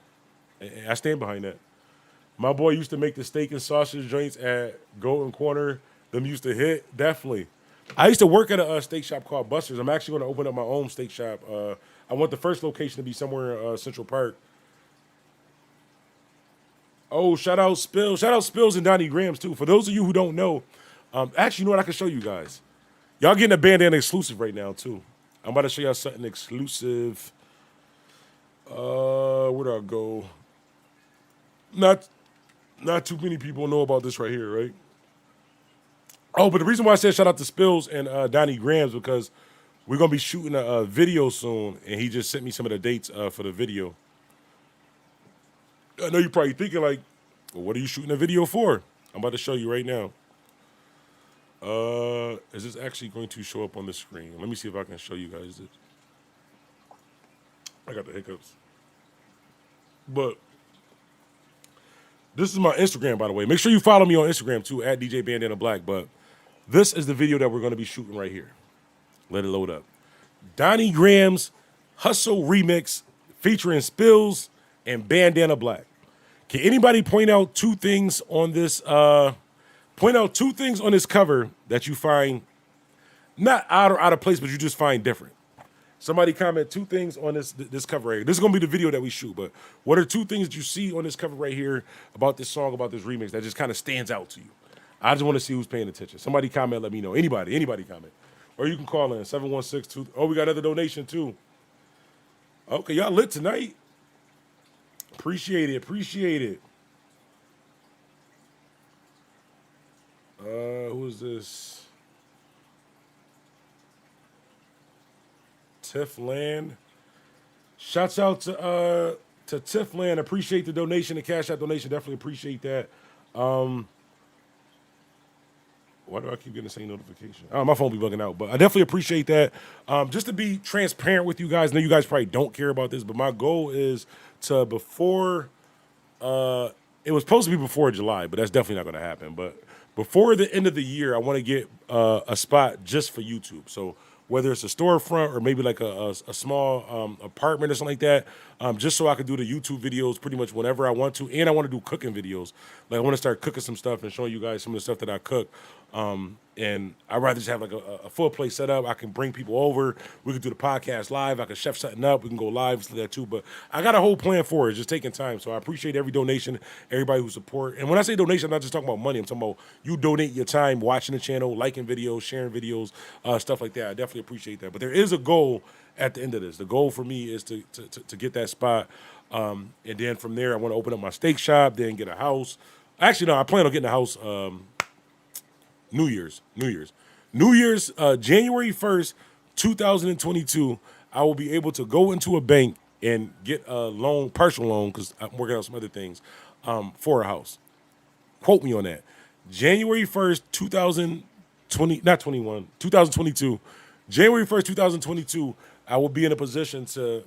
I stand behind that. My boy used to make the steak and sausage joints at Golden Corner. Them used to hit, definitely. I used to work at a steak shop called Buster's. I'm actually going to open up my own steak shop. I want the first location to be somewhere in Central Park. Oh, shout out Spills. Shout out Spills and Donnie Grams, too. For those of you who don't know, actually, you know what? I can show you guys. Y'all getting a bandana exclusive right now, too. I'm about to show y'all something exclusive. Where'd I go? Not too many people know about this right here, right? Oh, but the reason why I said shout out to Spills and Donnie Grams because we're gonna be shooting a video soon, and he just sent me some of the dates for the video. I know you're probably thinking like, well, what are you shooting a video for? I'm about to show you right now. Is this actually going to show up on the screen? Let me see if I can show you guys this. I got the hiccups. But this is my Instagram, by the way. Make sure you follow me on Instagram, too, at DJ Bandana Black. But this is the video that we're going to be shooting right here. Let it load up. Donnie Grams Hustle Remix featuring Spills and Bandana Black. Can anybody point out two things on this? Point out two things on this cover that you find not out of place, but you just find different. Somebody comment two things on this cover right here. This is going to be the video that we shoot, but what are two things that you see on this cover right here about this song, about this remix that just kind of stands out to you? I just want to see who's paying attention. Somebody comment, let me know. Anybody comment. Or you can call in, 716-2. Oh, we got another donation too. Okay, y'all lit tonight. Appreciate it. Who is this? Tiff Land. Shouts out to Tiffland. Appreciate the donation, the Cash App donation. Definitely appreciate that. Why do I keep getting the same notification? Oh, my phone be bugging out, but I definitely appreciate that. Just to be transparent with you guys, I know you guys probably don't care about this, but my goal is to before. It was supposed to be before July, but that's definitely not going to happen. But before the end of the year, I want to get a spot just for YouTube. So whether it's a storefront or maybe like a small apartment or something like that, just so I can do the YouTube videos pretty much whenever I want to. And I want to do cooking videos. Like I want to start cooking some stuff and showing you guys some of the stuff that I cook. And I'd rather just have like a full place set up. I can bring people over. We can do the podcast live. I can chef something up. We can go live to that too. But I got a whole plan for it. It's just taking time. So I appreciate every donation, everybody who support. And when I say donation, I'm not just talking about money. I'm talking about you donate your time, watching the channel, liking videos, sharing videos, stuff like that. I definitely appreciate that. But there is a goal at the end of this. The goal for me is to get that spot. And then from there, I want to open up my steak shop, then get a house. Actually, no, I plan on getting a house New Year's, January 1st, 2022, I will be able to go into a bank and get a loan, partial loan, because I'm working on some other things, for a house. Quote me on that. January 1st, 2022, January 1st, 2022, I will be in a position to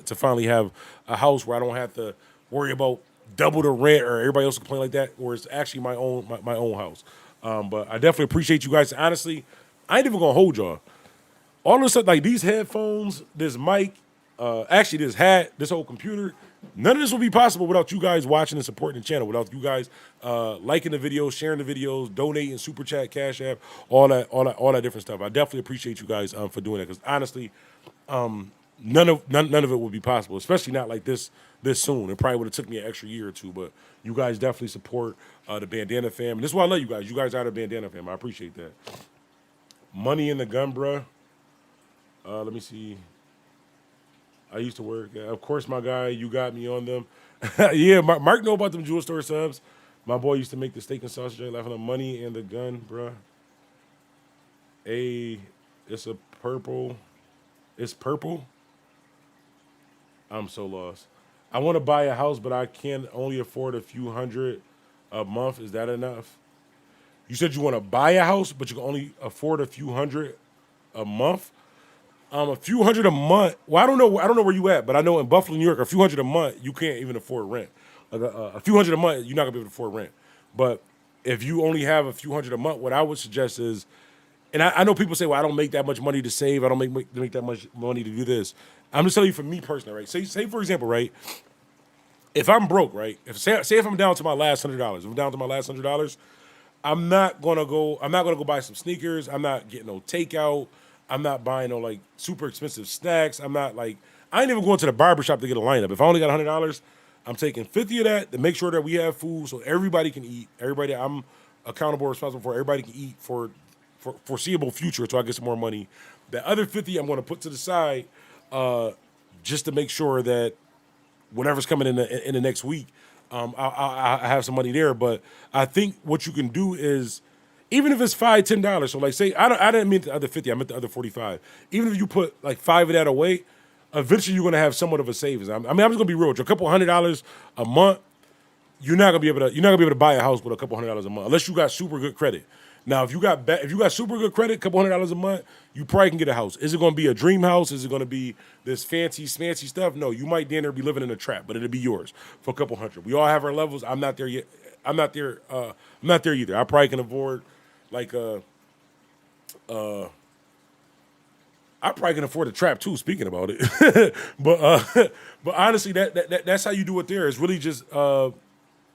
finally have a house where I don't have to worry about double the rent or everybody else complain like that, where it's actually my own house. But I definitely appreciate you guys. Honestly, I ain't even gonna hold y'all. All of a sudden, like these headphones, this mic, actually this hat, this whole computer, none of this would be possible without you guys watching and supporting the channel, without you guys liking the videos, sharing the videos, donating, super chat, Cash App, all that different stuff. I definitely appreciate you guys for doing that, because honestly, none of it would be possible, especially not like this soon. It probably would have took me an extra year or two, but you guys definitely support the Bandana fam. And this is why I love you guys. You guys are the Bandana fam. I appreciate that. Money in the gun, bruh. Let me see. I used to work. Of course, my guy, you got me on them. Yeah, Mark know about them jewel store subs. My boy used to make the steak and sausage. Laughing on Money in the gun, bruh. It's a purple. It's purple. I'm so lost. I want to buy a house, but I can only afford a few hundred a month. Is that enough? You said you want to buy a house, but you can only afford a few hundred a month. A few hundred a month. Well, I don't know where you at, but I know in Buffalo, New York, a few hundred a month, you can't even afford rent. Like a few hundred a month, you're not gonna be able to afford rent. But if you only have a few hundred a month, what I would suggest is, and I know people say, well, I don't make that much money to save. I don't make that much money to do this. I'm just telling you, for me personally, right? Say for example, right? If I'm broke, right? Say if I'm down to my last $100, if I'm down to my last $100, I'm not gonna go buy some sneakers. I'm not getting no takeout. I'm not buying no like super expensive snacks. I ain't even going to the barbershop to get a lineup. If I only got $100, I'm taking 50 of that to make sure that we have food so everybody can eat. Everybody that I'm accountable, responsible for, everybody can eat for foreseeable future, so I get some more money. The other 50 I'm going to put to the side just to make sure that whatever's coming in the next week, I have some money there. But I think what you can do is, even if it's $5, $10, so like say, I didn't mean the other 50, I meant the other 45. Even if you put like 5 of that away, eventually you're going to have somewhat of a savings. I'm just going to be real with you. A couple $100 a month, you're not going to be able to buy a house with a couple $100 a month unless you got super good credit. Now, if you got super good credit, a couple $100 a month, you probably can get a house. Is it going to be a dream house? Is it going to be this fancy, smancy stuff? No, you might be living in a trap, but it'll be yours for a couple hundred. We all have our levels. I'm not there yet. I'm not there either. I probably can afford I probably can afford a trap too. Speaking about it, but honestly, that's how you do it. There is really just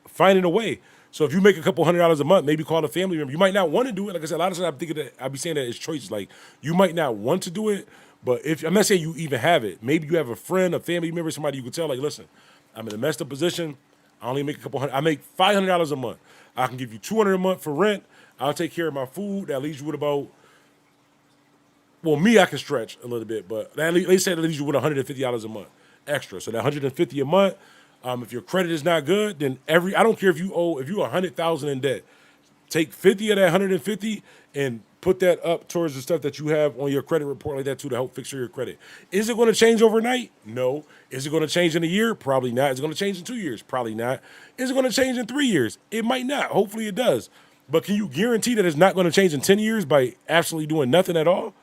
finding a way. So if you make a couple $100 a month, maybe call a family member. You might not want to do it. Like I said, a lot of times I'll be saying that it's choices. Like you might not want to do it, but if I'm not saying you even have it, maybe you have a friend, a family member, somebody you can tell. Like, listen, I'm in a messed up position. I only make a couple hundred. I make $500 a month. I can give you $200 a month for rent. I'll take care of my food. That leaves you with about. Well, me, I can stretch a little bit, but they say that leaves you with $150 a month extra. So that $150 a month. If your credit is not good, then I don't care if you're $100,000 in debt, take 50 of that 150 and put that up towards the stuff that you have on your credit report like that too to help fix your credit. Is it going to change overnight? No. Is it going to change in a year? Probably not. Is it going to change in 2 years? Probably not. Is it going to change in 3 years? It might not. Hopefully it does. But can you guarantee that it's not going to change in 10 years by absolutely doing nothing at all?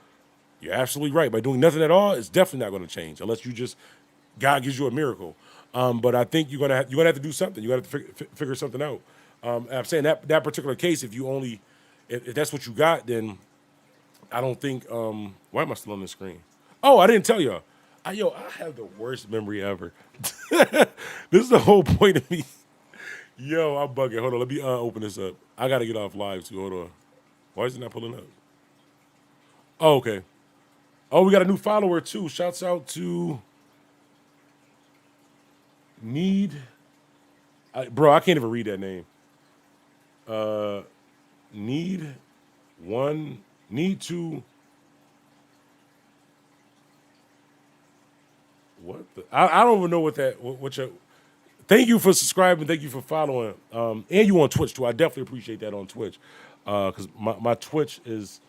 You're absolutely right. By doing nothing at all, it's definitely not going to change unless you just God gives you a miracle. But I think you're gonna have to do something. You got to figure something out. And I'm saying that particular case, if that's what you got, then I don't think. Why am I still on the screen? Oh, I didn't tell y'all. I have the worst memory ever. This is the whole point of me. Yo, I'm bugging. Hold on, let me open this up. I got to get off live too. Hold on. Why is it not pulling up? Oh, okay. Oh, we got a new follower too. Shouts out to Bro, I can't even read that name. Need to. What the? I don't even know what your. Thank you for subscribing. Thank you for following. And you on Twitch too. I definitely appreciate that on Twitch. Because my Twitch is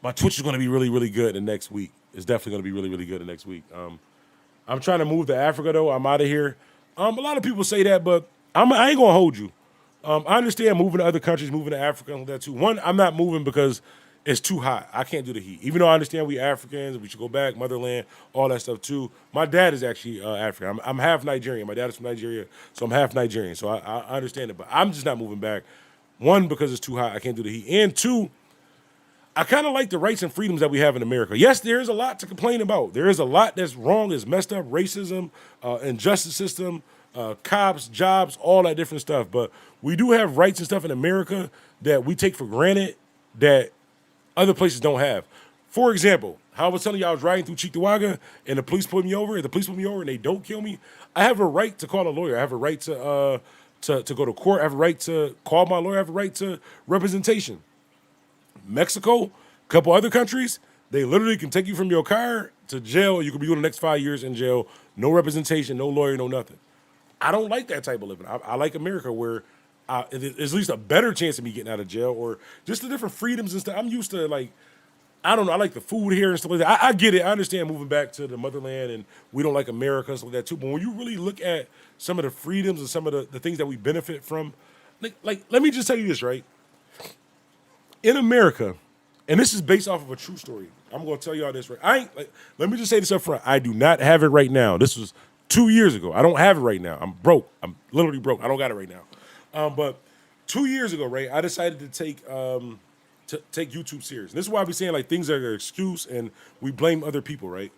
going to be really, really good in the next week. It's definitely going to be really, really good in the next week. I'm trying to move to Africa though. I'm out of here. A lot of people say that, but I ain't gonna hold you. I understand moving to other countries, moving to Africa and that too. One, I'm not moving because it's too hot. I can't do the heat. Even though I understand we Africans, we should go back, motherland, all that stuff too. My dad is actually African. I'm half Nigerian. My dad is from Nigeria, so I'm half Nigerian. So I understand it, but I'm just not moving back. One, because it's too hot. I can't do the heat. And two, I kind of like the rights and freedoms that we have in America. Yes, there is a lot to complain about. There is a lot that's wrong, is messed up, racism, injustice system, cops, jobs, all that different stuff. But we do have rights and stuff in America that we take for granted that other places don't have. For example, how I was telling you I was riding through Cheektowaga and the police put me over. If the police put me over and they don't kill me, I have a right to call a lawyer. I have a right to go to court. I have a right to call my lawyer. I have a right to representation. Mexico, a couple other countries, they literally can take you from your car to jail. You could be doing the next 5 years in jail. No representation, no lawyer, no nothing. I don't like that type of living. I like America where there's at least a better chance of me getting out of jail or just the different freedoms and stuff. I'm used to I don't know. I like the food here and stuff like that. I get it. I understand moving back to the motherland and we don't like America and stuff like that too. But when you really look at some of the freedoms and some of the things that we benefit from, like let me just tell you this, right? In America, and this is based off of a true story. I'm going to tell y'all this, right? Let me just say this up front. I do not have it right now. This was 2 years ago. I don't have it right now. I'm broke. I'm literally broke. I don't got it right now. But 2 years ago, right, I decided to take YouTube serious. And this is why I be saying things are an excuse and we blame other people, right?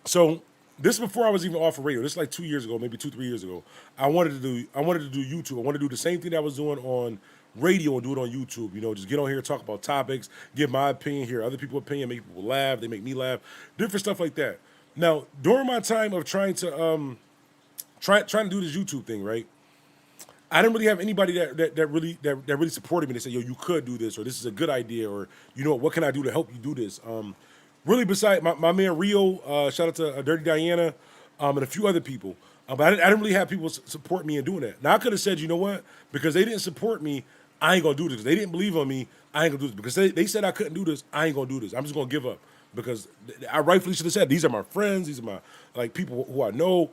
So this is before I was even off of radio. This is 2 years ago, maybe 3 years ago. I wanted to do YouTube. I wanted to do the same thing that I was doing on radio and do it on YouTube. Just get on here, talk about topics, give my opinion, hear other people's opinion, make people laugh. They make me laugh. Different stuff like that. Now, during my time of trying to do this YouTube thing, right? I didn't really have anybody that really supported me. They said, "Yo, you could do this," or "This is a good idea," or what can I do to help you do this? Really, besides my man Rio, shout out to Dirty Diana, and a few other people. But I didn't really have people support me in doing that. Now I could have said, you know what? Because they didn't support me, I ain't gonna do this. Because they didn't believe on me, I ain't gonna do this. Because they said I couldn't do this, I ain't gonna do this. I'm just gonna give up. Because I rightfully should have said, these are my friends, these are my people who I know.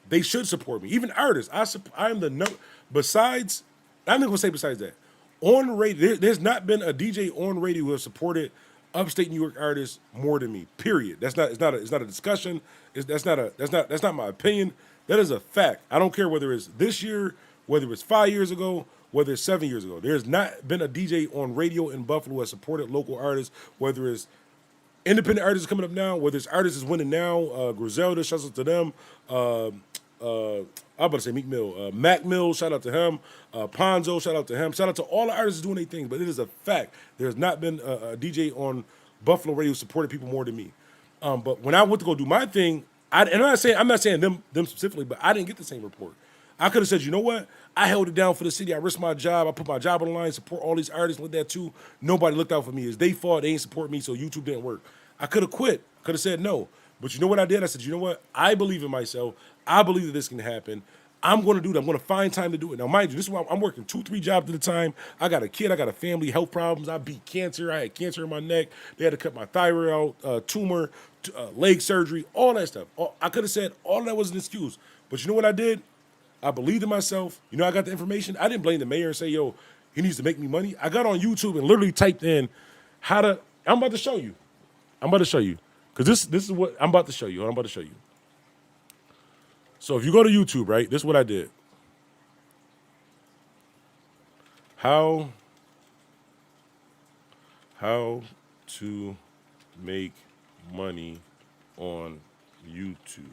They should support me. Even artists, I am the no. Besides, I'm not gonna say besides that. On radio, there's not been a DJ on radio who has supported upstate New York artists more than me. Period. It's not a discussion. That's not my opinion. That is a fact. I don't care whether it's this year, whether it's 5 years ago, whether it's 7 years ago. There's not been a DJ on radio in Buffalo who has supported local artists, whether it's independent artists coming up now, whether it's artists is winning now. Griselda, shout out to them. I'm about to say Meek Mill. Mac Mill, shout out to him. Ponzo, shout out to him. Shout out to all the artists doing their thing. But it is a fact. There's not been a DJ on Buffalo radio who supported people more than me. But when I went to go do my thing, I'm not saying them specifically, but I didn't get the same report. I could have said, you know what? I held it down for the city. I risked my job. I put my job on the line, support all these artists like that too. Nobody looked out for me. It's their fault. They ain't support me, so YouTube didn't work. I could have quit. Could have said no. But you know what I did? I said, you know what? I believe in myself. I believe that this can happen. I'm going to do that. I'm going to find time to do it. Now, mind you, this is why I'm working 2-3 jobs at a time. I got a kid. I got a family, health problems. I beat cancer. I had cancer in my neck. They had to cut my thyroid out, tumor, leg surgery, all that stuff. I could have said all that was an excuse. But you know what I did? I believed in myself. You know, I got the information. I didn't blame the mayor and say, yo, he needs to make me money. I got on YouTube and literally typed in how to, I'm about to show you. Because this is what I'm about to show you. So if you go to YouTube, right, this is what I did. How to make money on YouTube.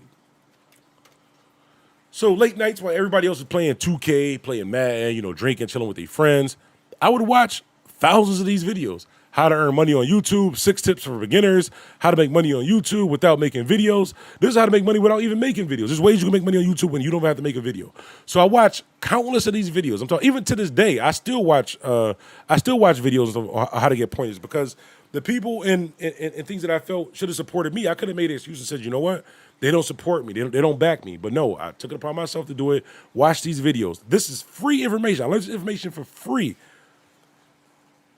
So late nights while everybody else is playing 2K, playing Madden, you know, drinking, chilling with their friends, I would watch thousands of these videos. How to earn money on YouTube, 6 tips for beginners, how to make money on YouTube without making videos. This is how to make money without even making videos. There's ways you can make money on YouTube when you don't have to make a video. So I watch countless of these videos. I'm talking, even to this day, I still watch videos of how to get pointers because the people and things that I felt should have supported me, I could have made an excuse and said, you know what? They don't support me. They don't back me. But no, I took it upon myself to do it. Watch these videos. This is free information. I learned this information for free.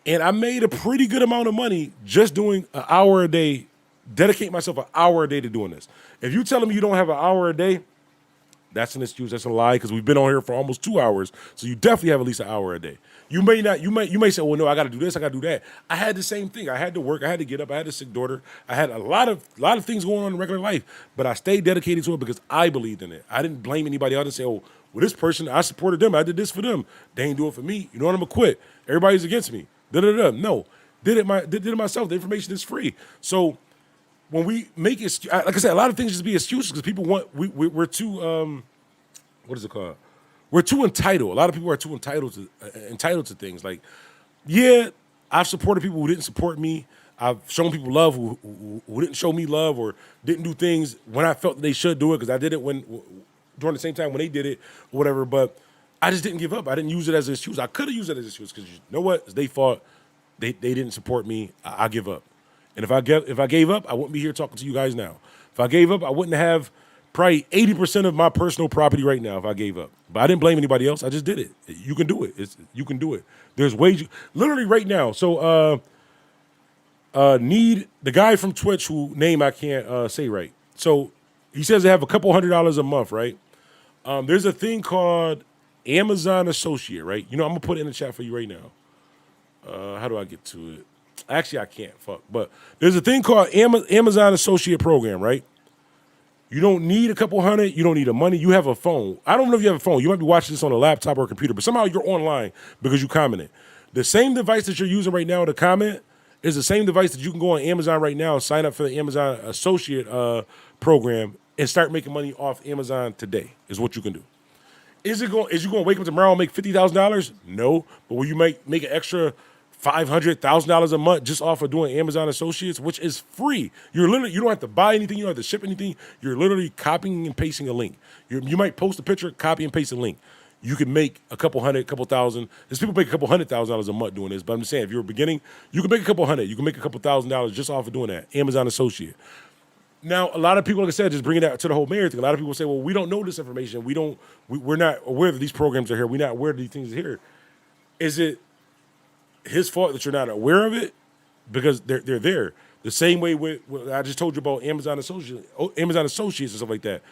And I made a pretty good amount of money just doing an hour a day, dedicate myself an hour a day to doing this. If you telling me you don't have an hour a day, that's an excuse. That's a lie because we've been on here for almost 2 hours. So you definitely have at least an hour a day. You may say, well, no, I got to do this. I got to do that. I had the same thing. I had to work. I had to get up. I had a sick daughter. I had a lot of things going on in regular life, but I stayed dedicated to it because I believed in it. I didn't blame anybody else and say, oh, well, this person, I supported them. I did this for them. They ain't do it for me. You know what? I'm going to quit. Everybody's against me. No, did it myself. The information is free. So when we make it, like I said, a lot of things just be excuses because people want, we're too, what is it called? We're too entitled. A lot of people are too entitled to things. Like, yeah, I've supported people who didn't support me. I've shown people love who didn't show me love or didn't do things when I felt that they should do it because I did it during the same time when they did it or whatever. But I just didn't give up. I didn't use it as an excuse. I could have used it as an excuse because you know what? It's their fault. They didn't support me. I give up. And if I gave up, I wouldn't be here talking to you guys now. If I gave up, I wouldn't have probably 80% of my personal property right now if I gave up. But I didn't blame anybody else. I just did it. You can do it. You can do it. There's ways literally right now. So Need the guy from Twitch who name I can't say right. So he says they have a couple $100 a month, right? There's a thing called Amazon Associate, right? You know, I'm gonna put it in the chat for you right now. How do I get to it? Actually, I can't. Fuck. But there's a thing called Amazon Associate Program, right? You don't need a couple hundred. You don't need the money. You have a phone. I don't know if you have a phone. You might be watching this on a laptop or a computer, but somehow you're online because you commented. The same device that you're using right now to comment is the same device that you can go on Amazon right now, sign up for the Amazon Associate program, and start making money off Amazon today. Is what you can do. Is you going to wake up tomorrow and make $50,000? No, but will you make an extra $500,000 a month just off of doing Amazon Associates, which is free? You don't have to buy anything, you don't have to ship anything. You're literally copying and pasting a link. You might post a picture, copy and paste a link. You can make a couple hundred, couple thousand. There's people make a couple $100,000 a month doing this, but I'm just saying, if you're beginning, you can make a couple hundred. You can make a couple $1,000s just off of doing that. Amazon Associate. Now, a lot of people, like I said, just bringing that to the whole mayor thing. A lot of people say, well, we don't know this information. We're not aware that these programs are here. We're not aware that these things are here. Is it his fault that you're not aware of it? Because they're there. The same way with I just told you about Amazon Associates and stuff like that.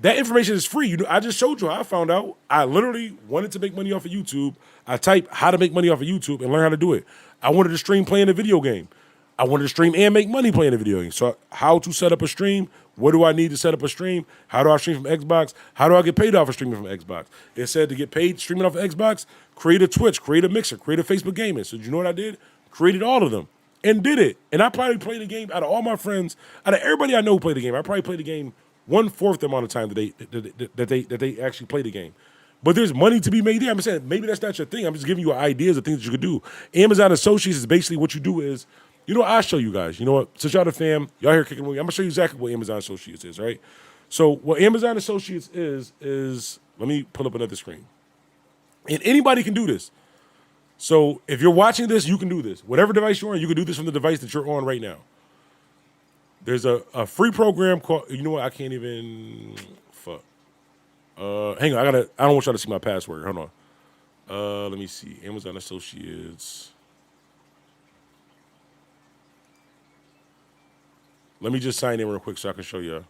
That information is free. I just showed you how I found out. I literally wanted to make money off of YouTube. I typed how to make money off of YouTube and learn how to do it. I wanted to stream playing a video game. I wanted to stream and make money playing a video game. So how to set up a stream? What do I need to set up a stream? How do I stream from Xbox? How do I get paid off of streaming from Xbox? It said to get paid streaming off of Xbox, create a Twitch, create a Mixer, create a Facebook Gaming. So do you know what I did? Created all of them and did it. And I probably played the game out of all my friends, out of everybody I know who played the game. I probably played the game 1/4 the amount of time that they actually play the game. But there's money to be made there. I'm saying maybe that's not your thing. I'm just giving you ideas of things that you could do. Amazon Associates is basically what you do is, you know, I'll show you guys. You know what? Since y'all the fam, y'all here kicking with me, I'm going to show you exactly what Amazon Associates is, right? So what Amazon Associates is, let me pull up another screen. And anybody can do this. So if you're watching this, you can do this. Whatever device you're on, you can do this from the device that you're on right now. There's a free program called, you know what? I can't even, fuck. Hang on, I don't want y'all to see my password. Hold on. Let me see. Amazon Associates. Let me just sign in real quick so I can show y'all.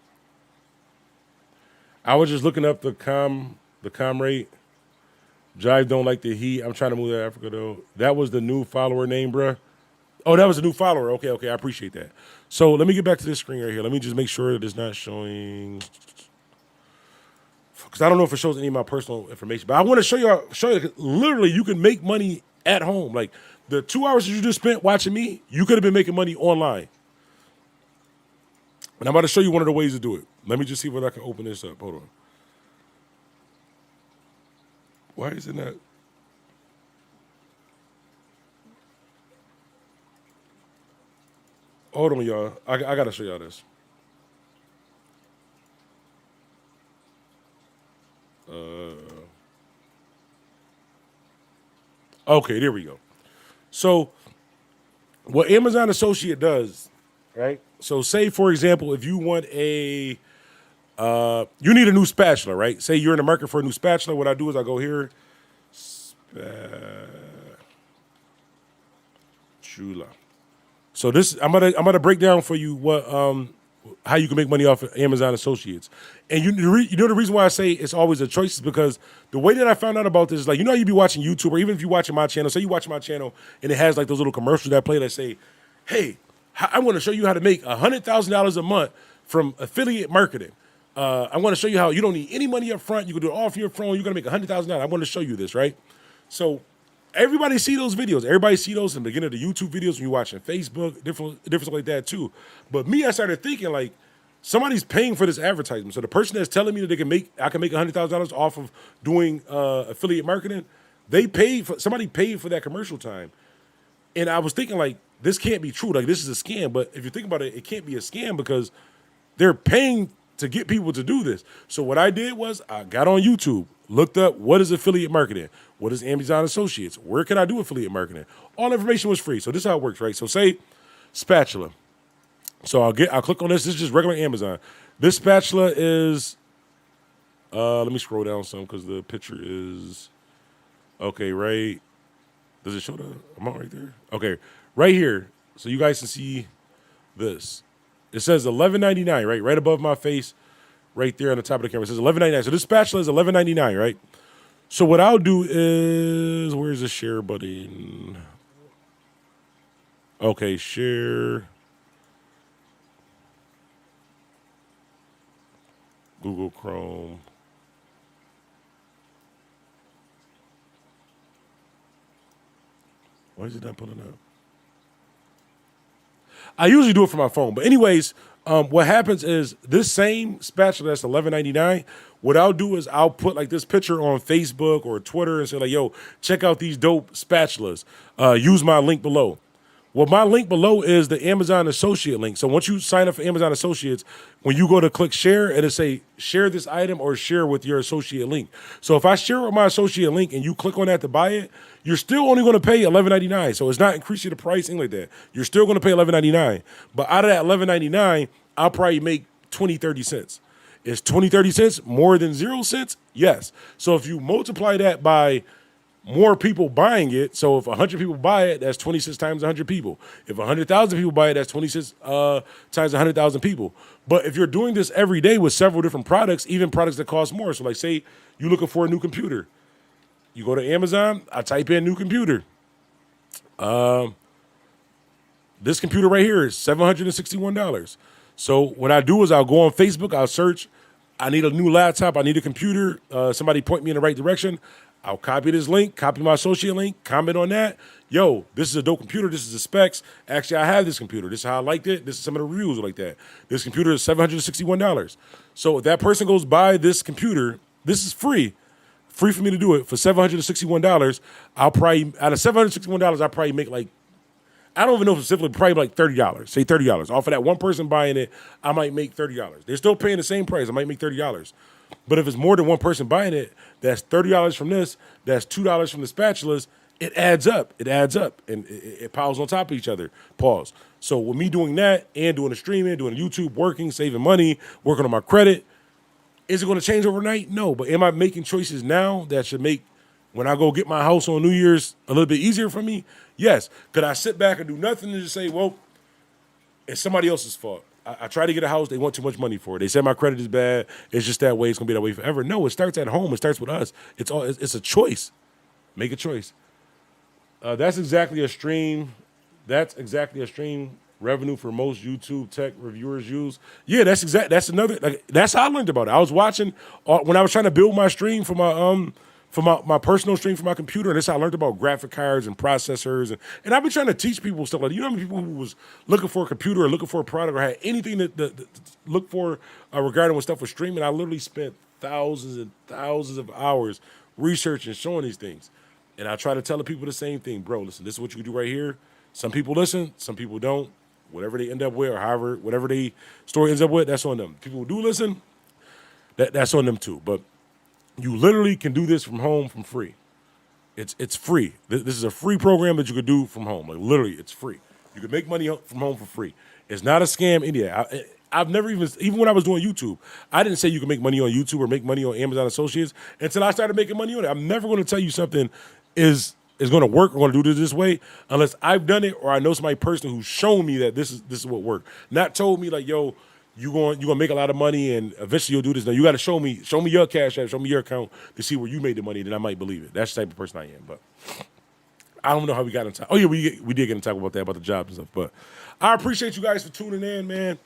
I was just looking up the com rate. Jive don't like the heat. I'm trying to move to Africa though. That was the new follower name, bruh. Oh, that was a new follower. Okay, I appreciate that. So let me get back to this screen right here. Let me just make sure that it's not showing, because I don't know if it shows any of my personal information. But I want to show you, literally, you can make money at home. Like the 2 hours that you just spent watching me, you could have been making money online. And I'm about to show you one of the ways to do it. Let me just see whether I can open this up. Hold on. Why is it not? Hold on, y'all. I got to show y'all this. Okay, there we go. So what Amazon Associate does, right? So say, for example, if you want you need a new spatula, right? Say you're in the market for a new spatula. What I do is I go here, spatula. So this, I'm gonna break down for you what how you can make money off of Amazon Associates. And you know the reason why I say it's always a choice is because the way that I found out about this is like, you know, you be watching YouTube, or even if you're watching my channel, say you watch my channel and it has like those little commercials that play that say, hey, I want to show you how to make $100,000 a month from affiliate marketing. I want to show you how you don't need any money up front. You can do it all from your phone. You're going to make $100,000. I want to show you this, right? So everybody see those videos. Everybody see those in the beginning of the YouTube videos when you're watching Facebook, different stuff like that too. But me, I started thinking like, somebody's paying for this advertisement. So the person that's telling me that I can make $100,000 off of doing affiliate marketing, somebody paid for that commercial time. And I was thinking like, this can't be true. Like this is a scam. But if you think about it, it can't be a scam because they're paying to get people to do this. So what I did was I got on YouTube, looked up what is affiliate marketing, what is Amazon Associates, where can I do affiliate marketing? All the information was free. So this is how it works, right? So say spatula. So I'll click on this. This is just regular Amazon. This spatula is, let me scroll down some because the picture is, okay, right? Does it show the amount right there? Okay, right here. So you guys can see this. It says $11.99, right? Right above my face, right there on the top of the camera. It says $11.99. So this spatula is $11.99, right? So what I'll do is, where's the share button? Okay, share. Google Chrome. Why is it not pulling up? I usually do it from my phone. But anyways, what happens is this same spatula that's $11.99, what I'll do is I'll put like this picture on Facebook or Twitter and say like, yo, check out these dope spatulas. Use my link below. Well, my link below is the Amazon Associate link. So once you sign up for Amazon Associates, when you go to click share, it'll say share this item or share with your associate link. So if I share with my associate link and you click on that to buy it, you're still only going to pay $11.99. So it's not increasing the price, anything like that. You're still going to pay $11.99. But out of that $11.99, I'll probably make 20, 30 cents. Is 20, 30 cents more than 0 cents? Yes. So if you multiply that by more people buying it, so if 100 people buy it, that's 26 times 100 people. If 100,000 people buy it, that's 26 times 100,000 people. But if you're doing this every day with several different products, even products that cost more, so like say you're looking for a new computer, you go to Amazon, I type in new computer. This computer right here is $761. So what I do is I'll go on Facebook, I'll search, I need a new laptop, I need a computer, somebody point me in the right direction. I'll copy this link, copy my associate link, comment on that. Yo, this is a dope computer. This is the specs. Actually, I have this computer. This is how I liked it. This is some of the reviews like that. This computer is $761. So if that person goes buy this computer, this is free for me to do it for $761. I'll probably, out of $761, I'll probably make like, I don't even know specifically, probably like $30. Say $30. Off of that one person buying it, I might make $30. They're still paying the same price. I might make $30. But if it's more than one person buying it, that's $30 from this, that's $2 from the spatulas, it adds up. It adds up, and it piles on top of each other. Pause. So with me doing that and doing the streaming, doing YouTube, working, saving money, working on my credit, Is it going to change overnight? No. But am I making choices now that should make when I go get my house on New Year's a little bit easier for me? Yes. Could I sit back and do nothing and just say, well, it's somebody else's fault? I try to get a house. They want too much money for it. They said my credit is bad. It's just that way. It's going to be that way forever. No, it starts at home. It starts with us. It's a choice. Make a choice. That's exactly a stream. That's exactly a stream revenue for most YouTube tech reviewers use. Yeah, that's another. That's how I learned about it. I was watching when I was trying to build my stream for my personal stream for my computer, and that's how I learned about graphic cards and processors. And I've been trying to teach people stuff like that. You know how many people who was looking for a computer or looking for a product or had anything to look for regarding what stuff was streaming. I literally spent thousands and thousands of hours researching, showing these things. And I try to tell the people the same thing. Bro, listen, this is what you can do right here. Some people listen, some people don't. Whatever they end up with, or however, whatever the story ends up with, that's on them. People who do listen, that's on them too. But you literally can do this from home from free. It's free. This is a free program that you could do from home. Like literally, it's free. You can make money from home for free. It's not a scam. I've never even when I was doing YouTube, I didn't say you can make money on YouTube or make money on Amazon Associates until I started making money on it. I'm never going to tell you something is going to work or going to do this way unless I've done it or I know somebody personally who's shown me that this is what worked. Not told me like, yo, you gonna make a lot of money and eventually you'll do this. No, you got to show me your cash app, show me your account to see where you made the money. Then I might believe it. That's the type of person I am. But I don't know how we got into. Oh yeah, we did get into talk about that, about the jobs and stuff. But I appreciate you guys for tuning in, man.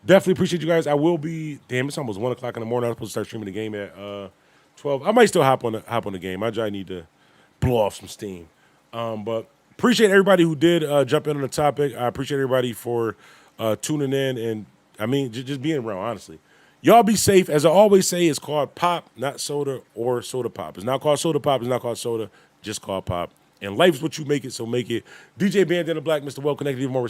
Definitely appreciate you guys. I will be. Damn, it's almost 1 o'clock in the morning. I'm supposed to start streaming the game at 12. I might still hop on the game. I just need to blow off some steam. But appreciate everybody who did jump in on the topic. I appreciate everybody for tuning in and I mean just being around. Honestly, y'all be safe. As I always say, it's called pop, not soda or soda pop. It's not called soda pop. It's not called soda. Just called pop. And life's what you make it. So make it. DJ Bandana Black, Mr. Well Connected, even more.